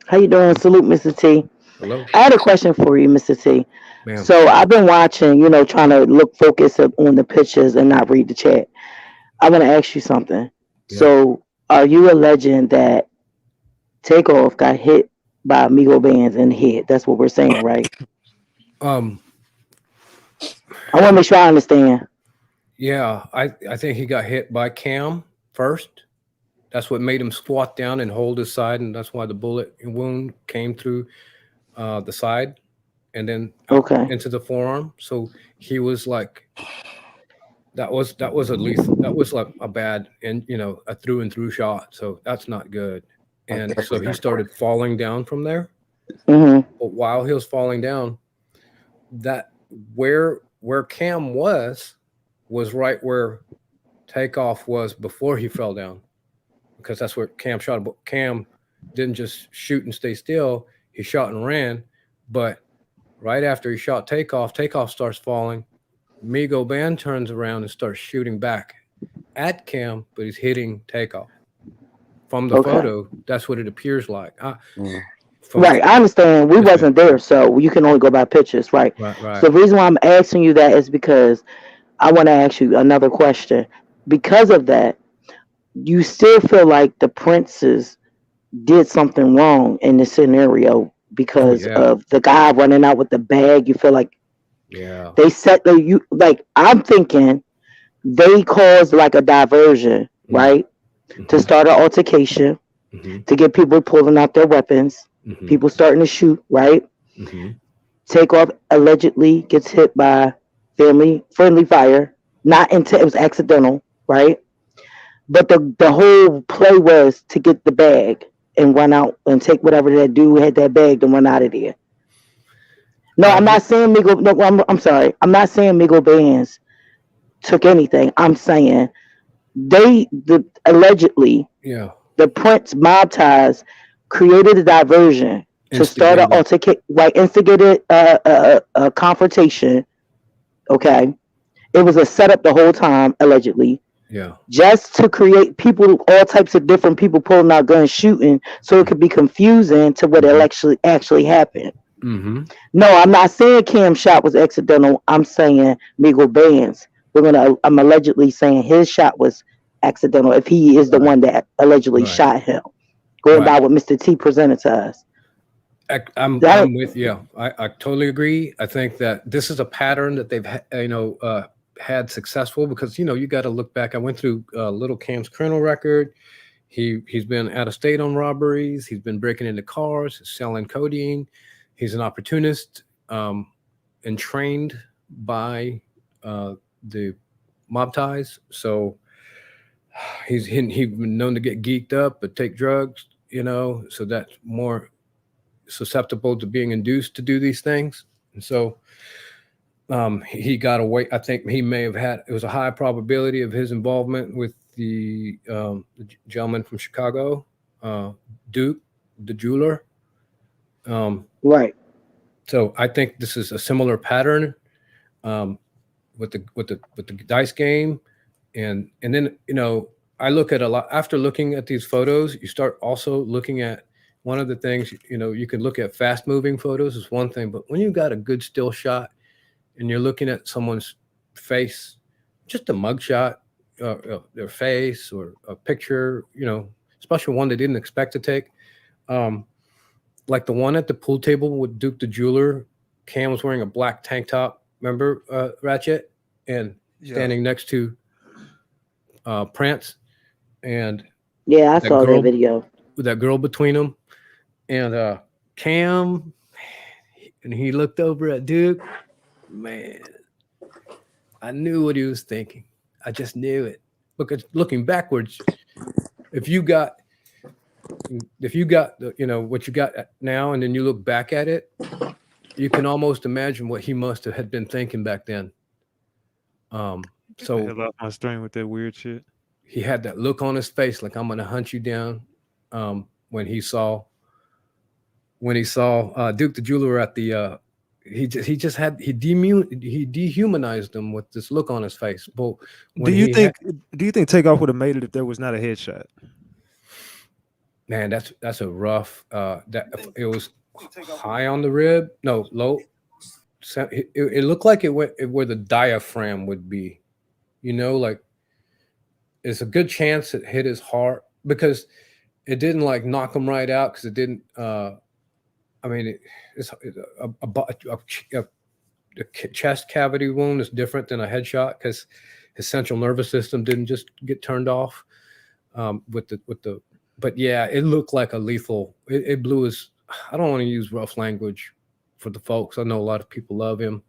How you doing? Salute, Mr. T.
Hello.
I had a question for you, Mr. T.
Ma'am.
So I've been watching, trying to look focus on the pictures and not read the chat. I want to ask you something.
Yeah.
So are you alleging that Takeoff got hit by Amigo bands in the head? That's what we're saying, right? I want to make sure I understand.
Yeah, I think he got hit by Cam first. That's what made him squat down and hold his side, and that's why the bullet wound came through the side and then into the forearm. So he was like, that was like a bad and a through and through shot. So that's not good. And so he started falling down from there.
Mm-hmm.
But while he was falling down, that where Cam was right where Takeoff was before he fell down, because that's where Cam shot. But Cam didn't just shoot and stay still. He shot and ran. But right after he shot Takeoff starts falling. Migo Band turns around and starts shooting back at Cam, but he's hitting Takeoff. From the photo, that's what it appears like.
Right, I understand. We wasn't there, so you can only go by pictures, right?
Right.
So the reason why I'm asking you that is because I want to ask you another question. Because of that, you still feel like the princes did something wrong in this scenario
Oh
because
yeah,
of the guy running out with the bag. You feel like
yeah.
they set the you like I'm thinking they caused like a diversion, right? To start an altercation,
Mm-hmm.
to get people pulling out their weapons,
Mm-hmm.
people starting to shoot, right?
Mm-hmm.
Takeoff allegedly gets hit by family friendly fire. Not into it was accidental, right? But the whole play was to get the bag and run out and take whatever that dude had that bag and run out of there. No, I'm not saying Migo. No, I'm sorry. I'm not saying Migo Bands took anything. I'm saying allegedly
Yeah.
the Prince mob ties created a diversion to start an
Instigated.
altercation, right? Instigated a confrontation. Okay, it was a setup the whole time, allegedly,
Yeah.
just to create people, all types of different people pulling out guns, shooting, so it could be confusing to what actually happened.
Mm-hmm.
No, I'm not saying Cam's shot was accidental. I'm saying Miguel Bands. I'm allegedly saying his shot was accidental if he is the
Right.
one that allegedly
Right.
shot him. Going
Right.
by what Mr. T presented to us.
I'm with you. I totally agree. I think that this is a pattern that they've had successful because you got to look back. I went through Little Cam's criminal record. He's been out of state on robberies. He's been breaking into cars, selling codeine. He's an opportunist, and trained by the mob ties. So he's been known to get geeked up, but take drugs. So that's more susceptible to being induced to do these things. And so he got away. I think he may have had, it was a high probability of his involvement with the gentleman from Chicago, Duke, the jeweler.
Right.
So I think this is a similar pattern with the dice game. And then, I look at a lot after looking at these photos, you start also looking at one of the things, you can look at fast moving photos is one thing, but when you got a good still shot and you're looking at someone's face, just a mug shot, their face or a picture, especially one they didn't expect to take. Like the one at the pool table with Duke the jeweler, Cam was wearing a black tank top, remember, Ratchet? And standing next to Prance. And
yeah, I saw that video
with that girl between them. And Cam, and he looked over at Duke. Man, I knew what he was thinking. I just knew it. Looking backwards, if you got what you got now, and then you look back at it, you can almost imagine what he must have had been thinking back then. So
hell off my string with that weird shit.
He had that look on his face, like I'm gonna hunt you down. When he saw Duke the jeweler at the he dehumanized him with this look on his face. But
do you think Takeoff would have made it if there was not a headshot?
Man, that's a rough. That it was high on the rib. No, low. It looked like it went where the diaphragm would be. Like it's a good chance it hit his heart because it didn't like knock him right out because it didn't. It's a chest cavity wound is different than a headshot because his central nervous system didn't just get turned off. But yeah, it looked like a lethal. It blew his. I don't want to use rough language for the folks. I know a lot of people love him.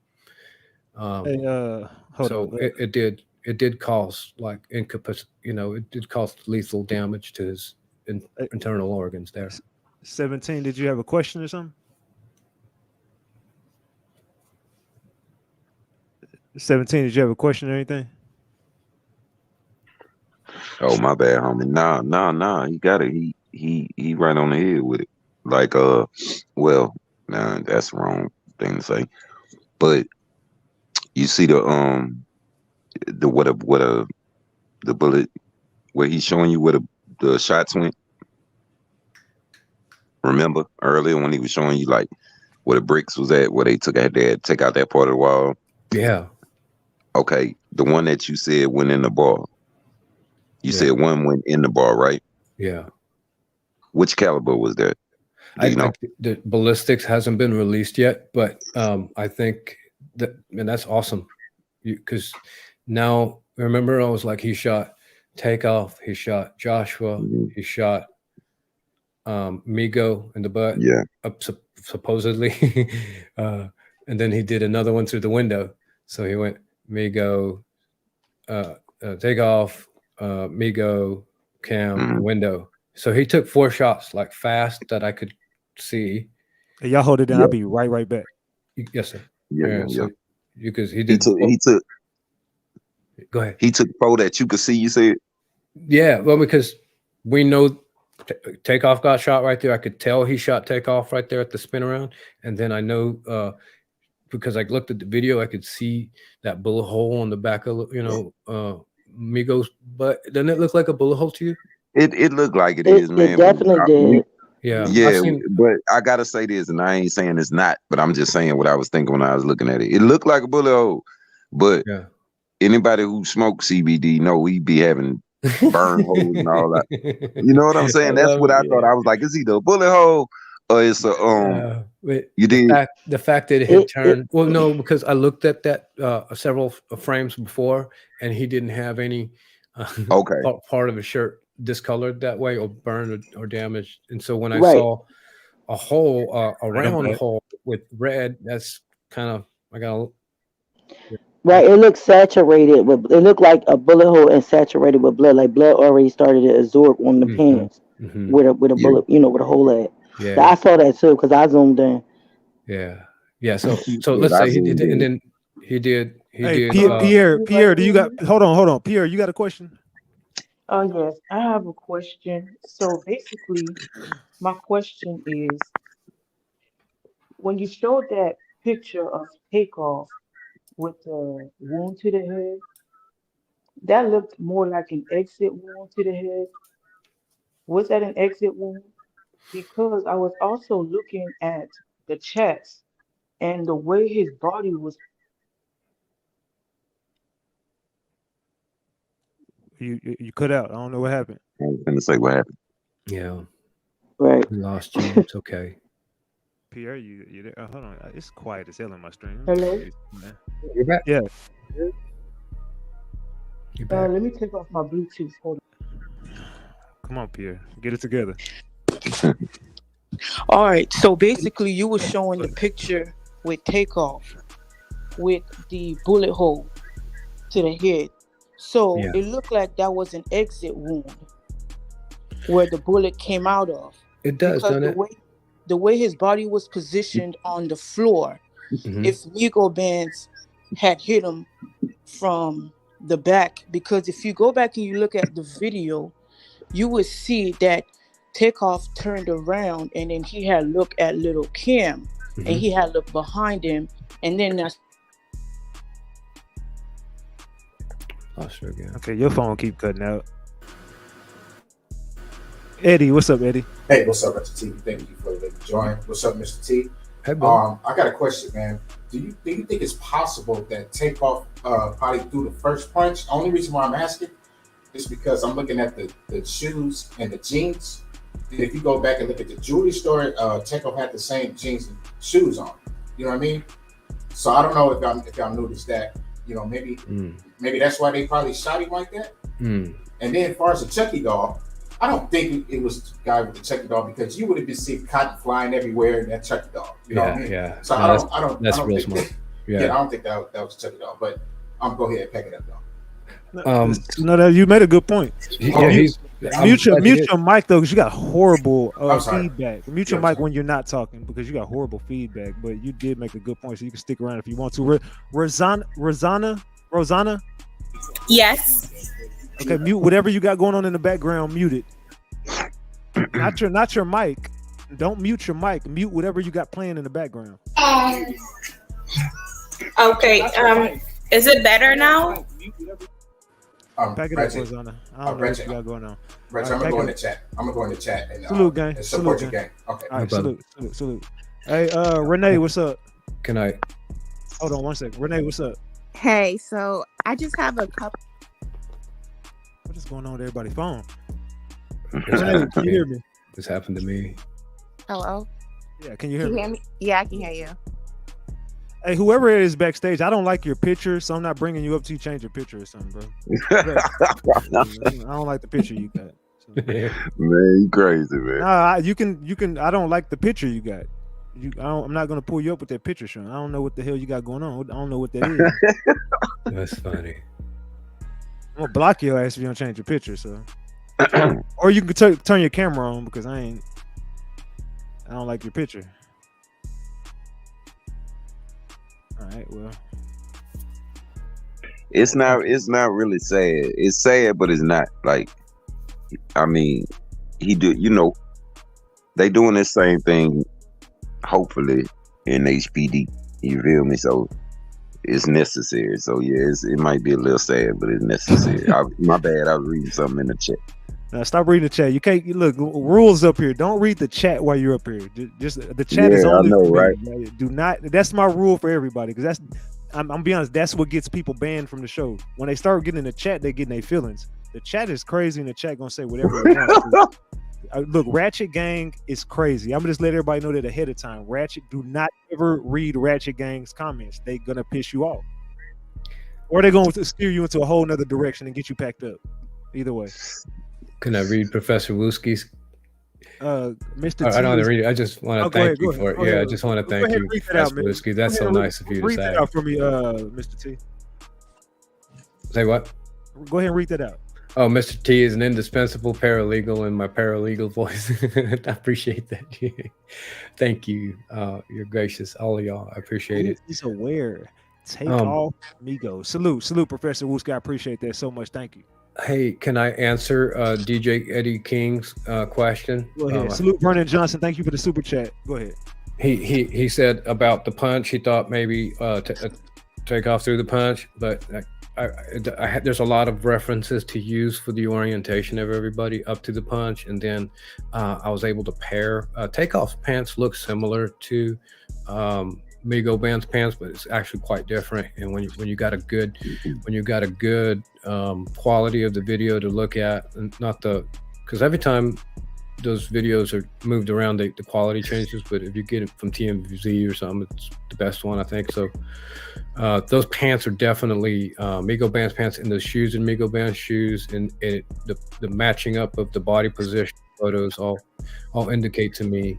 It did cause like incapacity. It did cause lethal damage to his internal organs there.
17. Did you have a question or something? 17. Did you have a question or anything?
Oh, my bad, homie. Nah. He got it. He right on the head with it. Like, well, nah, that's the wrong thing to say. But you see the bullet where he's showing you where the shots went. Remember earlier when he was showing you like where the bricks was at, where they had to take out that part of the wall.
Yeah.
Okay, the one that you said went in the bar. You
Yeah.
said one went in the bar, right?
Yeah.
Which caliber was that? Do you know?
The ballistics hasn't been released yet, but I think that, and that's awesome. Because now, remember, I was like, he shot Takeoff, he shot Joshua,
Mhm.
he shot Migo in the butt,
Yeah.
supposedly. And then he did another one through the window. So he went Migo, Takeoff, Migo, Cam,
Mhm.
window. So he took 4 shots like fast that I could see.
Hey, y'all hold it down.
Yeah.
I'll be right back.
Yes, sir.
Yeah.
So because he
He
did.
took.
Go ahead.
He took 4 that you could see. You said.
Yeah, well, because we know Takeoff got shot right there. I could tell he shot Takeoff right there at the spin around, and then I know because I looked at the video, I could see that bullet hole on the back of Migo's butt. Doesn't it look like a bullet hole to you?
It looked like it is, man.
It definitely did.
Yeah.
Yeah, but I gotta say this, and I ain't saying it's not, but I'm just saying what I was thinking when I was looking at it. It looked like a bullet hole, but anybody who smokes CBD know we be having burn holes and all that. You know what I'm saying? That's what I thought. I was like, it's either a bullet hole or it's a you did
the fact that it had turned. Well, no, because I looked at that several frames before, and he didn't have any part of his shirt discolored that way or burned or damaged. And so when I saw a hole, a round hole with red, that's kind of
Right, it looked saturated with. It looked like a bullet hole and saturated with blood. Like blood already started to absorb on the pants with a bullet, with a hole at.
Yeah,
I saw that too because I zoomed in.
Yeah. So let's say he did, and then he did.
Hey, Pierre, do you got? Hold on, Pierre, you got a question?
Oh, yes, I have a question. So basically, my question is, when you showed that picture of Takeoff with the wound to the head, that looked more like an exit wound to the head. Was that an exit wound? Because I was also looking at the chats and the way his body was.
You cut out. I don't know what happened.
I was gonna say what happened.
Yeah.
Right.
We lost you. It's okay.
Pierre, you there? Hold on. It's quiet as hell in my stream.
Hello?
You're back.
Yeah.
You're back.
Let me take off my Bluetooth. Hold
Come on, Pierre. Get it together.
All right. So basically, you were showing the picture with Takeoff with the bullet hole to the head. So it looked like that was an exit wound where the bullet came out of.
It does,
because
doesn't it?
The way his body was positioned on the floor, if Nico Bands had hit him from the back, because if you go back and you look at the video, you would see that Takeoff turned around and then he had looked at little Cam and he had looked behind him, and then that's
okay, your phone keep cutting out. Eddie, what's up, Eddie?
Hey, what's up, RatchetTV? Thank you for letting me join. What's up, Mr. T?
Hey, bro.
I got a question, man. Do you think it's possible that Takeoff probably threw the first punch? Only reason why I'm asking is because I'm looking at the shoes and the jeans. And if you go back and look at the jewelry store, Takeoff had the same jeans and shoes on. You know what I mean? So I don't know if y'all noticed that. Maybe that's why they probably shot him like that. And then as far as the Chucky doll, I don't think it was the guy with the Chucky doll, because you would have been seeing cotton flying everywhere in that Chucky doll. You know what I mean?
Yeah.
So
No,
I don't
that's
think
real smart.
I don't think that was Chucky doll, but I'm go ahead and pack it up though.
No, you made a good point. Mute your mic though, because you got horrible feedback. Mute your mic when you're not talking, because you got horrible feedback. But you did make a good point, so you can stick around if you want to. Rosanna.
Yes.
Okay, mute whatever you got going on in the background. Mute it. Not your mic. Don't mute your mic. Mute whatever you got playing in the background.
Okay. Is it better now?
Pack it up, Rosanna. I don't know what you got going on.
Rich, I'm gonna go in the chat. and
salute, gang.
and support your gang. Okay.
All right, salute. Hey, Renee, what's up?
Good night.
Hold on one second. Renee, what's up?
Hey, so I just have a couple.
What is going on with everybody's phone?
It's
Hey,
happened to
can you
me.
hear me?
This happened to me.
Hello?
Yeah, can you
Can
hear
you
me?
hear me? Yeah, I can hear you.
Hey, whoever it is backstage, I don't like your picture, so I'm not bringing you up to change your picture or something, bro. I don't like the picture you got. So.
Man, you crazy, man.
Nah, you can. I don't like the picture you got. I'm not gonna pull you up with that picture, Sean. I don't know what the hell you got going on. I don't know what that is.
That's funny.
I'm gonna block your ass if you don't change your picture. So, or you can turn your camera on because I don't like your picture. All right, well,
It's not really sad. It's sad, but it's not. Like, I mean, they doing the same thing, hopefully, in HPD. You feel me? So it's necessary. So yeah, it might be a little sad, but it's necessary. My bad. I was reading something in the chat.
now stop reading the chat. You can't look rules up here. Don't read the chat while you're up here. Just the chat is
Yeah, I
only
know,
for me.
right?
Do not. That's my rule for everybody because I'm be honest. That's what gets people banned from the show. When they start getting in the chat, they getting their feelings. The chat is crazy, and the chat gonna say whatever it wants. Look, Ratchet Gang is crazy. I'm gonna just let everybody know that ahead of time. Ratchet, do not ever read Ratchet Gang's comments. They're gonna piss you off, or they're going to steer you into a whole nother direction and get you packed up. Either way.
Can I read Professor Wooski's?
Mr.
I don't want
T
to read it. I just want to thank you for it. Yeah, I just want to thank you, Professor Wooski. That's so nice of you to
read
say.
That out for me, Mr. T.
Say what?
Go ahead and read that out.
Oh, Mr. T is an indispensable paralegal in my paralegal voice. I appreciate that. Thank you. You're gracious, all of y'all. I appreciate it.
He's aware. Take off, Migo. Salute, Professor Wooski. I appreciate that so much. Thank you.
Hey, can I answer DJ Eddie King's question?
Go ahead. Salute, Vernon Johnson. Thank you for the super chat. Go ahead.
He said about the punch. He thought maybe Takeoff through the punch, but there's a lot of references to use for the orientation of everybody up to the punch, and then I was able to pair. Takeoff's pants look similar to Migo Band's pants, but it's actually quite different. And when you got a good quality of the video to look at, and not because every time those videos are moved around, the quality changes. But if you get it from TMZ or something, it's the best one, I think. So those pants are definitely Migo Band's pants, and the shoes and Migo Band's shoes, and the matching up of the body position photos all indicate to me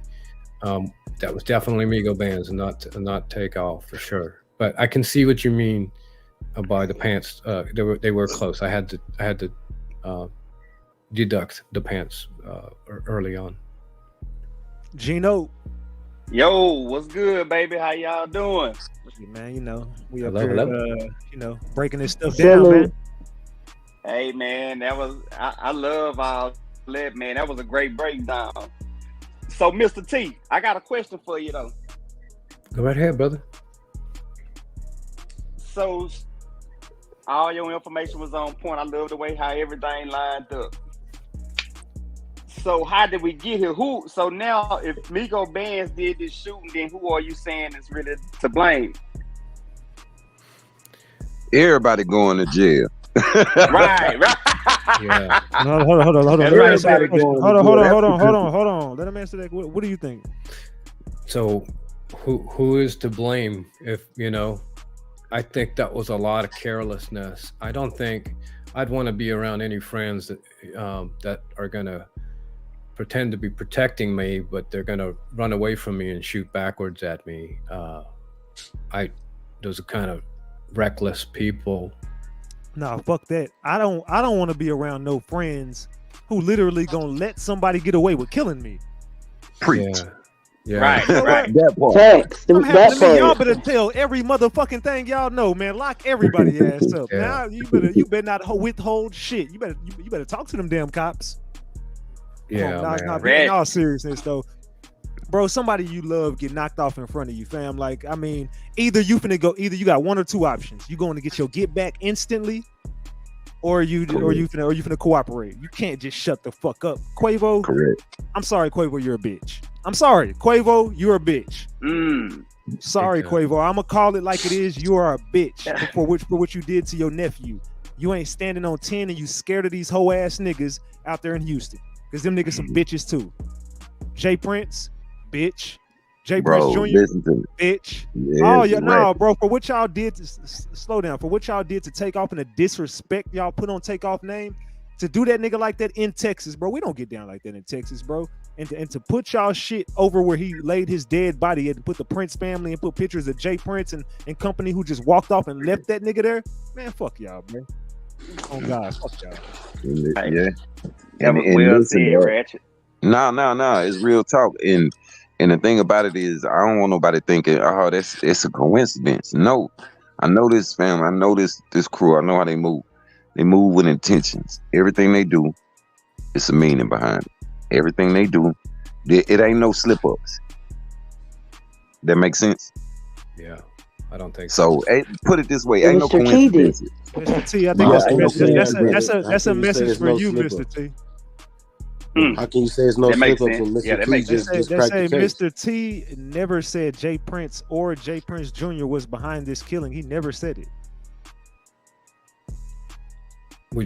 that was definitely Migo Band's and not Takeoff for sure. But I can see what you mean by the pants. They were close. I had to deduct the pants early on.
Gino.
Yo, what's good, baby? How y'all doing?
Hey, man, we up
hello.
here, breaking this stuff down, man.
Hey, man, I love all that, man. That was a great breakdown. So, Mr. T, I got a question for you, though.
Go right ahead, brother.
So, all your information was on point. I love the way how everything lined up. So how did we get here? So now if Migo Bands did this shooting, then who are you saying is really to blame?
Everybody going to jail.
Right.
Yeah.
Hold on. Hold on. Let him answer that. What do you think?
So who is to blame if, I think that was a lot of carelessness. I don't think I'd want to be around any friends that are going to pretend to be protecting me, but they're going to run away from me and shoot backwards at me. Those are kind of reckless people.
No, fuck that. I don't want to be around no friends who literally gonna let somebody get away with killing me.
Preach.
Yeah.
Right.
That part.
Facts.
I'm
That
having to me, y'all
part.
better tell every motherfucking thing y'all know, man. Lock everybody ass up.
Yeah.
Now you better not withhold shit. You better talk to them damn cops.
Yeah,
Nah,
man.
in all seriousness though, bro, somebody you love get knocked off in front of you, fam. Like, I mean, either you got one or two options. You going to get your get back instantly, or you finna cooperate. You can't just shut the fuck up, Quavo.
Correct.
I'm sorry, Quavo, you're a bitch. I'm sorry, Quavo, you're a bitch. Sorry,
Big time.
Quavo. I'm gonna call it like it is. You are a bitch for what you did to your nephew. You ain't standing on 10 and you scared of these hoe ass niggas out there in Houston. Cause them niggas some bitches too. Jay Prince, bitch. Jay
Bro,
Prince Jr.,
listen to me.
bitch.
Yeah,
Oh
it's
yeah, no,
ratchet.
bro. For what y'all did to slow down. For what y'all did to Takeoff and the disrespect y'all put on Takeoff name, to do that nigga like that in Texas, bro. We don't get down like that in Texas, bro. And to put y'all shit over where he laid his dead body and put the Prince family and put pictures of Jay Prince and company who just walked off and left that nigga there, man. Fuck y'all, bro. Oh God, fuck y'all.
Yeah.
That was
And
well
listen,
said,
bro.
Ratchet.
No, it's real talk. And the thing about it is, I don't want nobody thinking, oh, it's a coincidence. No, I know this family. I know this crew. I know how they move. They move with intentions. Everything they do, it's a meaning behind it. Everything they do, it ain't no slip ups. That makes sense.
Yeah, I don't think
So put it this way,
It
ain't
was
no
strategic.
coincidences.
Mr. T, I think
No,
that's a
ain't no
message.
coincidence.
That's a
How can you say
message
it's
for
no
you,
slip
Mr.
up?
T.
How can you say it's no
That makes
slip ups
sense.
when
Yeah,
Mr.
that
T
makes
just
sense.
They
cracked
say
the case?
Mr. T never said Jay Prince or Jay Prince Jr. was behind this killing. He never said it.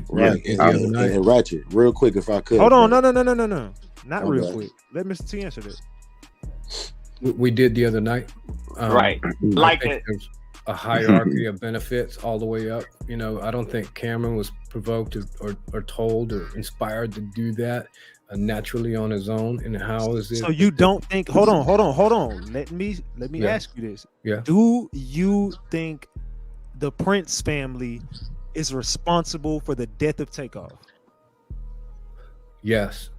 Right. And Ratchet, real quick, if I could.
Hold on,
bro.
no. Not
My
real
bad.
quick. Let Mr. T answer that.
We did the other night.
Right.
I
Like
think
it.
there's a hierarchy of benefits all the way up. You know, I don't think Cameron was provoked or told or inspired to do that naturally on his own. And how is it?
So you don't think? Hold on. Let me
Yeah.
ask you this.
Yeah.
Do you think the Prince family is responsible for the death of Takeoff?
Yes.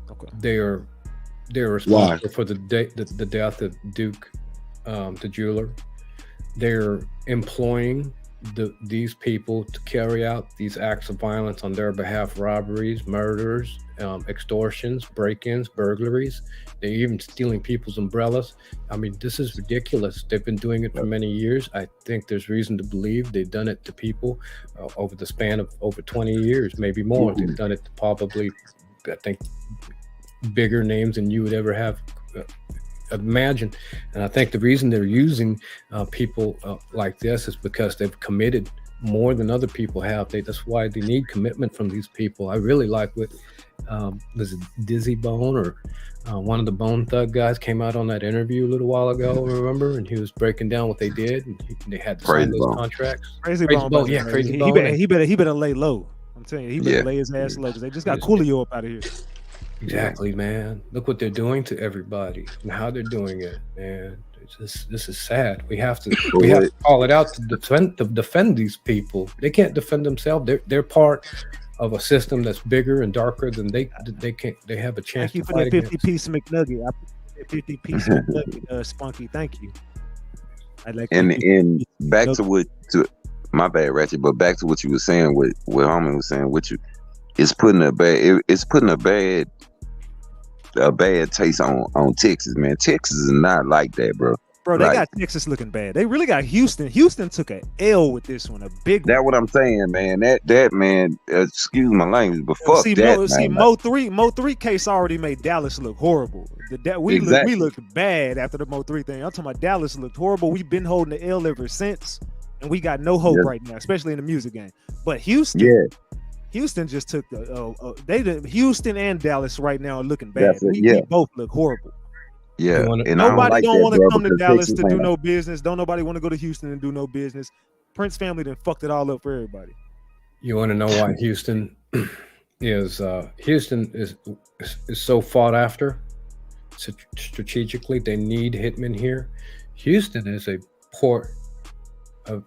Okay.
They're responsible for the death of Duke, the jeweler. They're employing these people to carry out these acts of violence on their behalf: robberies, murders, extortions, break-ins, burglaries. They're even stealing people's umbrellas. I mean, this is ridiculous. They've been doing it for many years. I think there's reason to believe they've done it to people over the span of over 20 years, maybe more. They've done it to probably, I think, bigger names than you would ever have imagined. And I think the reason they're using people like this is because they've committed more than other people have. That's why they need commitment from these people. I really like what was it Dizzy Bone or one of the Bone Thug guys came out on that interview a little while ago, remember? And he was breaking down what they did, and they had to sign those contracts.
Crazy Bone.
Yeah, Crazy
he
Bone.
He better lay low. I'm telling you, he better lay his ass low because they just got Coolio up out of here.
Exactly, man. Look what they're doing to everybody and how they're doing it, man. This is sad. We have to call it out to defend these people. They can't defend themselves. They're part of a system that's bigger and darker than they have a chance.
Thank you
to
for
fight
that
against.
50-piece McNugget. I put that 50-piece McNugget, Spunky. Thank you. I'd like
And back to my bad, Ratchet, but back to what you were saying, what Homie was saying, what you it's putting a bad taste on Texas, man. Texas is not like that, bro.
Bro, they got Texas looking bad. They really got Houston. Houston took a L with this one, a big one.
That's what I'm saying, man. That man, excuse my language, but fuck that, man.
Mo 3 case already made Dallas look horrible. We looked bad after the Mo 3 thing. I'm talking about Dallas looked horrible. We've been holding the L ever since, and we got no hope right now, especially in the music game. But Houston just took Houston and Dallas right now are looking bad. We both look horrible.
Yeah,
and nobody don't want to come to Dallas to do no business. Don't nobody want to go to Houston and do no business. Prince family done fucked it all up for everybody.
You want to know why Houston is so fought after? Strategically, they need hitmen here. Houston is a port of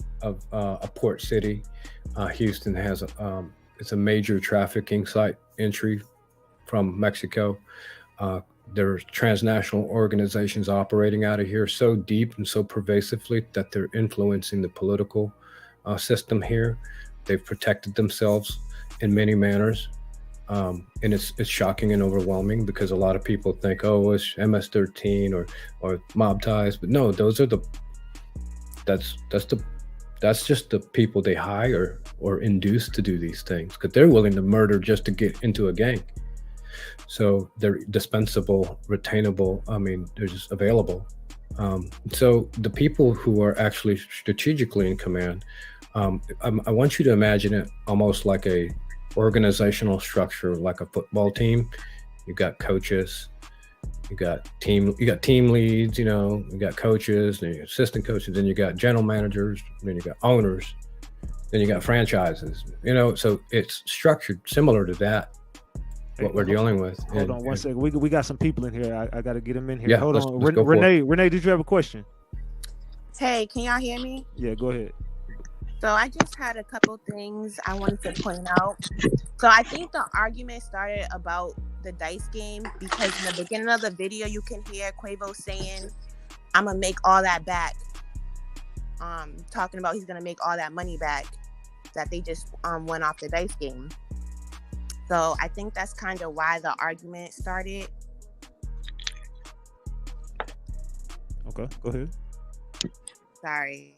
a port city. Houston has it's a major trafficking site entry from Mexico. There's transnational organizations operating out of here so deep and so pervasively that they're influencing the political system here. They've protected themselves in many manners. And it's shocking and overwhelming because a lot of people think, oh, it's MS-13 or mob ties. But no, those are that's just the people they hire or induce to do these things because they're willing to murder just to get into a gang. So they're dispensable, retainable. I mean, they're just available. So the people who are actually strategically in command, I want you to imagine it almost like a organizational structure, like a football team. You got coaches, you got team leads, you got coaches, then you got assistant coaches, then you got general managers, then you got owners, then you got franchises. So it's structured similar to that. What we're dealing with.
Hold on one second. We got some people in here. I got to get them in here.
Yeah,
Hold on.
let's go for it.
Renee, did you have a question?
Hey, can y'all hear me?
Yeah, go ahead.
So I just had a couple things I wanted to point out. So I think the argument started about the dice game because in the beginning of the video you can hear Quavo saying, "I'm gonna make all that back." Talking about he's gonna make all that money back that they just went off the dice game. So I think that's kind of why the argument started.
Okay, go ahead.
Sorry.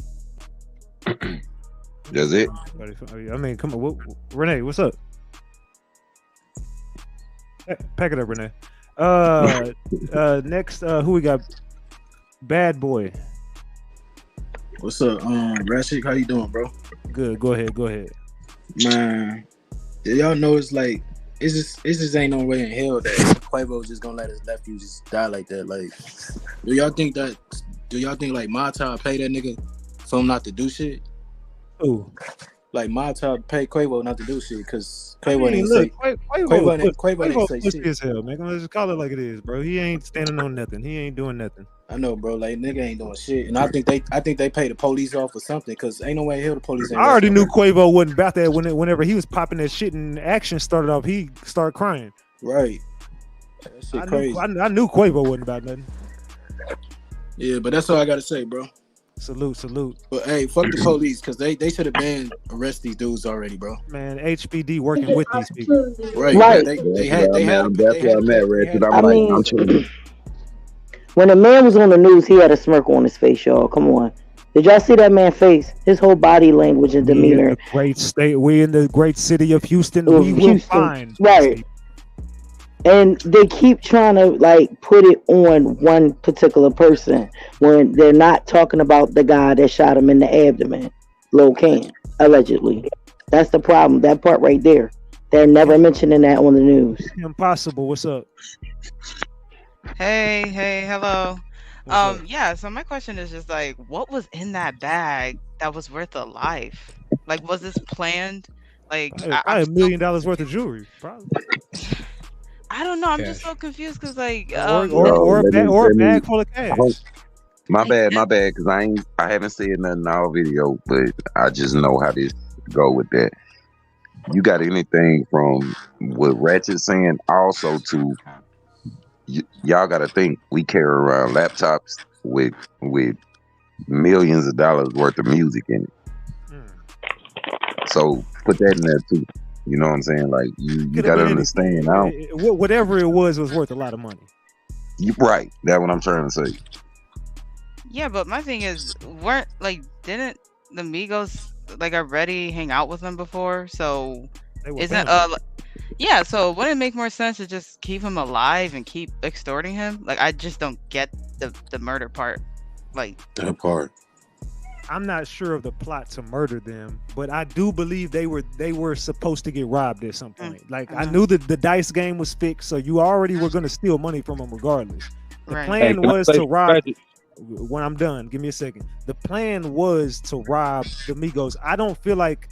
That's it.
I mean, come on, Renee, what's up? Pack it up, Renee. Next, who we got? Bad Boy.
What's up, Ratchet? How you doing, bro?
Good. Go ahead.
Man, y'all know it's just ain't no way in hell that Quavo just gonna let his nephew just die like that. Like, do y'all think like Mobties pay that nigga for him not to do shit?
Ooh.
Like Mobties pay Quavo not to do shit because Quavo didn't say Quavo didn't say shit.
As hell, man. Let's just call it like it is, bro. He ain't standing on nothing. He ain't doing nothing.
I know, bro. Like nigga ain't doing shit, and I think they pay the police off or something because ain't no way in hell the police.
I already knew Quavo wasn't about that whenever he was popping that shit and action started off. He started crying.
Right. That shit crazy.
I knew Quavo wasn't about nothing.
Yeah, but that's all I gotta say, bro.
Salute.
But hey, fuck the police because they should have been arrest these dudes already, bro.
Man, HPD working with these people.
Right. They had.
That's where I'm at, Ratchet. I'm chilling.
When the man was on the news, he had a smirk on his face, y'all. Come on. Did y'all see that man's face? His whole body language and demeanor.
We in the great city of Houston. We will find.
Right. And they keep trying to like put it on one particular person when they're not talking about the guy that shot him in the abdomen, Lil Cam, allegedly. That's the problem. That part right there. They're never mentioning that on the news.
Impossible. What's up?
Hey, hello. Yeah, so my question is just like, what was in that bag that was worth a life? Like, was this planned? Like,
I had $1 million worth of jewelry, probably.
I don't know. I'm just so confused because, like,
or a bag full of cash.
My bad, because I haven't said nothing all video, but I just know how this go with that. You got anything from what Ratchet's saying also to y'all got to think we carry around laptops with millions of dollars worth of music in it. So put that in there too. You know what I'm saying? Like you got to understand now.
Whatever it was worth a lot of money.
You right. That's what I'm trying to say.
Yeah, but my thing is, didn't the Migos like already hang out with him before? So yeah, so wouldn't it make more sense to just keep him alive and keep extorting him? Like, I just don't get the murder part. Like
that part.
I'm not sure of the plot to murder them, but I do believe they were supposed to get robbed at some point. Like I knew that the dice game was fixed, so you already were going to steal money from them regardless. The plan was to rob. When I'm done, give me a second. The plan was to rob the Migos. I don't feel like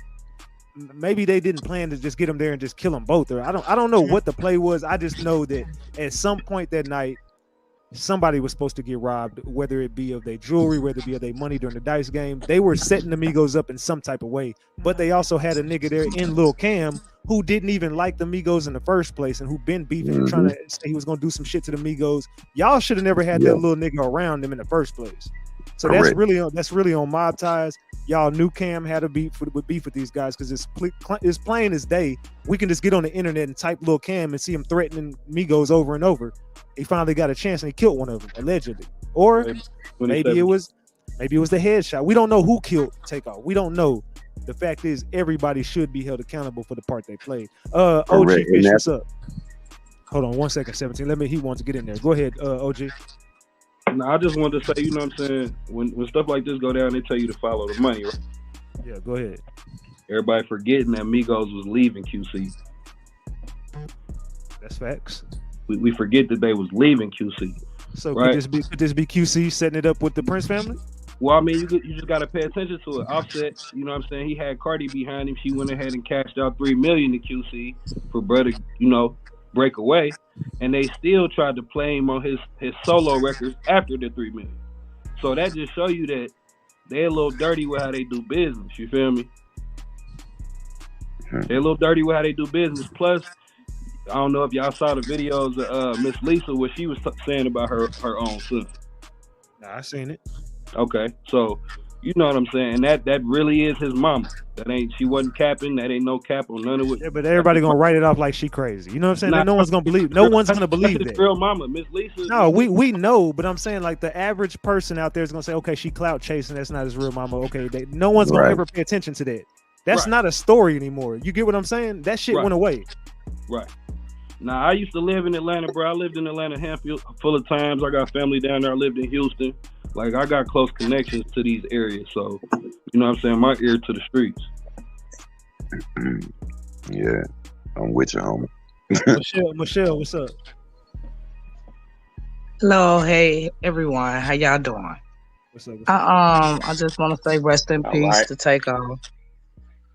maybe they didn't plan to just get them there and just kill them both. Or I don't know what the play was. I just know that at some point that night, somebody was supposed to get robbed, whether it be of their jewelry, whether it be of their money during the dice game. They were setting the Migos up in some type of way, but they also had a nigga there in Lil Cam who didn't even like the Migos in the first place and who been beefing and trying to say he was going to do some shit to the Migos. Y'all should have never had that little nigga around them in the first place. So that's really on Mobties. Y'all knew Cam had a beef with these guys because it's plain as day. We can just get on the internet and type Lil Cam and see him threatening Migos over and over. He finally got a chance and he killed one of them allegedly, or maybe it was the headshot. We don't know who killed Takeoff. We don't know. The fact is, everybody should be held accountable for the part they played. OG Fish, what's up? Hold on 1 second, 17. He wants to get in there. Go ahead, OG.
Now, I just wanted to say, you know what I'm saying? When stuff like this go down, they tell you to follow the money, right?
Yeah, go ahead.
Everybody forgetting that Migos was leaving QC.
That's facts.
We forget that they was leaving QC.
So
right?
could this be QC setting it up with the Prince family?
Well, I mean, you just got to pay attention to it. Offset, you know what I'm saying? He had Cardi behind him. She went ahead and cashed out $3 million to QC for brother, you know, break away, and they still tried to play him on his solo records after the $3 million. So that just show you that they're a little dirty with how they do business. You feel me? They're a little dirty with how they do business. Plus, I don't know if y'all saw the videos of Miss Lisa, what she was saying about her own son.
Nah, I seen it.
Okay, so you know what I'm saying. That really is his mama. She wasn't capping. That ain't no cap on none of it.
Yeah, but everybody gonna write it off like she crazy. You know what I'm saying? Nah, no one's gonna believe. No one's gonna believe that.
Real mama, Miss Lisa.
No, we know, but I'm saying like the average person out there is gonna say, okay, she clout chasing. That's not his real mama. Okay, no one's gonna ever pay attention to that. That's not a story anymore. You get what I'm saying? That shit went away.
Right. Now, I used to live in Atlanta, bro. I lived in Atlanta a handful of times. I got family down there. I lived in Houston. Like, I got close connections to these areas. So, you know what I'm saying? My ear to the streets.
Yeah, I'm with you, homie.
Michelle, what's up?
Hello, hey everyone, how y'all doing?
What's up?
I just want to say rest in peace to Takeoff.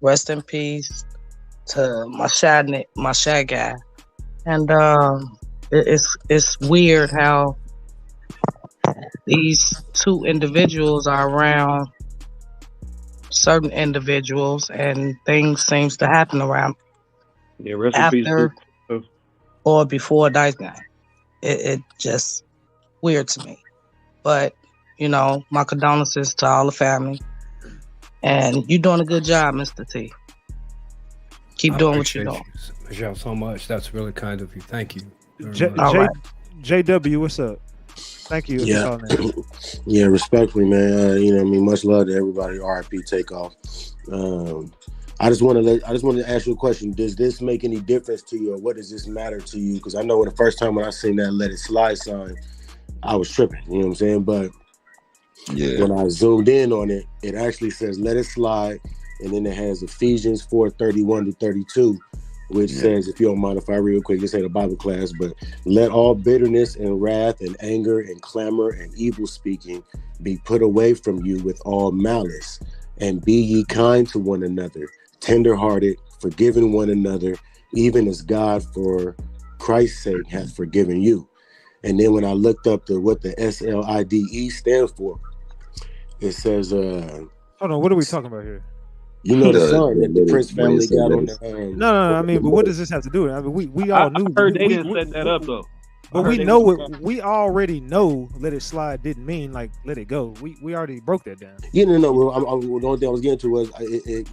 Rest in peace to my shy guy. And it's weird how these two individuals are around certain individuals and things seems to happen around
rest
after
in peace.
or before Dice Game. It just weird to me. But, you know, my condolences to all the family. And you're doing a good job, Mr. T. Keep doing what you're doing.
Michelle, so much. That's really kind of you. Thank you.
JW, what's up? Thank you.
Yeah, yeah. Respectfully, man. You know, what I mean, much love to everybody. RIP Takeoff. I just want to ask you a question. Does this make any difference to you, or what does this matter to you? Because I know the first time when I seen that "Let It Slide" sign, I was tripping. You know what I'm saying? But when I zoomed in on it, it actually says "Let It Slide," and then it has Ephesians 4:31-32. Which says, if you don't mind if I real quick, this ain't a Bible class, but let all bitterness and wrath and anger and clamor and evil speaking be put away from you with all malice, and be ye kind to one another, tenderhearted, forgiving one another, even as God for Christ's sake hath forgiven you. And then when I looked up what the SLIDE stands for, it says
hold on, what are we talking about here?
You know the song that the Prince family got on the
No, I mean, but what does this have to do with it? I mean, we all knew.
I heard they didn't set that up though.
But we know what we already know. Let it slide didn't mean like let it go. We already broke that down.
You know, the only thing I was getting to was,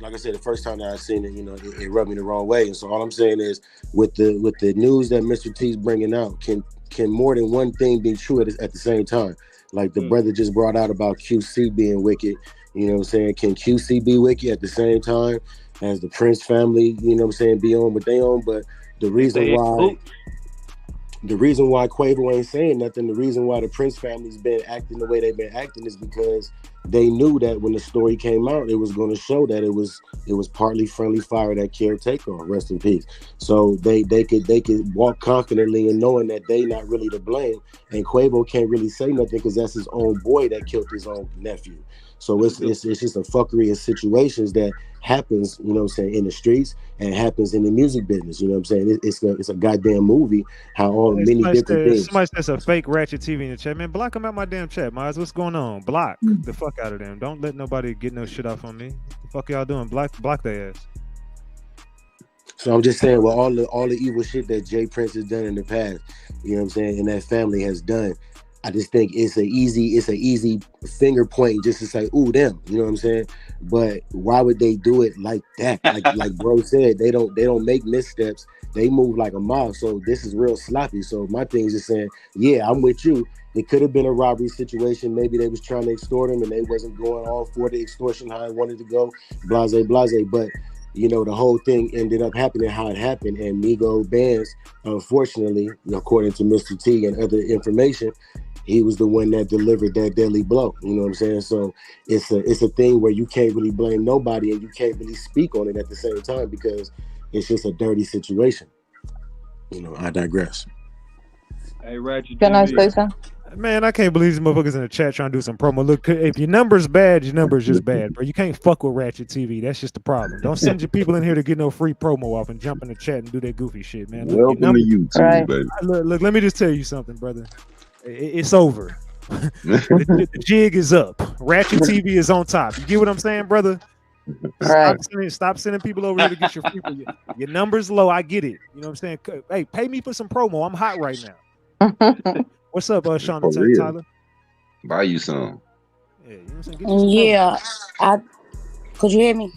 like I said, the first time that I seen it, you know, it rubbed me the wrong way. And so all I'm saying is, with the news that Mr. T's bringing out, can more than one thing be true at the same time? Like the brother just brought out about QC being wicked. You know what I'm saying? Can QC be wicked at the same time as the Prince family, you know what I'm saying, be on what they own? But the reason why Quavo ain't saying nothing, the reason why the Prince family's been acting the way they've been acting is because they knew that when the story came out, it was going to show that it was partly friendly fire that killed Takeoff. Rest in peace. So they could walk confidently in knowing that they not really to blame, and Quavo can't really say nothing because that's his own boy that killed his own nephew. So it's just a fuckery of situations that happens, you know what I'm saying, in the streets and happens in the music business. You know what I'm saying? It's a goddamn movie. How all many different things.
Somebody says a fake RatchetTV in the chat. Man, block them out my damn chat, Miles. What's going on? Block the fuck out of them. Don't let nobody get no shit off on me. The fuck y'all doing? Block their ass.
So I'm just saying, well, all the evil shit that Jay Prince has done in the past, you know what I'm saying, and that family has done. I just think it's an easy finger point just to say, ooh, them, you know what I'm saying? But why would they do it like that? Like bro said, they don't make missteps. They move like a mob. So this is real sloppy. So my thing is just saying, yeah, I'm with you. It could have been a robbery situation. Maybe they was trying to extort him and they wasn't going all for the extortion, how it wanted to go, blase. But you know, the whole thing ended up happening how it happened. And Migo Bands, unfortunately, according to Mr. T and other information, he was the one that delivered that deadly blow. You know what I'm saying? So it's a thing where you can't really blame nobody and you can't really speak on it at the same time because it's just a dirty situation. You know, I digress.
Hey, RatchetTV.
Can I say something?
Man, I can't believe these motherfuckers in the chat trying to do some promo. Look, if your number's bad, your number's just bad, bro. You can't fuck with RatchetTV. That's just the problem. Don't send your people in here to get no free promo off and jump in the chat and do that goofy shit, man. Look,
Welcome to YouTube, baby.
Look, let me just tell you something, brother. It's over. The jig is up. RatchetTV is on top. You get what I'm saying, brother? Stop sending people over here to get your free. Your number's low. I get it. You know what I'm saying? Hey, pay me for some promo. I'm hot right now. What's up, Sean and Tyler?
Buy you some.
Yeah, you know what I'm saying? Get you some
Yeah, could you hear me?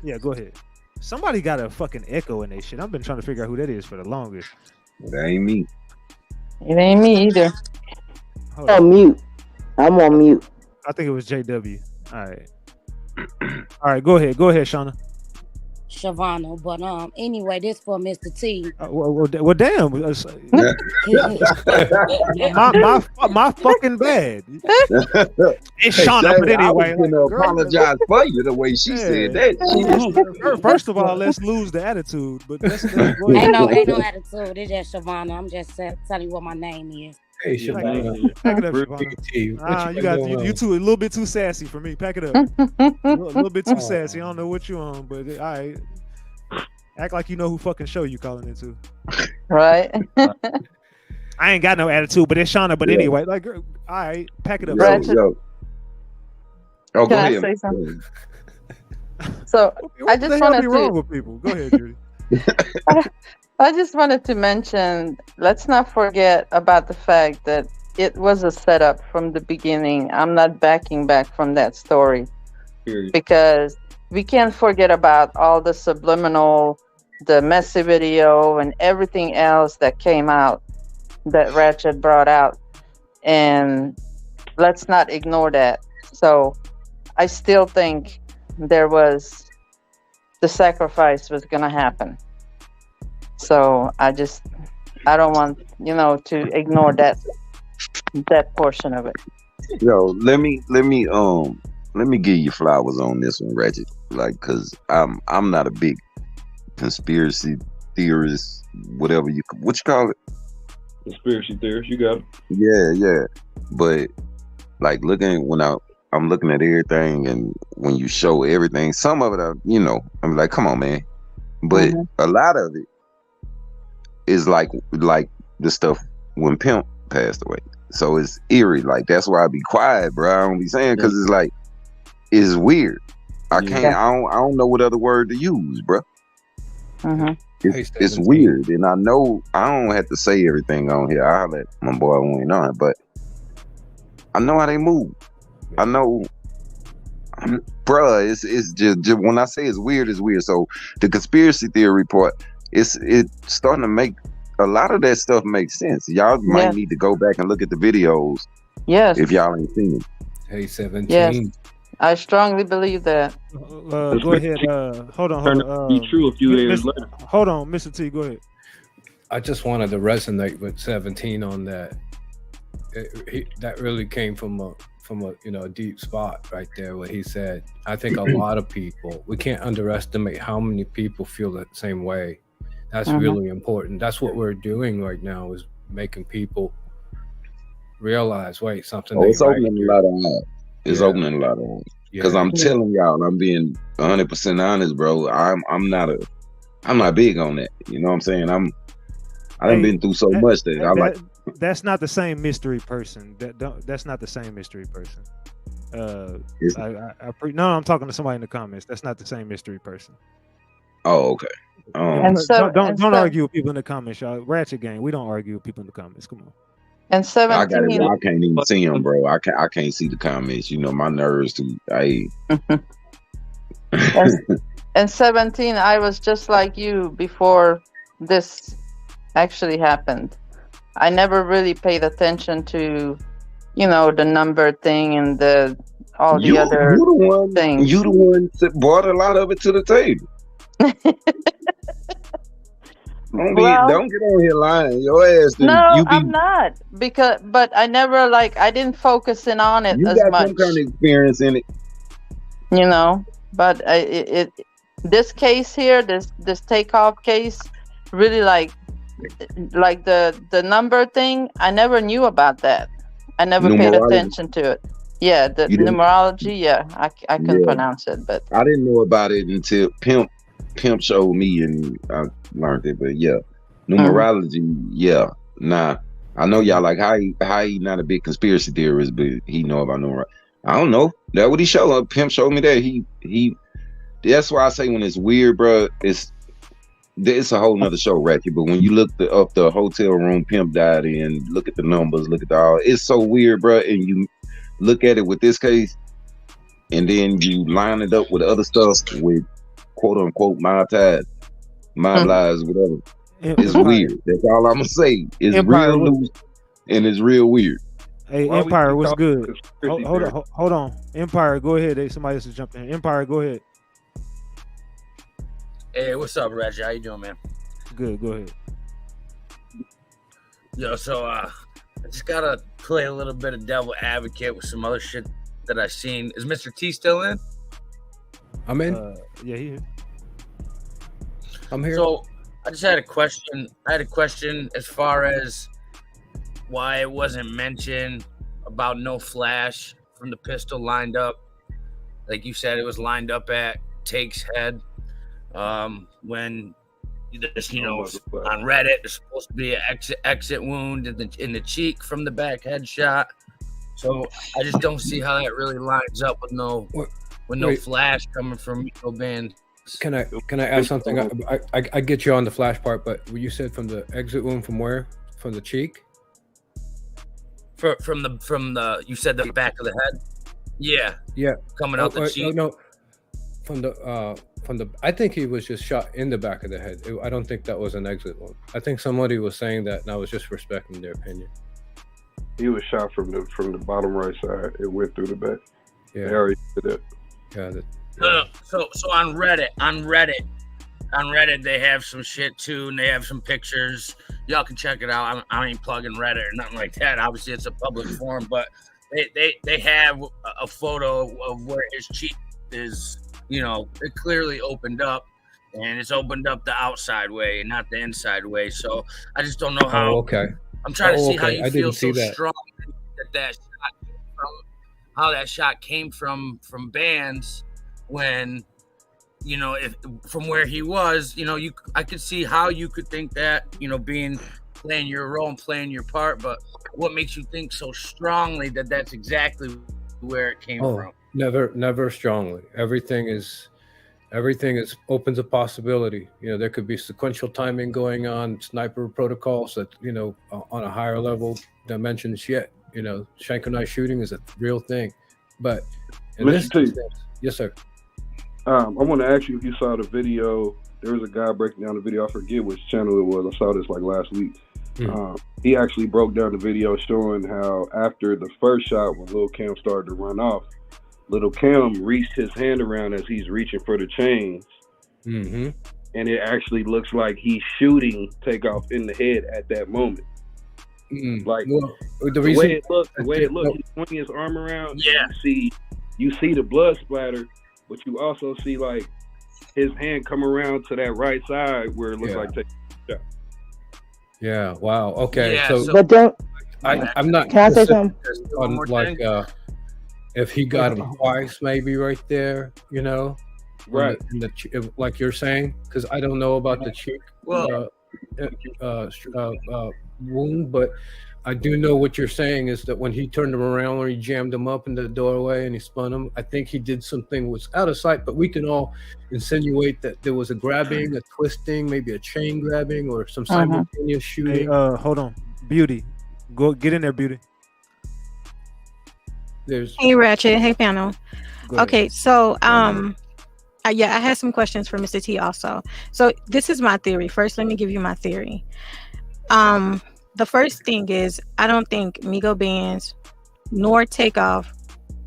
Yeah, go ahead. Somebody got a fucking echo in their shit. I've been trying to figure out who that is for the longest.
That ain't me.
It ain't me either.
Hold
on mute. I'm on mute.
I think it was JW. All right. All right, go ahead. Go ahead, Shauna.
Shavana, but anyway, this for Mr. T.
Well, damn. my fucking bad. It's Shauna, but anyway.
I was gonna apologize for you the way she said that.
First of all, let's lose the attitude. But let's go ahead.
Ain't no attitude. It's just Shavana. I'm just telling you what my name is.
Hey, Shavana.
Pack it up, Shavana. You two a little bit too sassy for me. Pack it up. A little bit too sassy. I don't know what you on, but all right. Act like you know who fucking show you calling into.
Right.
I ain't got no attitude, but it's Shauna. But anyway, like, all right, pack it up.
Yo. Oh,
Can I say something? So I just wanted to.
Wrong with people? Go ahead, Judy.
I just wanted to mention, let's not forget about the fact that it was a setup from the beginning. I'm not backing back from that story.
Period.
Because we can't forget about all the subliminal, the messy video, and everything else that came out that Ratchet brought out. And let's not ignore that. So I still think the sacrifice was going to happen. So I don't want, to ignore that portion of it.
Yo, let me give you flowers on this one, Ratchet. Like, cause I'm not a big conspiracy theorist, whatever what you call it?
Conspiracy theorist, you got it.
Yeah. But like I'm looking at everything, and when you show everything, some of it, I'm like, come on, man. But a lot of it is like the stuff when Pimp passed away. So it's eerie. Like, that's why I be quiet, bro. I don't be saying, because it's like, it's weird. I don't know what other word to use, bro. It's weird, and I know I don't have to say everything on here. I'll let my boy went on, but I know how they move. I know, bruh. It's just when I say it's weird, it's weird. So the conspiracy theory part, it's starting to make a lot of that stuff make sense. Y'all might need to go back and look at the videos.
Yes.
If y'all ain't seen it.
Hey, 17.
Yes. I strongly believe that.
Go ahead. Hold on.
Be true a few years later.
Hold on, Mr. T. Go ahead.
I just wanted to resonate with 17 on that. That really came from a deep spot right there. What he said. I think a lot of people. We can't underestimate how many people feel that same way. That's really important. That's what we're doing right now, is making people realize, wait, something.
It's opening a lot of eyes. It's opening a lot of eyes. Because I'm telling y'all, I'm being 100% honest, bro. I'm not big on that. You know what I'm saying? I done been through so much that
that's not the same mystery person. That's not the same mystery person. I'm talking to somebody in the comments. That's not the same mystery person.
Oh, okay.
Don't argue with people in the comments, y'all. Ratchet Gang, we don't argue with people in the comments. Come on.
And 17.
I got it. I can't even see them, bro. I can't see the comments. My nerves too.
And 17, I was just like you before this actually happened. I never really paid attention to, the number thing and all the other things.
You the one that brought a lot of it to the table.
Well,
don't get on here lying. Your ass,
no,
you be
I'm not but I never I didn't focus in on it
you
as
got
much,
some kind of experience in it.
you know. But this case here, this Takeoff case, really like the number thing. I never knew about that. I never paid
Numerology.
attention to it. Yeah, the
You didn't?
numerology. Yeah, I couldn't
Yeah.
pronounce it, but
I didn't know about it until Pimp showed me and I learned it. But yeah, numerology. Yeah, nah. I know y'all like how he not a big conspiracy theorist, but he know about numerology. I don't know. That what he showed. Pimp showed me that he. That's why I say when it's weird, bro. It's a whole nother show, Ratchet. But when you look up the hotel room Pimp died in, look at the numbers, look at it's so weird, bro. And you look at it with this case, and then you line it up with other stuff with quote unquote my lies, whatever. It's weird. That's all I'm gonna say. It's real loose and it's real weird.
Hey, Empire, what's good? Hold on. Empire, go ahead. Somebody else is jumping in. Empire, go ahead.
Hey, what's up, Ratchet? How you doing, man?
Good, go ahead.
Yo, so I just gotta play a little bit of devil advocate with some other shit that I've seen. Is Mr. T still in?
I'm in.
Yeah, he here.
I'm here.
So I just had a question. I had a question as far as why it wasn't mentioned about no flash from the pistol lined up. Like you said, it was lined up at Take's head. When this, on Reddit, there's supposed to be an exit wound in the cheek from the back headshot. So I just don't see how that really lines up with no flash coming from Band.
Can I add something? I get you on the flash part, but you said from the exit wound from where? From the cheek?
From the you said the back of the head. Yeah. Coming out the cheek.
No. From the I think he was just shot in the back of the head. I don't think that was an exit wound. I think somebody was saying that, and I was just respecting their opinion.
He was shot from the bottom right side. It went through the back.
Yeah.
They already did that.
Yeah.
No. So on Reddit, they have some shit too, and they have some pictures. Y'all can check it out. I ain't plugging Reddit or nothing like that. Obviously, it's a public forum, but they have a photo of where his cheek is. It clearly opened up, and it's opened up the outside way and not the inside way. So I just don't know how.
Oh, okay.
I'm trying to see how
I
you feel so
that.
strong that shot came from Bands when, if from where he was, I could see how you could think that, playing your role and playing your part, but what makes you think so strongly that that's exactly where it came from?
Never strongly. Everything is opens a possibility. There could be sequential timing going on, sniper protocols that, on a higher level dimensions yet. Shank and knife shooting is a real thing. But in this instance, yes, sir.
I want to ask you if you saw the video. There was a guy breaking down the video. I forget which channel it was. I saw this last week. He actually broke down the video showing how after the first shot, when Lil Cam started to run off, Little Cam reached his hand around as he's reaching for the chains.
Mm-hmm.
And it actually looks like he's shooting Takeoff in the head at that moment.
Mm-hmm.
Like
the
way it looked, he's swinging his arm around.
Yeah.
You see the blood splatter, but you also see like his hand come around to that right side where it looks like Takeoff shot.
Yeah. Wow. Okay.
Yeah,
so
But don't.
I'm not.
Can I say something?
On if he got him twice, maybe right there,
right?
Like you're saying, because I don't know about the cheek wound, but I do know what you're saying is that when he turned him around or he jammed him up in the doorway and he spun him, I think he did something was out of sight. But we can all insinuate that there was a grabbing, a twisting, maybe a chain grabbing, or some simultaneous shooting.
Hey, hold on, Beauty, go get in there, Beauty.
Hey Ratchet, hey panel. Okay, so I had some questions for Mr. T also. So this is my theory. First, let me give you my theory. The first thing is I don't think Migo Bands nor Takeoff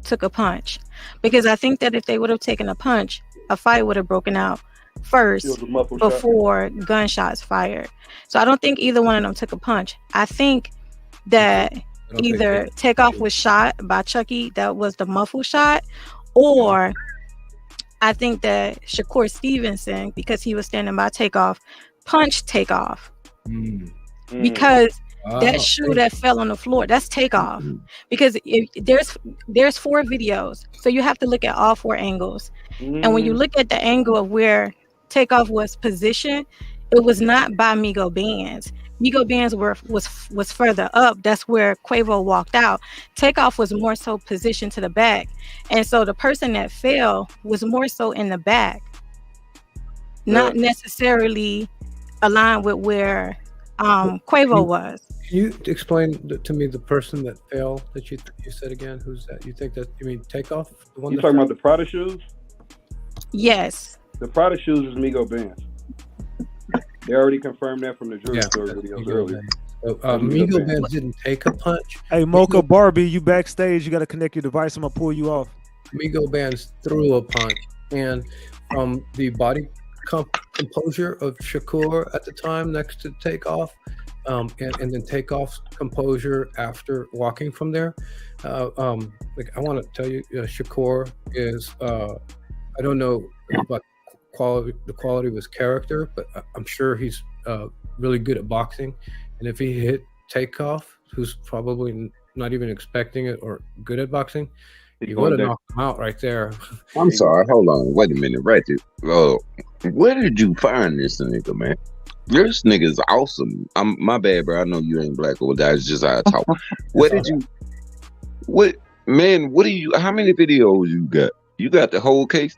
took a punch, because I think that if they would have taken a punch, a fight would have broken out first
muffled shot.
before gunshots fired. So I don't think either one of them took a punch. I think that either Takeoff was shot by Chucky, that was the muffled shot, or I think that Shakur Stevenson, because he was standing by Takeoff, punched Takeoff. Because that shoe that fell on the floor, that's Takeoff. Because there's 4 videos, so you have to look at all 4 angles. And when you look at the angle of where Takeoff was positioned, it was not by Migo Bands. Migo Bands was further up. That's where Quavo walked out. Takeoff was more so positioned to the back, and so the person that fell was more so in the back, not necessarily aligned with where Quavo was.
Can you explain to me the person that fell that you said again? Who's that? You think that you mean Takeoff? The one
You talking about the Prada shoes?
Yes.
The Prada shoes is Migo Bands. They already confirmed that from the jewelry store videos earlier.
Migo Bands didn't take a punch.
Hey, Mocha Barbie, you backstage. You got to connect your device. I'm going to pull you off.
Migo Bands threw a punch. And from the body composure of Shakur at the time next to Takeoff, and then Takeoff's composure after walking from there. Like I want to tell you, Shakur is, I don't know about the quality of his character, but I'm sure he's really good at boxing. And if he hit Takeoff, who's probably not even expecting it or good at boxing, he would have knocked him out right there.
I'm sorry. Hold on. Wait a minute. Ratchet. Where did you find this nigga, man? This nigga's awesome. My bad, bro. I know you ain't black or that's just how I talk. What did you? What man? What do you? How many videos you got? You got the whole case?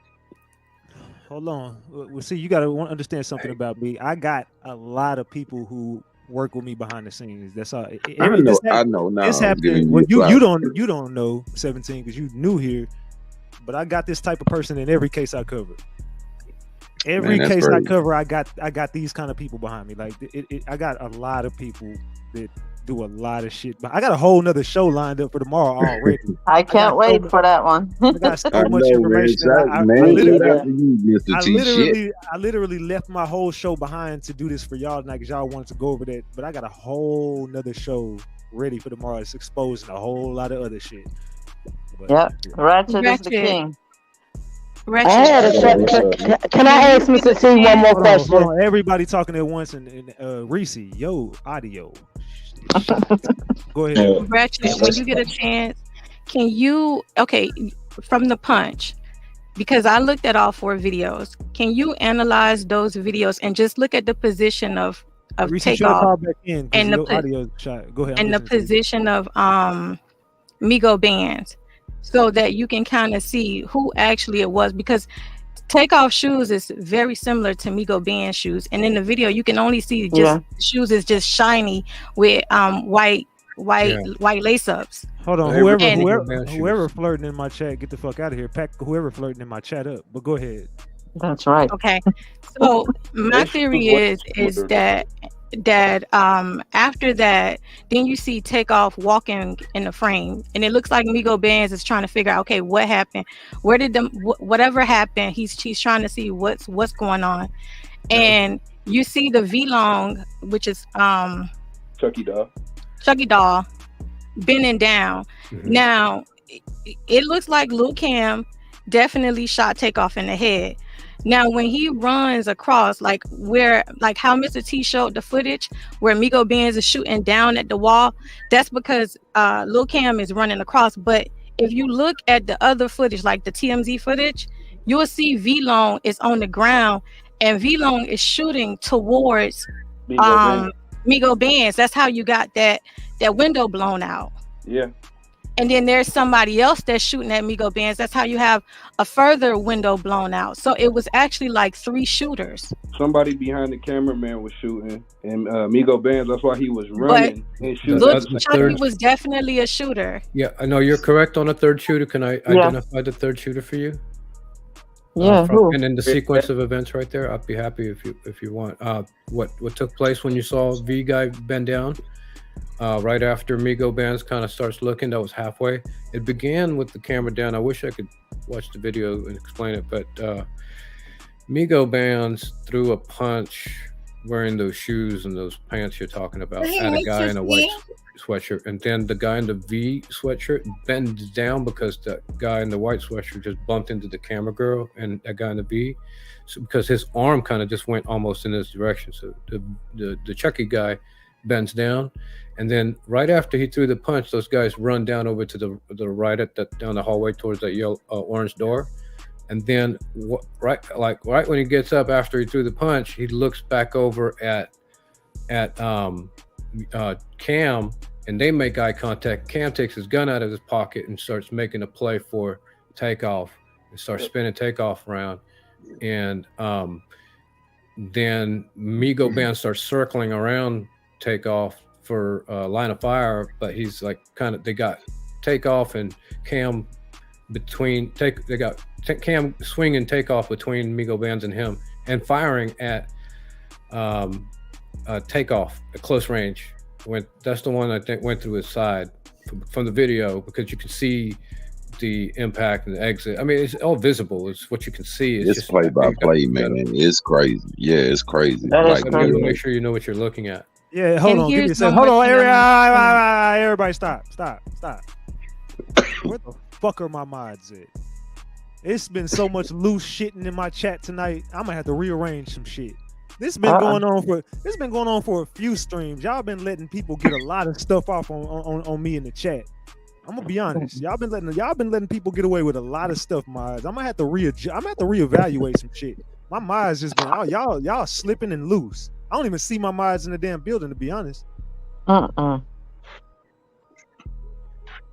Hold on. Well, see, you got to understand something about me. I got a lot of people who work with me behind the scenes. That's all.
I know. Now
This happened. Well, you don't know 17 because you new here, but I got this type of person in every case I cover. Every case I cover, I got these kind of people behind me. Like I got a lot of people that do a lot of shit. But I got a whole nother show lined up for tomorrow already.
I can't wait for that one.
I got so much information. I literally left my whole show behind to do this for y'all tonight because y'all wanted to go over that. But I got a whole nother show ready for tomorrow. It's exposing a whole lot of other shit.
But, Ratchet is the king.
Can I ask Mr. T one more question?
Hold on. Everybody talking at once and Reese, yo, audio. Go ahead.
Ratchet, when you get a chance, can you from the punch, because I looked at all 4 videos, can you analyze those videos and just look at the position of Takeoff and the position of Migo Bands, so that you can kind of see who actually it was, because Takeoff shoes is very similar to Migo Band shoes, and in the video you can only see just shoes is just shiny with white lace ups.
Hold on, whoever flirting in my chat, get the fuck out of here. Pack whoever flirting in my chat up. But go ahead.
That's right.
Okay, so my theory is that after that, then you see Takeoff walking in the frame, and it looks like Migo Bands is trying to figure out, okay, what happened? Where did whatever happened? He's trying to see what's going on, and you see the V-Long, which is
Chucky
doll, bending down. Now it looks like Lil Cam definitely shot Takeoff in the head. Now, when he runs across, like how Mr. T showed the footage where Migo Bands is shooting down at the wall, that's because Lil Cam is running across. But if you look at the other footage, like the TMZ footage, you'll see V-Long is on the ground and V-Long is shooting towards Migo Bands. That's how you got that window blown out.
Yeah.
And then there's somebody else that's shooting at Migo Bands. That's how you have a further window blown out. So it was actually like 3 shooters.
Somebody behind the cameraman was shooting, and Migo Bands, that's why he was running and shooting.
Look, Chucky was definitely a shooter.
Yeah, I know you're correct on a third shooter. Can I identify the third shooter for you?
Yeah.
And then the sequence of events right there, I'd be happy if you want. What took place when you saw V guy bend down? Right after Migo Bands kind of starts looking, that was halfway. It began with the camera down. I wish I could watch the video and explain it, but Migo Bands threw a punch wearing those shoes and those pants you're talking about at a guy in a white sweatshirt, and then the guy in the V sweatshirt bends down because the guy in the white sweatshirt just bumped into the camera girl and that guy in the V, so because his arm kind of just went almost in this direction. So the Chucky guy bends down, and then right after he threw the punch, those guys run down over to the right down the hallway towards that yellow orange door. And then right when he gets up after he threw the punch, he looks back over at Cam, and they make eye contact. Cam takes his gun out of his pocket and starts making a play for Takeoff and starts spinning Takeoff around. And then Migo Band starts circling around Takeoff for line of fire, but he's like they got Takeoff and Cam between they got Cam swinging Takeoff between Migo Bands and him and firing at Takeoff at close range. That's the one I think went through his side from the video, because you can see the impact and the exit. I mean, it's all visible. It's what you can see. It's just
play by play, man. It's crazy. Yeah, it's crazy.
Like, you gotta make sure you know what you're looking at.
Yeah, hold on. Give me a second. Hold on, everybody, stop. Where the fuck are my mods at? It's been so much loose shitting in my chat tonight. I'm gonna have to rearrange some shit. This been going on for a few streams. Y'all been letting people get a lot of stuff off on me in the chat. I'm gonna be honest. Y'all been letting people get away with a lot of stuff, mods. I'm gonna have to reevaluate some shit. My mods just been y'all slipping and loose. I don't even see my mods in the damn building, to be honest.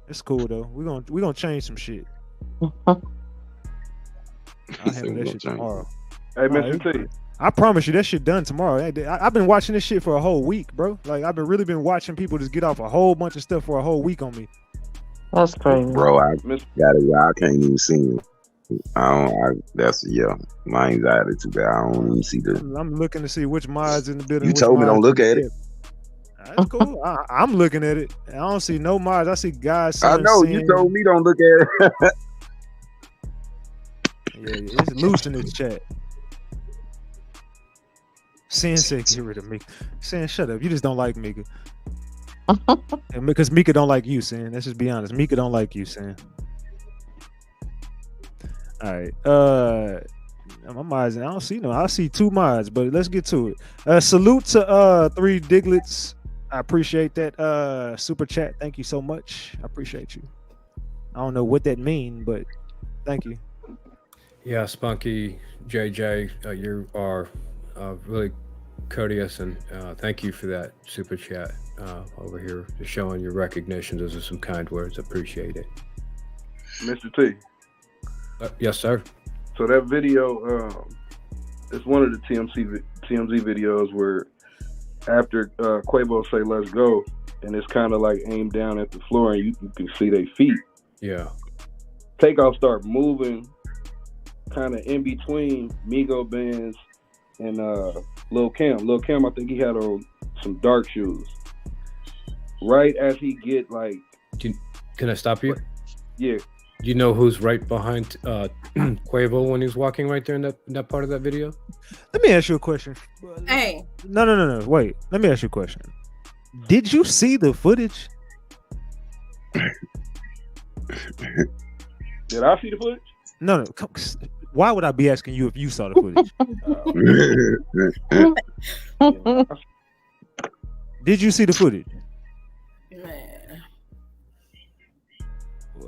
It's cool though. We're gonna change some shit. I'll handle that shit tomorrow.
Hey, Mr. T.
I promise you that shit done tomorrow. I've been watching this shit for a whole week, bro. Like I've been really watching people just get off a whole bunch of stuff for a whole week on me.
That's crazy,
bro. I can't even see him. My anxiety too bad. I don't even see
I'm looking to see which mods in the building.
You told me don't look at it.
That's cool. I'm looking at it. I don't see no mods. I see guys.
I know you told me don't look at it.
Yeah, it's loose in this chat. Sin said get rid of Mika. Sin, shut up. You just don't like Mika. And because Mika don't like you, Sin. Let's just be honest. Mika don't like you, Sin. All right. My mods, I don't see no. I see two mods, but let's get to it. Salute to 3 Diglets. I appreciate that super chat. Thank you so much. I appreciate you. I don't know what that means, but thank you.
Yeah, Spunky, JJ, you are really courteous, and thank you for that super chat over here, just showing your recognition. Those are some kind words. Appreciate it.
Mr. T.
Yes, sir.
So that video, it's one of the TMZ videos where after Quavo say "Let's go," and it's kind of like aimed down at the floor, and you can see their feet.
Yeah.
Takeoff start moving, kind of in between Migo Bands and Lil Cam. Lil Cam, I think he had on some dark shoes. Right as he get like,
can I stop you?
Yeah.
Do you know who's right behind Quavo when he's walking right there in that part of that video?
Let me ask you a question.
Hey.
No. Wait. Let me ask you a question. Did you see the footage?
Did I see the footage?
No. Why would I be asking you if you saw the footage? Did you see the footage?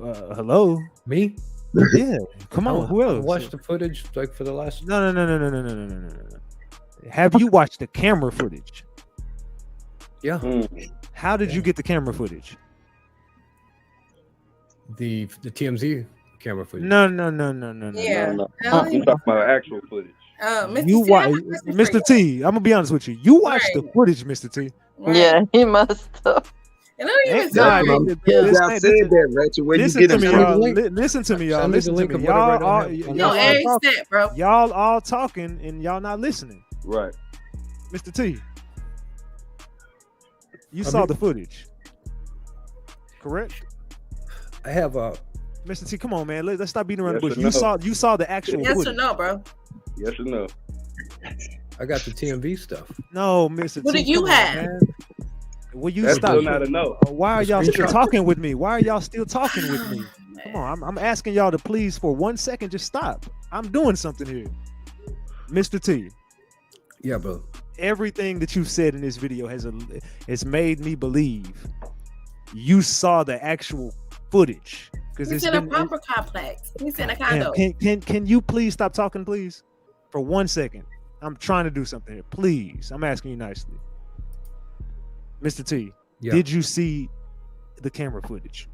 Hello?
Me?
Yeah. Come on. Who else?
Watch the footage like for the last.
No. Have you watched the camera footage?
Yeah.
How did you get the camera footage?
The TMZ camera footage.
No.
Yeah.
I'm talking about actual footage.
Mr. T, I'm gonna be honest with you. You watched the footage, Mr. T.
Right. Yeah, he must have.
Listen to me, y'all. Y'all all talking and y'all not listening.
Right.
Mr. T, you saw the footage, correct?
I have
Mr. T, come on, man. Let's stop beating around the bush. You saw the actual footage.
Yes or no, bro?
Yes or no?
I got the TMV stuff.
No, Mr.
What
T,
do you
come on,
have?
man. Will you
That's
stop?
still not a no.
Why are
The
y'all still
screenshot.
talking with me? Why are y'all still talking with me? Come on, I'm asking y'all to please for 1 second just stop. I'm doing something here. Mr. T,
Yeah, bro.
everything that you've said in this video has made me believe you saw the actual footage. Because
He's
it's
in a
been
apartment complex. He's in a
Damn,
condo.
can you please stop talking, please? For 1 second. I'm trying to do something here. Please. I'm asking you nicely. Mr. T,
Yeah.
did you see the camera footage?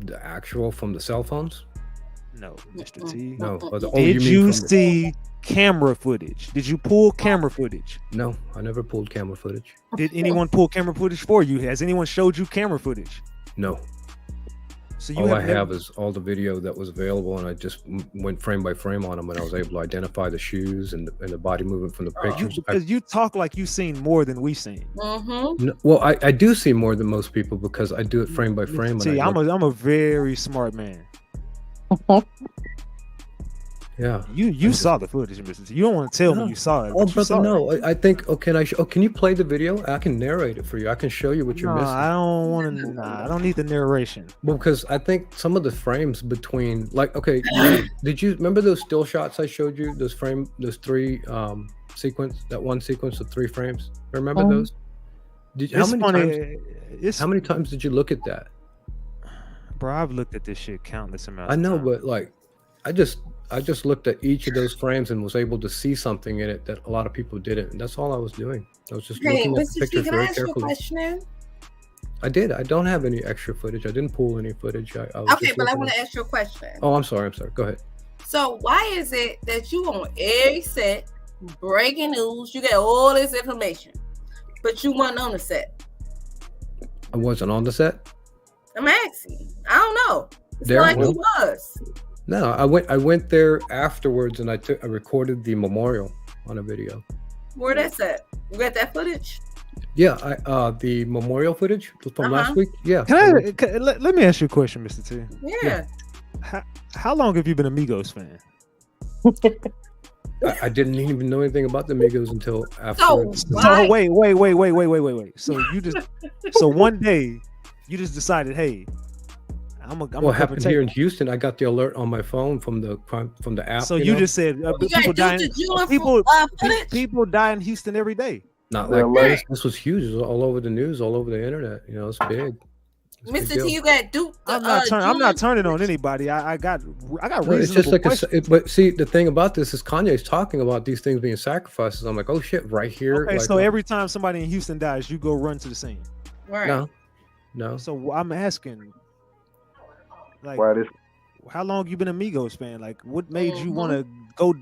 The actual from the cell phones?
No, Mr. T.
No. Oh,
Did
mean
you
from the-
see camera footage? Did you pull camera footage?
No, I never pulled camera footage.
Did anyone pull camera footage for you? Has anyone showed you camera footage?
No.
So you
All I
never-
have is all the video that was available, and I just went frame by frame on them, and I was able to identify the shoes and the body movement from the pictures.
because you talk like you've seen more than we seen.
Mm-hmm.
Well, I do see more than most people because I do it frame by frame.
See,
and
I'm a very smart man.
Yeah.
You saw the footage, Mr. T. You don't want to tell me you saw it.
Oh,
but you saw
brother,
it.
no. I think. Oh, can you play the video? I can narrate it for you. I can show you what you're
No,
missing.
I don't want to. Nah, I don't need the narration.
Well, because I think some of the frames between, like, okay, did you remember those still shots I showed you? Those three sequence, that one sequence of 3 frames. Remember those?
It's funny.
How many times did you look at that?
Bro, I've looked at this shit countless amounts.
I know, but like, I just looked at each of those frames and was able to see something in it that a lot of people didn't. And that's all I was doing. I was just
Hey,
looking at the
Mr. T,
pictures
can I
very
ask you a
carefully.
question?
I did. I don't have any extra footage. I didn't pull any footage. I was
Okay,
just
but I
looking
want
at-
to ask you a question.
Oh, I'm sorry. Go ahead.
So why is it that you on every set, breaking news, you get all this information, but you weren't on the set?
I wasn't on the set.
I'm asking. I don't know. It's
There,
like
no.
you was.
No, I went there afterwards and I recorded the memorial on a video.
Where that's at? You got that footage?
Yeah, the memorial footage from last week. Yeah.
Let me ask you a question, Mr. T.
Yeah.
How long have you been a Migos fan?
I didn't even know anything about the Migos until after.
So wait. So one day you just decided, hey, I'm
what
gonna
happened here in Houston? I got the alert on my phone from the app.
So you
know?
just said people dying. People die in Houston every day.
Not like this. This was huge. It was all over the news, all over the internet. You know, it's big. It's a big
Mr.
deal.
T, you got Duke.
I'm not turning on anybody. I got
No, it's
reasonable
just like
questions.
but see, the thing about this is Kanye's talking about these things being sacrifices. I'm like, oh shit, right here.
Okay,
like,
so every time somebody in Houston dies, you go run to the scene.
Right.
No.
So I'm asking, like, how long you been a Migos fan? Like, what made you want to go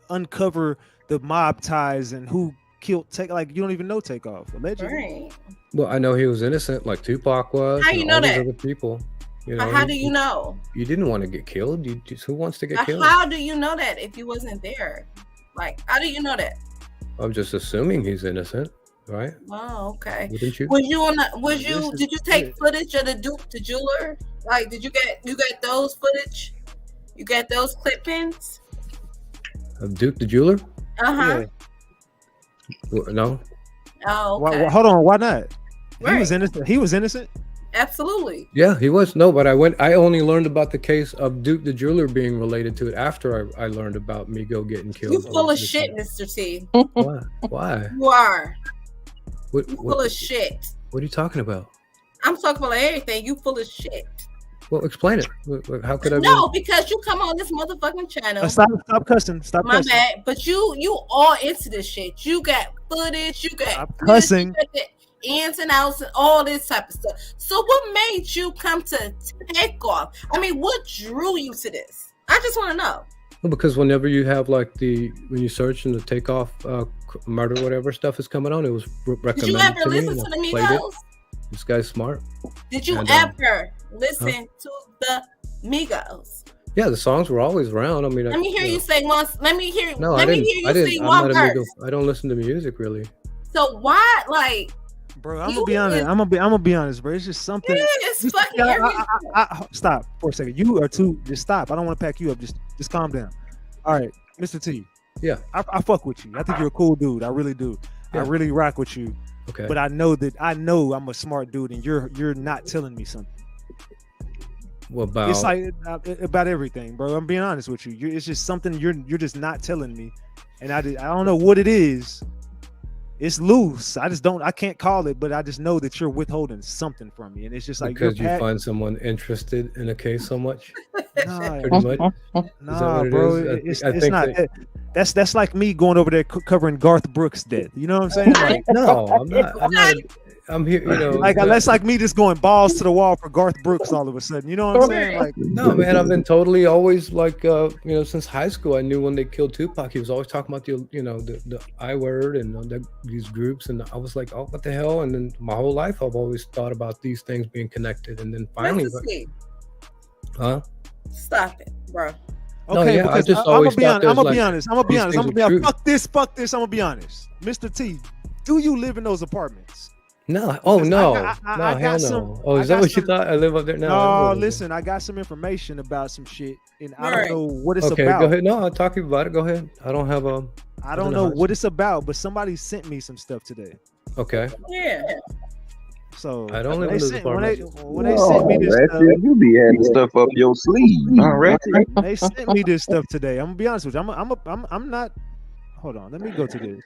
uncover the mob ties and who killed Like, you don't even know Takeoff, allegedly.
Right.
Well, I know he was innocent, like Tupac was.
How
and
you know
all these
that?
other people. You know,
But how do you know?
You didn't want to get killed. Who wants to get killed?
How do you know that if you wasn't there? Like, how do you know that?
I'm just assuming he's innocent, right?
Oh, okay.
Wouldn't you?
Was you on the? Did you take footage of the Duke the jeweler? Like, did you get those footage? You got those clippings?
Of Duke the jeweler?
Uh-huh.
No.
Oh, okay.
Hold on, why not? He
Right.
was innocent. He was innocent.
Absolutely.
Yeah, he was. No, but I only learned about the case of Duke the jeweler being related to it after I learned about Migo getting killed.
You full of shit, Mr. T.
Why? Why?
You are.
What,
You full of shit.
What are you talking about?
I'm talking about everything. You full of shit.
Well, explain it. How could I be?
No, because you come on this motherfucking channel.
Stop cussing. Stop
My
cussing.
bad. But you all into this shit. You got footage. You got
cussing.
You got the ins and outs and all this type of stuff. So what made you come to Takeoff? I mean, what drew you to this? I just want to know.
Well, because whenever you have like when you search and the Takeoff murder whatever stuff is coming on, it was recommended
Did you ever
to me.
listen
and
to the
I played it.
Migos?
This guy's smart.
Did you
And,
ever listen to the Migos?
Yeah, the songs were always around. I mean,
Let me hear you say one. Let me hear.
No,
let
I
me
didn't.
hear you
I didn't.
sing
I'm
one
not a
verse.
Migo. I don't listen to music really.
So why, like,
Bro, I'm gonna be honest. I'm gonna be honest, bro. It's just something.
yeah, it's fucking
Yeah,
everything.
stop for a second. You are too. Just stop. I don't want to pack you up. Just calm down. All right, Mr. T.
Yeah.
I fuck with you. I think you're a cool dude. I really do.
Yeah.
I really rock with you.
Okay.
But I know I'm a smart dude, and you're not telling me something.
What about?
It's like about everything, bro. I'm being honest with you. It's just something you're just not telling me, and I don't know what it is. It's loose. I can't call it, but I just know that you're withholding something from me, and it's just like
because you find someone interested in a case so much.
Nah,
pretty much.
Nah, bro. It's not. That's like me going over there covering Garth Brooks' death. You know what I'm saying? Like,
no, I'm not. I'm here. You know,
like that's like me just going balls to the wall for Garth Brooks all of a sudden. You know what I'm saying? Like,
no, man. I've been totally always like, since high school. I knew when they killed Tupac, he was always talking about the I word and these groups, and I was like, oh, what the hell? And then my whole life, I've always thought about these things being connected, and then finally,
Stop it, bro.
Okay,
no, yeah,
because I'm gonna be honest. Fuck this. I'm gonna be honest. Mr. T, do you live in those apartments?
No. Oh no.
I
Hell no. Oh, is that what you thought? I live up there now.
No, listen. I got some information about some shit, and I don't know what it's
okay,
about.
Go ahead. No, I'll talk to you about it. Go ahead. I don't have a.
I don't know what it's about, but somebody sent me some stuff today.
Okay.
Yeah.
So
I don't live in those apartments.
When they sent me this stuff,
you be having stuff up your sleeve, huh, Ratchet?
They sent me this stuff today. I'm gonna be honest with you. I'm not. Hold on. Let me go to this.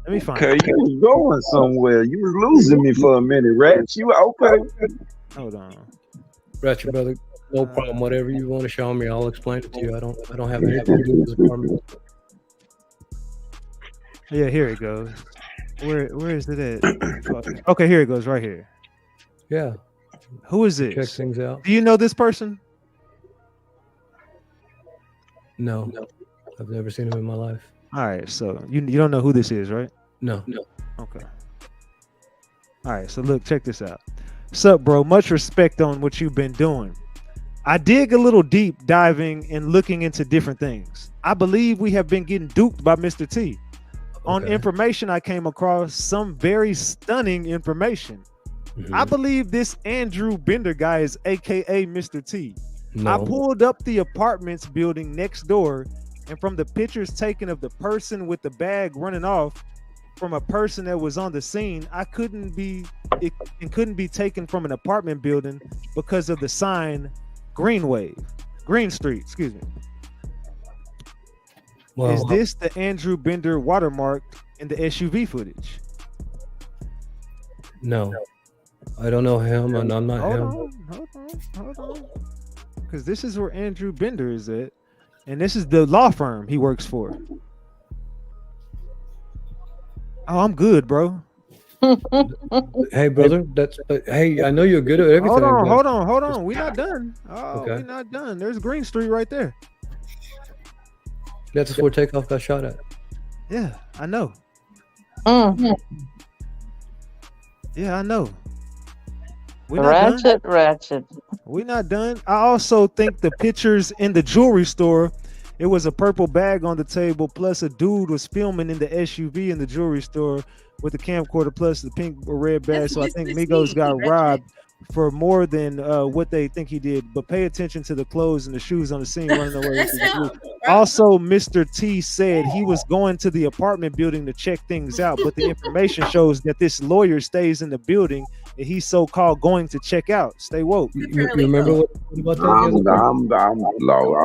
Let me find.
Okay, you was going somewhere. You was losing me for a minute, Ratchet. You okay?
Hold on.
Ratchet brother, no problem. Whatever you want to show me, I'll explain it to you. I don't have anything to do with this apartment.
Yeah, here it goes. Where is it at? Okay, here it goes. Right here.
Yeah.
Who is this?
Check things out.
Do you know this person?
No. I've never seen him in my life.
All right, so you don't know who this is, right?
No.
Okay. All right, so look, check this out. Sup, bro? Much respect on what you've been doing. I dig a little deep diving and looking into different things. I believe we have been getting duped by Mr. T. On information I came across, some very stunning information.
Mm-hmm.
I believe this Andrew Bender guy is AKA Mr. T.
No.
I pulled up the apartments building next door, and from the pictures taken of the person with the bag running off from a person that was on the scene, it couldn't be taken from an apartment building because of the sign Green Street, excuse me.
Well,
is this the Andrew Bender watermark in the SUV footage?
No. I don't know him, and I'm not him.
Hold on. Because this is where Andrew Bender is at. And this is the law firm he works for. Oh, I'm good, bro.
Hey, brother. Hey, I know you're good at everything.
Hold on. We're not done. We're not done. There's Green Street right there.
That's where Takeoff got shot at.
Yeah, I know.
Mm-hmm.
Yeah, I know.
Ratchet.
We're not done. I also think the pictures in the jewelry store, it was a purple bag on the table, plus a dude was filming in the SUV in the jewelry store with the camcorder, plus the pink or red bag. So I think Migos got robbed for more than what they think he did. But pay attention to the clothes and the shoes on the scene running away. Also, Mr. T said he was going to the apartment building to check things out, but the information shows that this lawyer stays in the building and he's so-called going to check out. Stay woke.
You remember what about that?
I'm low.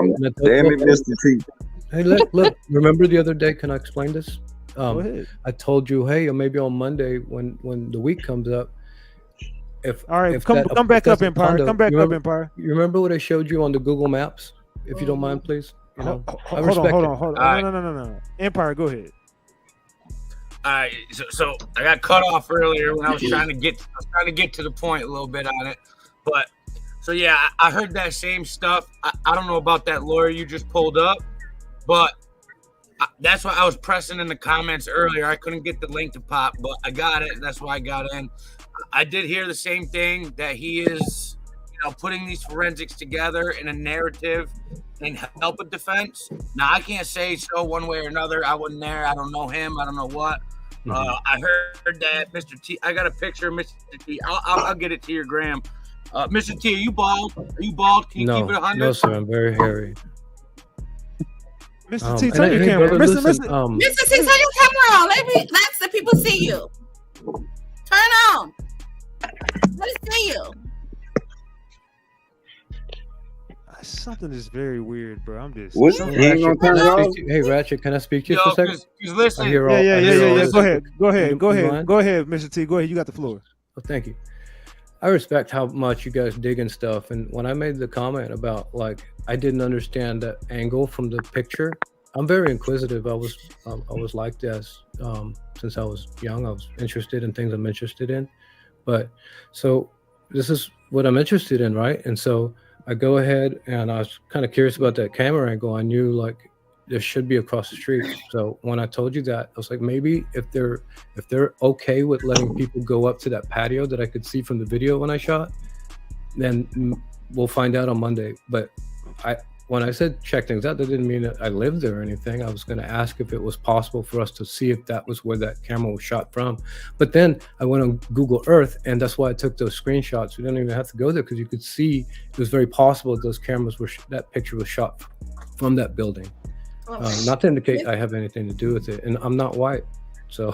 Damn it, Mr. T.
Hey, look. Remember the other day? Can I explain this?
Go ahead.
I told you, hey, maybe on Monday when the week comes up.
Come back up, Empire. Come back up, Empire.
You remember what I showed you on the Google Maps? If you don't mind, please. You know,
hold on. No. Empire, go ahead.
All right, so I got cut off earlier when I was trying to get to the point a little bit on it, but so yeah, I heard that same stuff. I don't know about that lawyer you just pulled up, but that's why I was pressing in the comments earlier. I couldn't get the link to pop, but I got it. That's why I got in. I did hear the same thing, that he is, putting these forensics together in a narrative and help a defense. Now, I can't say so one way or another. I wasn't there. I don't know him. I don't know what. I heard that Mr. T. I got a picture of Mr. T. I'll get it to your gram. Mr. T, are you bald? Can you keep it 100?
No, sir. I'm very hairy.
Mr. T, turn your camera.
Brother,
Mr.
listen,
Mr.
Mr. T, turn your camera on. Let the people see you. Turn on. Let us see you.
Something is very weird, bro. I'm just.
What?
something-
He ain't gonna turn it off?
Hey, Ratchet, can I speak to you for a second?
He's listening.
Yeah. Go ahead.
You mind?
Go ahead, Mr. T. Go ahead. You got the floor.
Oh, thank you. I respect how much you guys dig and stuff. And when I made the comment about like I didn't understand the angle from the picture, I'm very inquisitive. I was like this since I was young. I was interested in things I'm interested in. But so this is what I'm interested in, right? And so I go ahead and I was kind of curious about that camera angle. I knew like there should be across the street. So when I told you that, I was like, maybe if they're okay with letting people go up to that patio that I could see from the video when I shot, then we'll find out on Monday. But when I said check things out, that didn't mean that I lived there or anything. I was going to ask if it was possible for us to see if that was where that camera was shot from. But then I went on Google Earth, and that's why I took those screenshots. We don't even have to go there because you could see it was very possible that those cameras were that picture was shot from that building. Not to indicate I have anything to do with it, and I'm not white, so.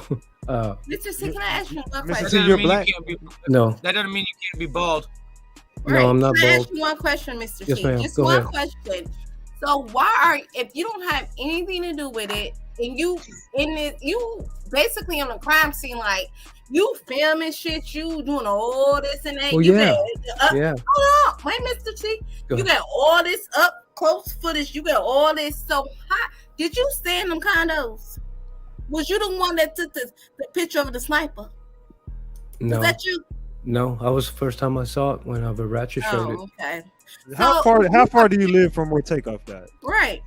Mr. C, can I ask you one question?
Mr. T, you're black.
No.
That doesn't mean you can't be bald.
No, I'm not
Can I
bald.
ask you one question, Mr.
Yes,
T?
ma'am.
Just
Go
one
ahead.
question. So if you don't have anything to do with it, and you basically on the crime scene, like you filming shit, you doing all this and that.
Well,
you
yeah.
got, hold on, wait, Mr. T.
Go
You
ahead.
got all this up close footage. You got all this. So how did you stay in them condos? Was you the one that took the picture of the sniper?
No.
Was that you?
No, I was the first time I saw it whenever Ratchet showed it.
Okay.
How far do you live from where Takeoff died?
Right.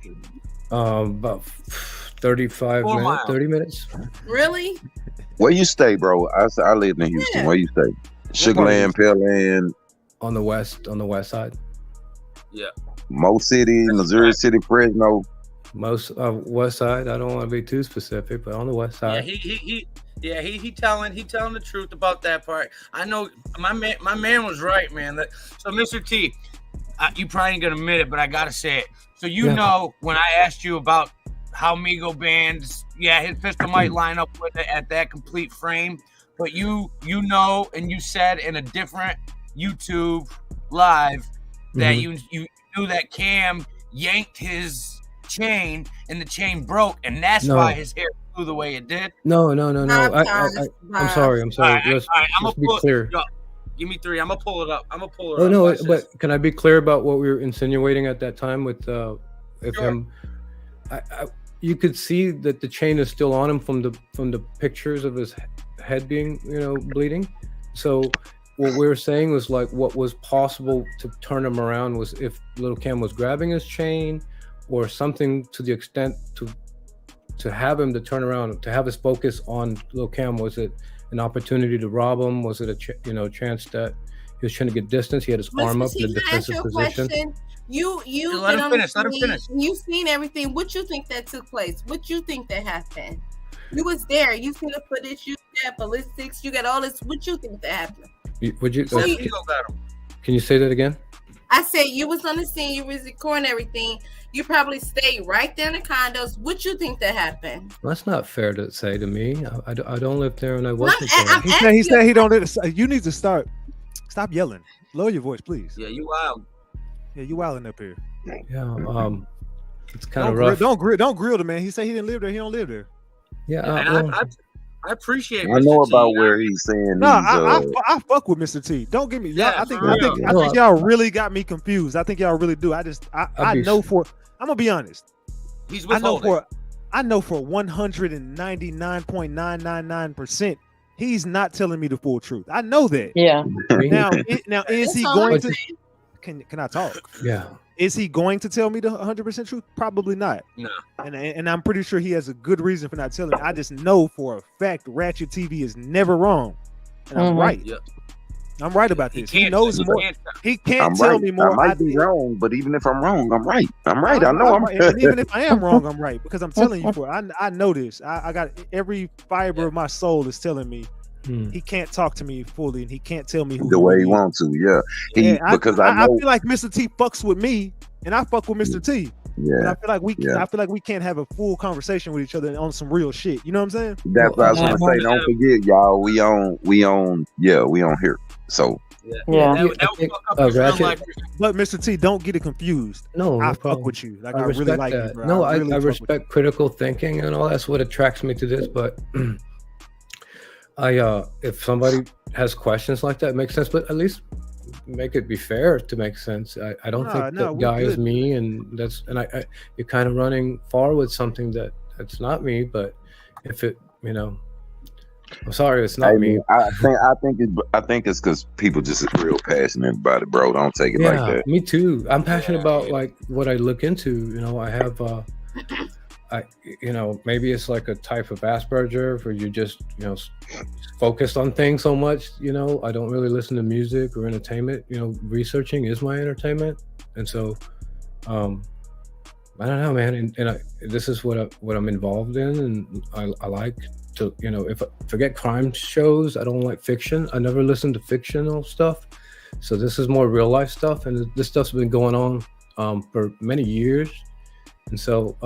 About 35
4
minutes,
miles.
30 minutes.
Really?
Where you stay, bro? I lived in Houston.
Yeah.
Where you stay? Sugarland, Pearland,
On the west side.
Yeah.
Mo City, Missouri City, Fresno.
Most west side. I don't want to be too specific, but on the west
Yeah,
side.
he telling the truth about that part. I know my man was right, man. So Mr. T, you probably ain't gonna admit it, but I gotta say it. So you know when I asked you about how Migo bands, his pistol might line up with it at that complete frame, but you know, and you said in a different YouTube live that you knew that Cam yanked his chain and the chain broke, and that's why his hair flew the way it did.
No. I'm sorry.
All right,
Let's be clear.
Yo, give me 3. I'm gonna pull it up.
Oh no, but can I be clear about what we were insinuating at that time with him? You could see that the chain is still on him from the pictures of his head being bleeding. So what we were saying was like what was possible to turn him around was if Little Cam was grabbing his chain or something to the extent to have him to turn around, to have his focus on Lil Cam. Was it an opportunity to rob him? Was it a chance that he was trying to get distance? He had his arm up in a defensive position.
You
let him finish.
You seen everything. What you think that took place? What you think that happened? You was there. You seen the footage. You got ballistics. You got all this. What you think that happened?
Can you say that again?
I said you was on the scene. You was recording everything. You probably stayed right there in the condos. What you think that happened?
Well, that's not fair to say to me. I don't live there, and I wasn't
there. He said he don't. You need to stop yelling. Lower your voice, please.
Yeah, you wild.
Yeah, you wilding up here.
Yeah, it's kind of rough.
Don't grill the man. He said he didn't live there. He don't live there.
Yeah,
I appreciate.
I know about where he's saying.
No, I fuck with Mr. T. Don't get me. I think y'all really got me confused. I think y'all really do. I know for. I'm gonna be honest.
He's withholding.
I know for 199.999%, he's not telling me the full truth. I know that.
Yeah.
Now is he going to? Can I talk?
Yeah.
Is he going to tell me the 100% truth? Probably not.
No.
And I'm pretty sure he has a good reason for not telling me. I just know for a fact RatchetTV is never wrong, and I'm right.
Yeah.
I'm right about this. He knows more. He can't tell me more.
I might be wrong, but even if I'm wrong, I'm right. I'm right. I know I'm right.
Even if I am wrong, I'm right because I'm telling you. I know this. I got every fiber of my soul is telling me. He can't talk to me fully, and he can't tell me who
the way he wants to. Yeah,
I feel like Mr. T fucks with me, and I fuck with Mr. T.
Yeah.
And I feel like
Yeah.
I feel like we can't have a full conversation with each other on some real shit. You know what I'm saying?
That's what I was gonna say. Don't forget, y'all. We on here. So
Ratchet.
But Mr. T, don't get it confused.
No,
I
no
fuck
problem.
with you. Like
I
I really
respect
like
that.
you, bro.
No, I
really fuck with you.
respect critical thinking and all. That's what attracts me to this. But if somebody has questions like that, it makes sense. But at least make it be fair to make sense. I don't think that
we
guy is
good.
me, and you're kind of running far with something that's not me. But if it, I'm sorry, it's not me.
I think it's because people just real passionate about it, bro. Don't take it like that.
Me too. I'm passionate about like what I look into. I have maybe it's like a type of Asperger where you just focused on things so much. I don't really listen to music or entertainment. Researching is my entertainment, and so I don't know, man. And this is what I'm involved in, and I like to, if I forget crime shows, I don't like fiction. I never listen to fictional stuff. So this is more real life stuff, and this stuff's been going on for many years. And so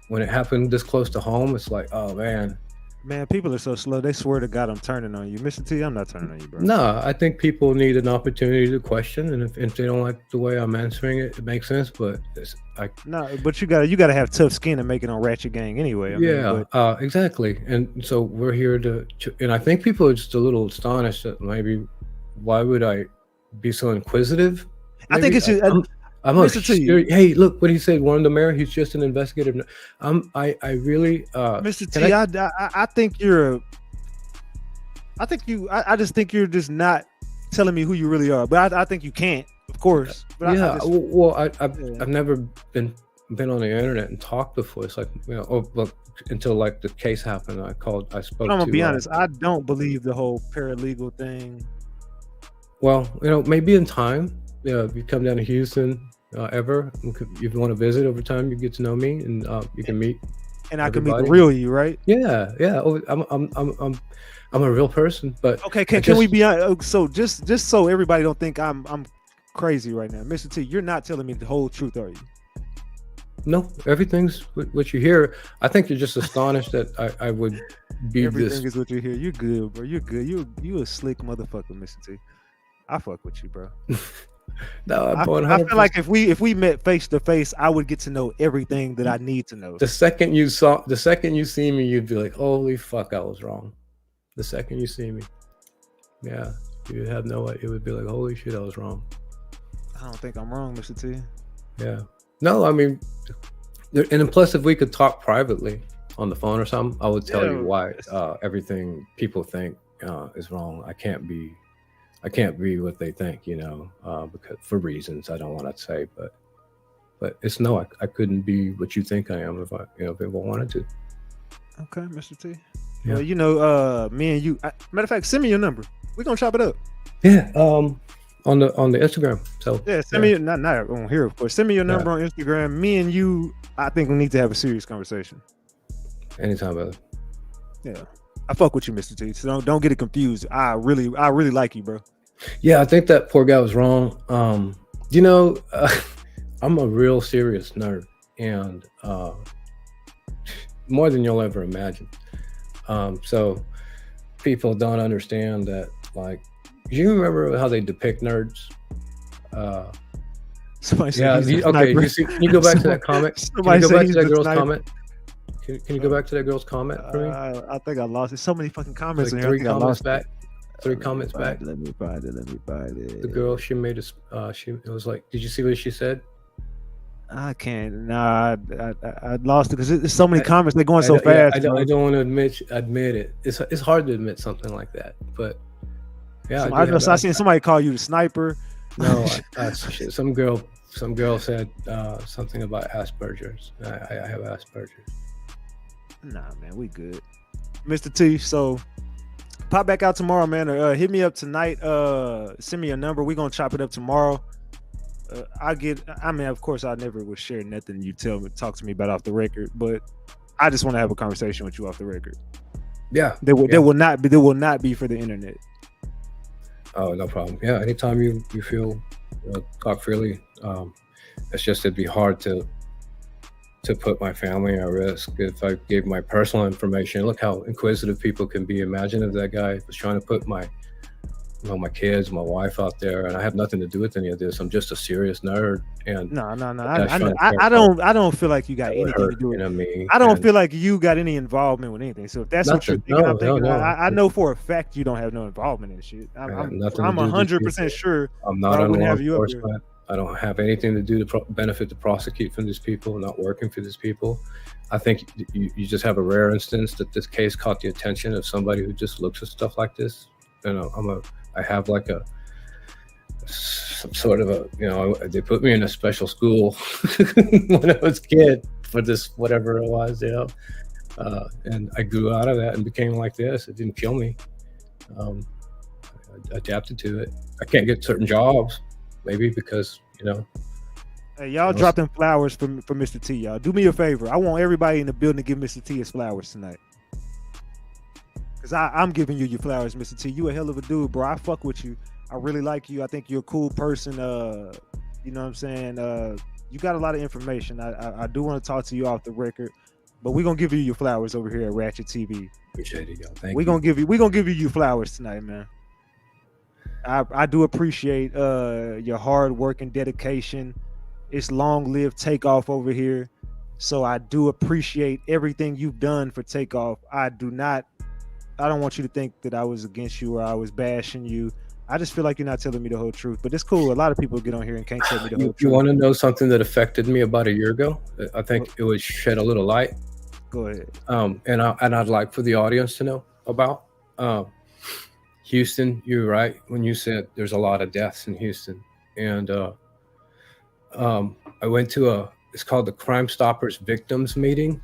when it happened this close to home, it's like, oh man.
Man, people are so slow. They swear to God I'm turning on you. Mr. T, I'm not turning on you, bro.
No, I think people need an opportunity to question, and if they don't like the way I'm answering it, it makes sense. But
but you gotta have tough skin to make it on Ratchet Gang anyway.
Exactly. And so we're here to, and I think people are just a little astonished that maybe why would I be so inquisitive?
I think it's just,
I'm
Mr. T.
Hey, look what he said. Warren the mayor. He's just an investigative. I really.
Mr. T, I think you're. I just think you're just not telling me who you really are. But I think you can't, of course. But
I've never been on the internet and talked before. It's like until like the case happened. I spoke.
But I'm gonna be honest. I don't believe the whole paralegal thing.
Well, maybe in time. If you come down to Houston ever, if you want to visit over time, you get to know me and you can meet.
And I can meet the real you, right?
Yeah. I'm a real person, but
okay. Can we be honest? So just so everybody don't think I'm crazy right now, Mr. T, you're not telling me the whole truth, are you?
No, everything's what you hear. I think you're just astonished that I would be
Everything is what you hear. You're good, bro. You're good. You a slick motherfucker, Mr. T. I fuck with you, bro.
No,
I feel like if we met face to face, I would get to know everything that I need to know.
The second you see me, you'd be like, "Holy fuck, I was wrong." The second you see me, yeah, you have no idea. It would be like, "Holy shit, I was wrong."
I don't think I'm wrong, Mr. T.
Yeah, no, I mean, and plus, if we could talk privately on the phone or something, I would tell you why everything people think is wrong. I can't be what they think, because for reasons I don't want to say, but it's I couldn't be what you think I am if I wanted to.
Okay, Mr. T.
Yeah.
Me and you. Matter of fact, send me your number. We're gonna chop it up.
Yeah. On the Instagram. So
yeah, send me not on here, of course. Send me your number on Instagram. Me and you. I think we need to have a serious conversation.
Anytime, brother.
Yeah. I fuck with you, Mr. T. So don't get it confused. I really like you, bro.
Yeah, I think that poor guy was wrong. I'm a real serious nerd, and more than you'll ever imagine. So people don't understand that. Like, do you remember how they depict nerds?
Somebody said
okay. Can you go back to that comment? Can you go back to that girl's comment? Can you go back to that girl's comment for me?
I think I lost it. So many fucking comments.
Like
in here.
3 comments back. 3 comments back.
Let me find it.
The girl, she made it was like, did you see what she said?
I can't. Nah, I lost it because there's so many comments. They're going so fast.
I don't want to admit it. It's hard to admit something like that, but yeah.
I seen somebody call you the sniper.
No, some girl said something about Asperger's. I have Asperger's.
Nah, man, we good, Mr. T. So pop back out tomorrow, man. Or hit me up tonight. Send me a number. We're gonna chop it up tomorrow. Of course, I never would share nothing you talk to me about off the record, but I just want to have a conversation with you off the record.
Yeah,
there will not be for the internet.
Oh, no problem. Yeah, anytime you feel talk freely. It's just it'd be hard to put my family at risk if I gave my personal information. Look how inquisitive people can be. Imagine if that guy was trying to put my kids, my wife out there, and I have nothing to do with any of this. I'm just a serious nerd. And
No.
I
I don't feel like you got anything to do with
me.
I don't feel like you got any involvement with anything. So if that's what you're
Nothing.
thinking,
No,
I'm thinking.
no.
I know for a fact you don't have no involvement in shit. I'm
Nothing to do with these
100%
people.
sure.
I'm not
I
on
wouldn't
law
have you up here.
enforcement. I don't have anything to do to benefit to prosecute from these people. I'm not working for these people. I think you just have a rare instance that this case caught the attention of somebody who just looks at stuff like this. You know, I have like some sort of they put me in a special school when I was a kid for this, whatever it was, and I grew out of that and became like this. It didn't kill me. I adapted to it. I can't get certain jobs, maybe because,
Hey, y'all drop them flowers for Mr. T, y'all. Do me a favor. I want everybody in the building to give Mr. T his flowers tonight. Because I'm giving you your flowers, Mr. T. You a hell of a dude, bro. I fuck with you. I really like you. I think you're a cool person. You know what I'm saying? You got a lot of information. I do want to talk to you off the record, but we're gonna give you your flowers over here at Ratchet TV.
Appreciate it, y'all. Thank
We're
you.
gonna give you your flowers tonight, man. I do appreciate your hard work and dedication. It's long live Takeoff over here. So I do appreciate everything you've done for Takeoff. I don't want you to think that I was against you or I was bashing you. I just feel like you're not telling me the whole truth, but it's cool. A lot of people get on here and can't tell me the whole
You
truth.
want to know something that affected me about a year ago? I think it would shed a little light.
Go ahead.
And I'd like for the audience to know about Houston. You're right when you said there's a lot of deaths in Houston, and I went to it's called the Crime Stoppers Victims Meeting,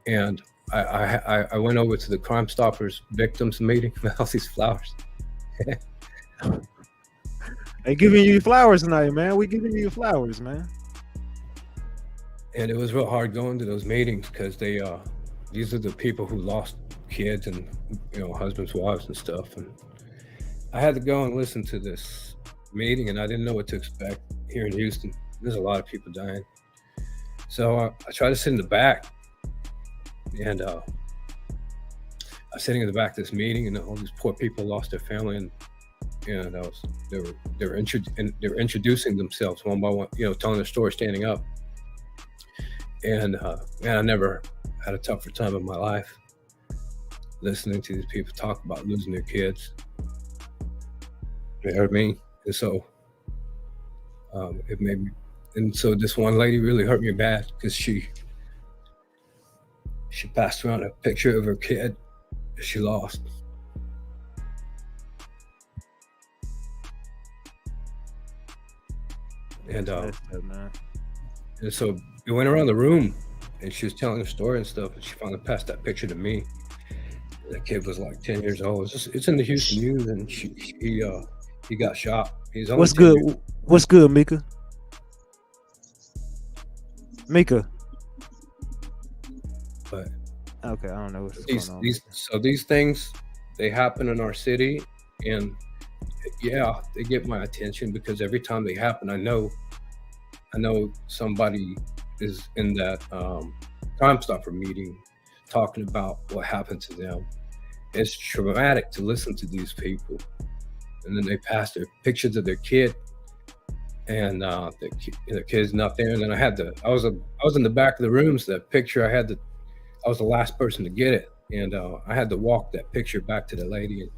and I went over to the Crime Stoppers Victims Meeting with all these flowers.
They giving you your flowers tonight, man. We giving you your flowers, man.
And it was real hard going to those meetings because these are the people who lost kids and husbands, wives, and stuff. And I had to go and listen to this meeting, and I didn't know what to expect here in Houston. There's a lot of people dying. So I tried to sit in the back, and I was sitting in the back of this meeting, and all these poor people lost their family, and they were introducing themselves one by one, telling their story, standing up. And man, I never had a tougher time in my life listening to these people talk about losing their kids. You know what I mean? And so it made me. And so this one lady really hurt me bad because she passed around a picture of her kid that she lost. And so it went around the room, and she was telling her story and stuff, and she finally passed that picture to me. That kid was like 10 years old. It's in the Houston News, and he got shot. He's only
What's
10
good?
years.
What's good, Mika?
But
okay, I don't know what's going on.
These things, they happen in our city, and yeah, they get my attention because every time they happen, I know somebody is in that Crime Stopper meeting talking about what happened to them. It's traumatic to listen to these people, and then they pass their pictures of their kid, and the kid's not there. And then I was in the back of the room, so that picture I was the last person to get it, and I had to walk that picture back to the lady, and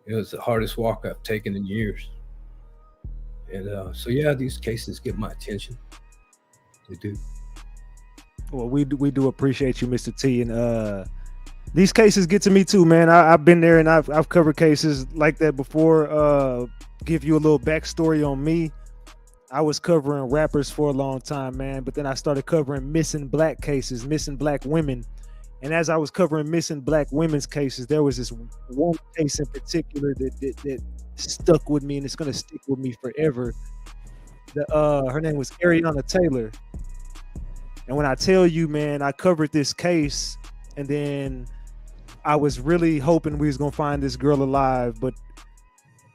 it was the hardest walk I've taken in years. And so yeah, these cases get my attention. They do.
Well, we do appreciate you, Mr. T, and these cases get to me too, man. I've been there and I've covered cases like that before. Give you a little backstory on me. I was covering rappers for a long time, man, but then I started covering missing black cases, missing black women. And as I was covering missing black women's cases, there was this one case in particular that stuck with me, and it's gonna stick with me forever. Her name was Ariana Taylor. And when I tell you, man, I covered this case, and then I was really hoping we was gonna find this girl alive, but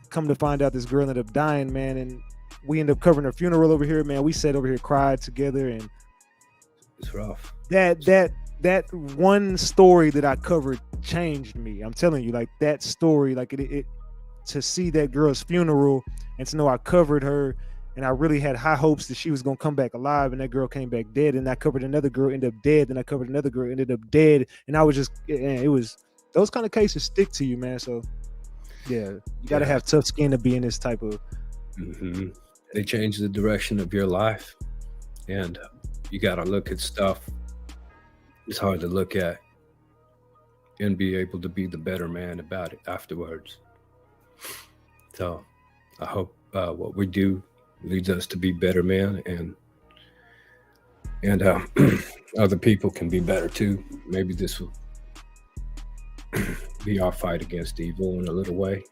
come to find out this girl ended up dying, man. And we ended up covering her funeral over here, man. We sat over here, cried together, and
it's rough.
That one story that I covered changed me. I'm telling you, like that story, like it to see that girl's funeral and to know I covered her, and I really had high hopes that she was gonna come back alive, and that girl came back dead, and I covered another girl, ended up dead, and I covered another girl, ended up dead, and I was just, it was those kind of cases stick to you, man. So yeah, you got to have tough skin to be in this type of.
Mm-hmm. They change the direction of your life, and you got to look at stuff it's hard to look at and be able to be the better man about it afterwards. So I hope what we do leads us to be better men, and other people can be better too. Maybe this will be our fight against evil in a little way.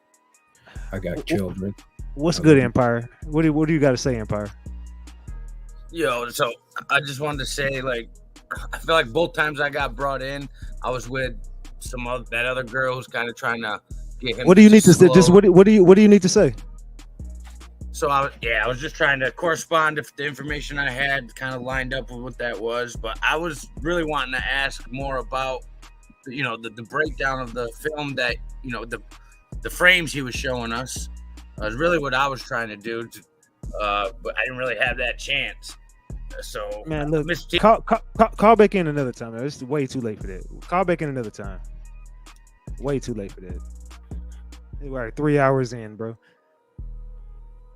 I got children.
What's good, Empire? What do you got to say, Empire?
Yo, so I just wanted to say, like, I feel like both times I got brought in, I was with that other girl who's kind of trying to get him.
What do you need to say? Just what do you need to say?
So I was just trying to correspond if the information I had kind of lined up with what that was, but I was really wanting to ask more about, the breakdown of the film that, the frames he was showing us. Was really what I was trying to do, but I didn't really have that chance. So,
man, look, call back in another time. Man. It's way too late for that. Call back in another time. Way too late for that. We're 3 hours in, bro.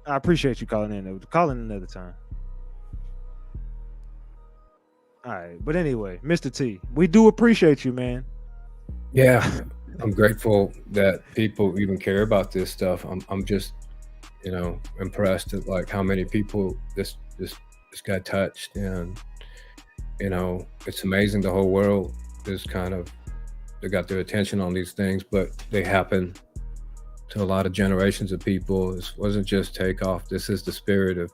I appreciate you calling in, though. Call in another time. All right, but anyway, Mr. T, we do appreciate you, man.
Yeah, I'm grateful that people even care about this stuff. I'm just, impressed at like how many people this got touched, and it's amazing. The whole world is they got their attention on these things, but they happen to a lot of generations of people. This wasn't just Takeoff. This is the spirit of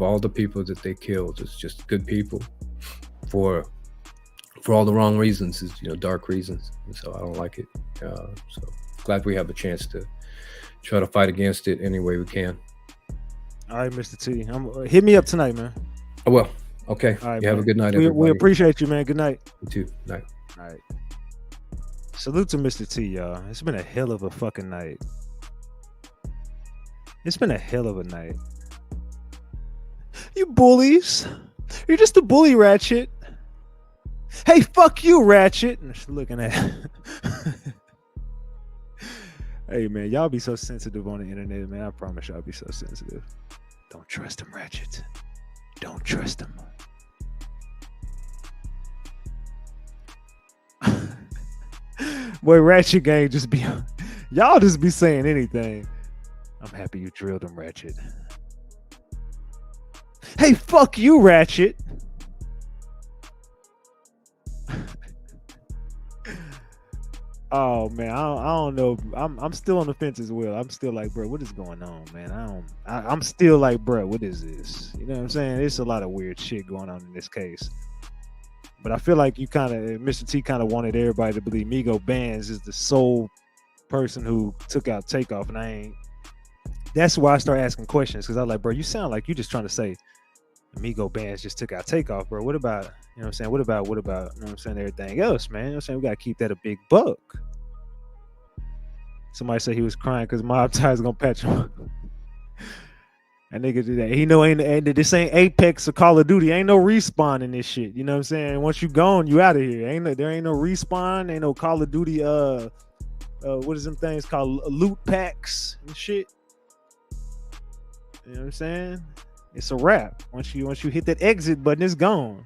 all the people that they killed. It's just good people for all the wrong reasons, dark reasons. And so I don't like it. So glad we have a chance to try to fight against it any way we can.
All right, Mr. T. Hit me up tonight, man.
I will. Okay. All right, you have a good night, everybody.
We appreciate you, man. Good night.
You too. Night.
All right. Salute to Mr. T, y'all. It's been a hell of a fucking night. It's been a hell of a night. You bullies. You're just a bully, Ratchet. Hey, fuck you, Ratchet. Looking at. Hey, man, y'all be so sensitive on the internet, man. I promise y'all be so sensitive. Don't trust him, Ratchet. Don't trust him. Boy, Ratchet gang just be... Y'all just be saying anything. I'm happy you drilled him, Ratchet. Hey, fuck you, Ratchet. Oh man, I don't know. I'm still on the fence as well. I'm still like, bro, what is going on, man? I'm still like, bro, what is this? You know what I'm saying? It's a lot of weird shit going on in this case. But I feel like you Mr. T kind of wanted everybody to believe Migo Bands is the sole person who took out Takeoff, and I ain't. That's why I started asking questions, because I was like, bro, you sound like you just trying to say Migo Bands just took out Takeoff, bro. What about, you know what I'm saying? What about, you know what I'm saying, everything else, man? You know what I'm saying? We got to keep that a big buck. Somebody said he was crying because Mobties going to patch him. That nigga did that. He know this ain't Apex or Call of Duty. Ain't no respawn in this shit. You know what I'm saying? Once you gone, you out of here. There ain't no respawn. Ain't no Call of Duty. What is them things called? Loot packs and shit. You know what I'm saying? It's a wrap. Once you hit that exit button, it's gone.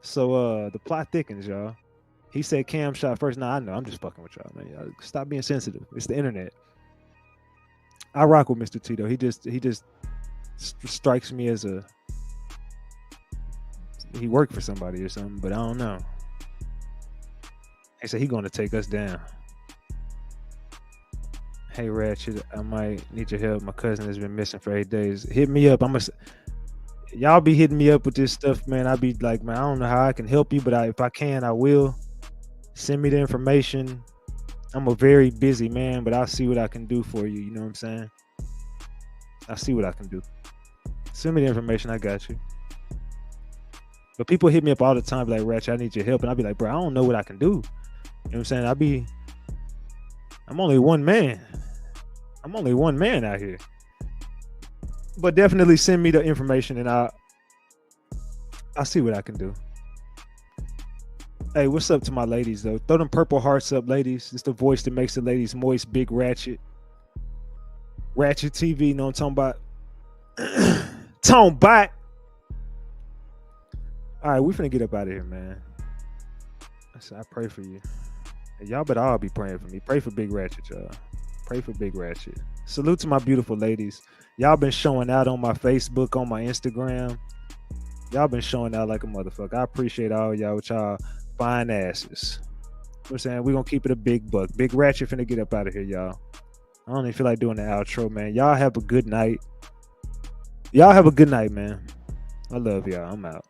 So the plot thickens, y'all. He said Cam shot first. Nah, I know. I'm just fucking with y'all, man. Y'all stop being sensitive. It's the internet. I rock with Mr. Tito. He just strikes me as he worked for somebody or something, but I don't know. He said he going to take us down. Hey, Ratchet, I might need your help. My cousin has been missing for 8 days. Hit me up. Y'all be hitting me up with this stuff, man. I be like, man, I don't know how I can help you, but if I can, I will. Send me the information. I'm a very busy man, but I'll see what I can do for you. You know what I'm saying? I'll see what I can do. Send me the information. I got you. But people hit me up all the time, like, Ratchet, I need your help. And I'll be like, bro, I don't know what I can do. You know what I'm saying? I'm only one man. I'm only one man out here. But definitely send me the information and I'll see what I can do. Hey, what's up to my ladies, though? Throw them purple hearts up, ladies. It's the voice that makes the ladies moist, Big Ratchet. RatchetTV, you know what I'm talking about? Tone bot. All right, we finna get up out of here, man. I pray for you. And y'all better all be praying for me. Pray for Big Ratchet, y'all. Pray for Big Ratchet. Salute to my beautiful ladies. Y'all been showing out on my Facebook, on my Instagram. Y'all been showing out like a motherfucker. I appreciate all y'all with y'all fine asses. You know what I'm saying? We're gonna keep it a big buck. Big Ratchet finna get up out of here, y'all. I don't even feel like doing the outro, man. Y'all have a good night. Y'all have a good night, man. I love y'all. I'm out.